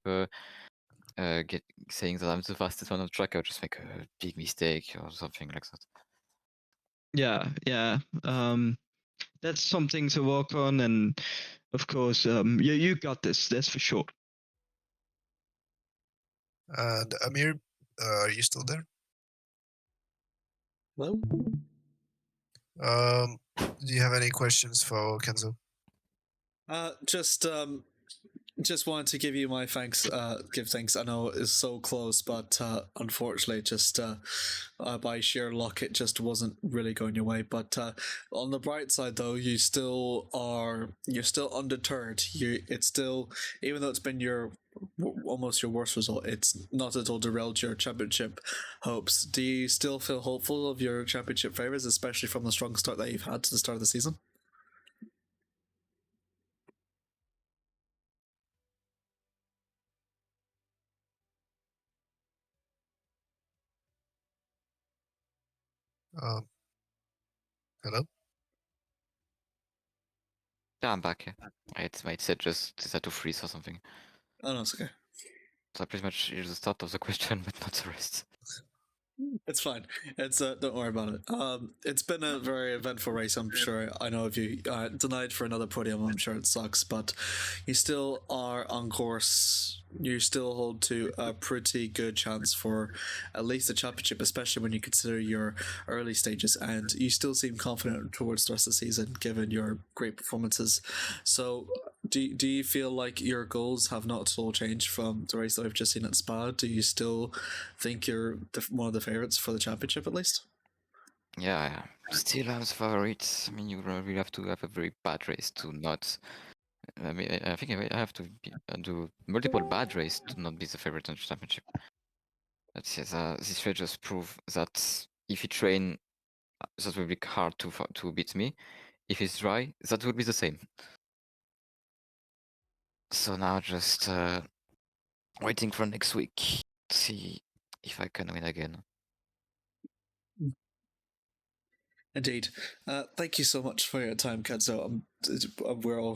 saying that I'm the fastest one on the track, I'll just make a big mistake or something like that. Yeah. That's something to work on, and of course, you got this. That's for sure. And Amir, are you still there? Hello? Do you have any questions for Kenzo? Just wanted to give you my thanks. Give thanks. I know it's so close, but unfortunately, just by sheer luck, it just wasn't really going your way. But on the bright side, though, you're still undeterred. It's still, even though it's been almost your worst result, it's not at all derailed your championship hopes. Do you still feel hopeful of your championship favors, especially from the strong start that you've had to the start of the season? Hello? Yeah, I'm back. Yeah. It said just decided to freeze or something. Oh no, it's okay. So pretty much is the start of the question, but not the rest. It's fine. It's don't worry about it. It's been a very eventful race. I'm sure. I know if you denied for another podium, I'm sure it sucks, but you still are on course. You still hold to a pretty good chance for at least the championship, especially when you consider your early stages, and you still seem confident towards the rest of the season, given your great performances. So, do you feel like your goals have not at all changed from the race that we've just seen at Spa? Do you still think you're one of the favorites for the championship at least? Yeah, still have the favorites. I mean, you really have to have a very bad race to not. I mean, I think I have to do multiple bad races to not be the favorite in the championship. But yes, this race just prove that if you train, that will be hard to beat me. If it's dry, that will be the same. So now just waiting for next week to see if I can win again. Indeed. Thank you so much for your time, Kenzo. We're all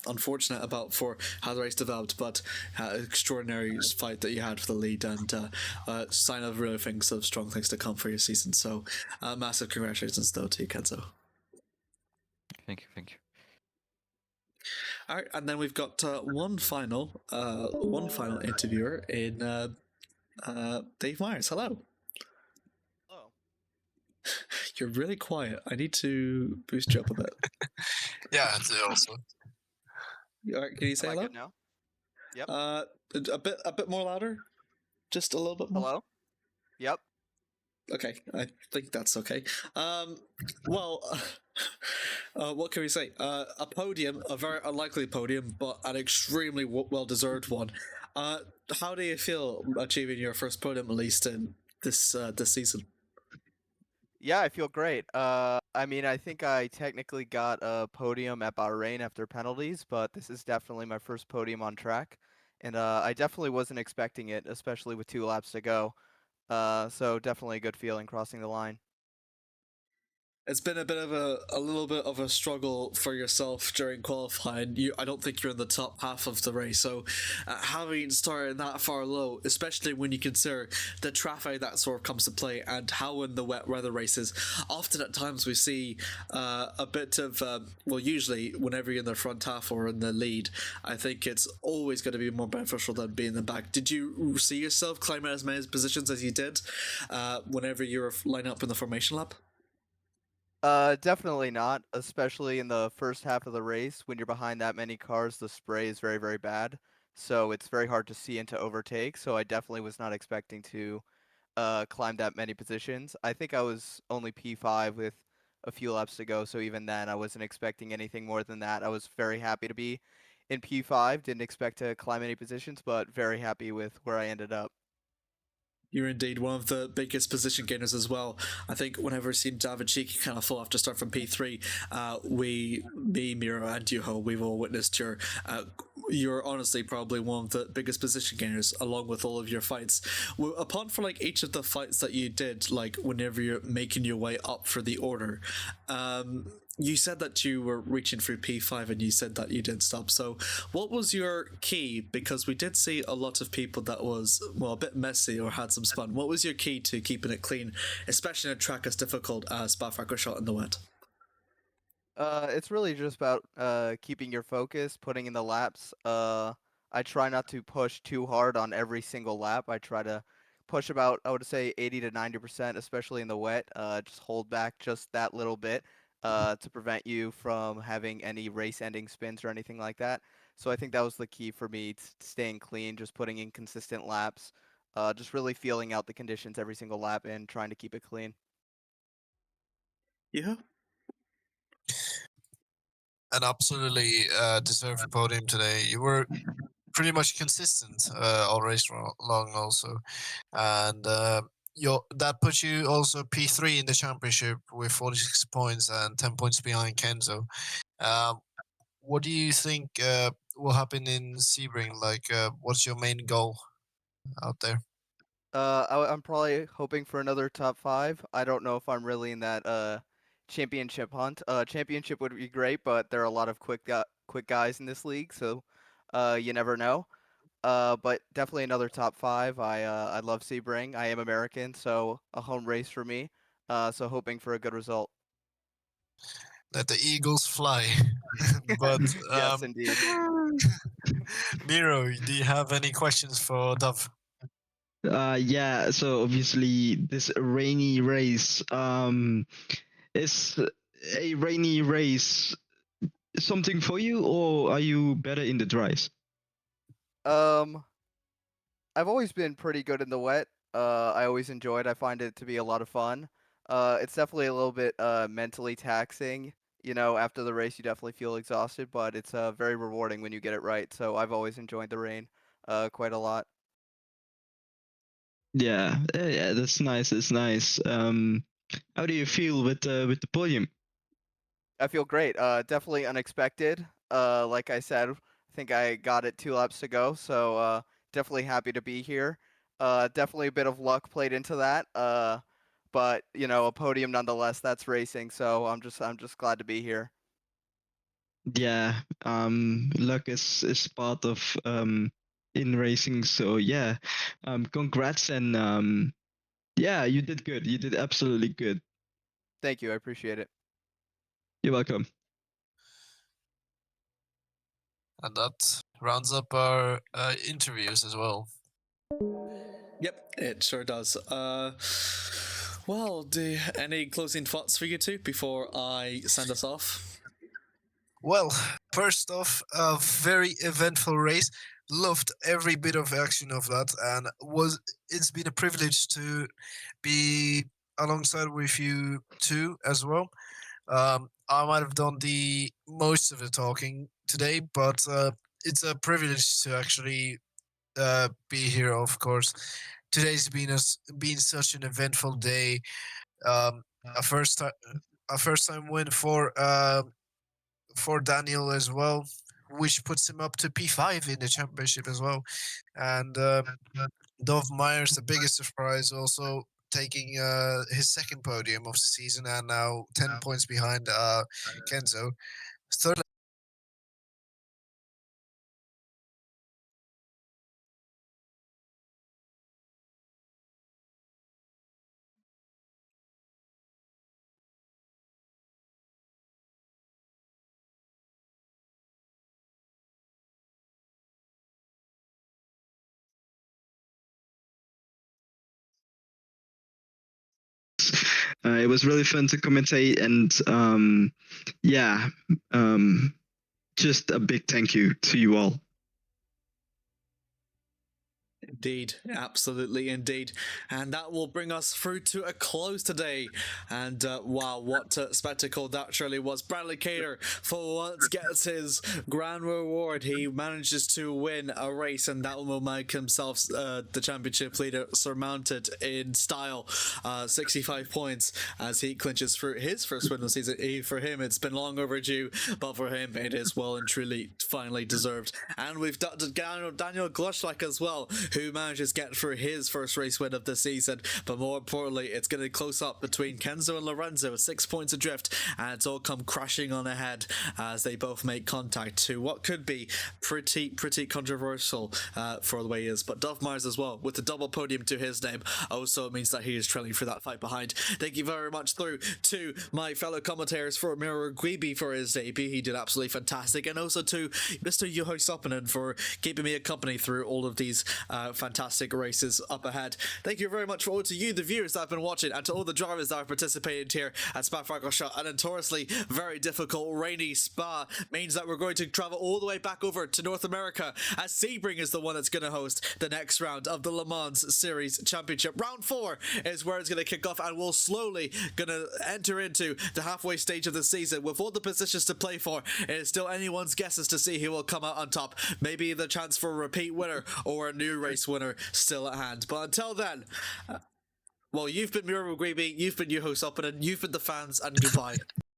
unfortunate about for how the race developed, but extraordinary fight that you had for the lead, and sign of really things of strong things to come for your season. So, massive congratulations though to you, Kenzo. Thank you. All right, and then we've got one final interviewer in Dave Myers. Hello. Oh. You're really quiet. I need to boost you up a bit. Yeah, it's also. All right, can you say Am I hello? good now? Yep. A bit more louder, just a little bit more. Hello? Yep. Okay, I think that's okay. Well, what can we say? A podium, a very unlikely podium, but an extremely well-deserved one. How do you feel achieving your first podium, at least in this season? Yeah, I feel great. I mean, I think I technically got a podium at Bahrain after penalties, but this is definitely my first podium on track, and I definitely wasn't expecting it, especially with 2 laps to go. So definitely a good feeling crossing the line. It's been a bit of a little bit of a struggle for yourself during qualifying. I don't think you're in the top half of the race, so having started that far low, especially when you consider the traffic that sort of comes to play and how in the wet weather races, often at times we see a bit of well, usually whenever you're in the front half or in the lead, I think it's always going to be more beneficial than being in the back. Did you see yourself climbing as many positions as you did whenever you were lining up in the formation lap? Definitely not, especially in the first half of the race. When you're behind that many cars, the spray is very, very bad. So it's very hard to see and to overtake. So I definitely was not expecting to climb that many positions. I think I was only P5 with a few laps to go. So even then, I wasn't expecting anything more than that. I was very happy to be in P5. Didn't expect to climb any positions, but very happy with where I ended up. You're indeed one of the biggest position gainers as well. I think whenever I've seen David Cheeky kind of fall off to start from P3, me, Miro, and Yuho, we've all witnessed you're honestly probably one of the biggest position gainers along with all of your fights. Well, apart from like each of the fights that you did, like whenever you're making your way up for the order, you said that you were reaching through P5 and you said that you didn't stop. So what was your key? Because we did see a lot of people that was, well, a bit messy or had some spun. What was your key to keeping it clean, especially in a track as difficult as Spa-Francorchamps in the wet? It's really just about keeping your focus, putting in the laps. I try not to push too hard on every single lap. I try to push about, I would say, 80 to 90%, especially in the wet. Just hold back just that little bit to prevent you from having any race-ending spins or anything like that. So I think that was the key for me, staying clean, just putting in consistent laps, just really feeling out the conditions every single lap and trying to keep it clean. Yeah. An absolutely deserved podium today. You were pretty much consistent all race long also, and that puts you also P3 in the championship with 46 points and 10 points behind Kenzo. What do you think will happen in Sebring? Like, what's your main goal out there? I'm probably hoping for another top 5. I don't know if I'm really in that championship hunt. Championship would be great, but there are a lot of quick guys in this league, so you never know. But definitely another top 5. I love Sebring. I am American, so a home race for me. So hoping for a good result. Let the Eagles fly. But Yes, indeed. Miro, do you have any questions for Dove? Yeah, so obviously this rainy race, is a rainy race something for you, or are you better in the dries? Um, I've always been pretty good in the wet. I always enjoy it. I find it to be a lot of fun. It's definitely a little bit mentally taxing. You know, after the race, you definitely feel exhausted, but it's very rewarding when you get it right. So I've always enjoyed the rain quite a lot. Yeah, yeah, that's nice. That's nice. How do you feel with the podium? I feel great. Definitely unexpected. Like I said, I think I got it 2 laps to go, so definitely happy to be here. Definitely a bit of luck played into that. But you know, a podium nonetheless. That's racing, so I'm just glad to be here. Yeah, luck is part of in racing. So yeah, congrats and yeah, you did good. You did absolutely good. Thank you. I appreciate it. You're welcome. And that rounds up our interviews as well. Yep, it sure does. Well, any closing thoughts for you two before I send us off? Well, first off, a very eventful race. Loved every bit of action of that, and it's been a privilege to be alongside with you too as well. I might have done the most of the talking today, but it's a privilege to actually be here. Of course, today's been such an eventful day. Um, a first time win for Daniel as well, which puts him up to P5 in the championship as well. And Dov Myers, the biggest surprise, also taking his second podium of the season and now 10 points behind Kenzo. Third It was really fun to commentate, and yeah, just a big thank you to you all. Indeed, absolutely indeed. And that will bring us through to a close today. And wow, what a spectacle that surely was. Bradley Cater for once gets his grand reward. He manages to win a race, and that will make himself the championship leader, surmounted in style. 65 points as he clinches through his first win of the season. For him, it's been long overdue, but for him, it is well and truly finally deserved. And we've got Daniel Glushak as well, who manages to get through his first race win of the season. But more importantly, it's going to close up between Kenzo and Lorenzo, 6 points adrift, and it's all come crashing on ahead as they both make contact to what could be pretty controversial for the way he is. But Dov Myers as well, with the double podium to his name, also means that he is trailing for that fight behind. Thank you very much through to my fellow commentators, for Miro Guibi for his debut. He did absolutely fantastic, and also to Mr. Juho Soppinen for keeping me company through all of these fantastic races up ahead. Thank you very much for all to you, the viewers that have been watching, and to all the drivers that have participated here at Spa-Francorchamps. An notoriously very difficult rainy Spa means that we're going to travel all the way back over to North America, as Sebring is the one that's going to host the next round of the Le Mans Series Championship. Round 4 is where it's going to kick off, and we'll slowly going to enter into the halfway stage of the season with all the positions to play for. It is still anyone's guesses to see who will come out on top. Maybe the chance for a repeat winner or a new race winner still at hand. But until then, well, you've been Miro Guibi, you've been Juho Soppinen, you've been the fans, and goodbye.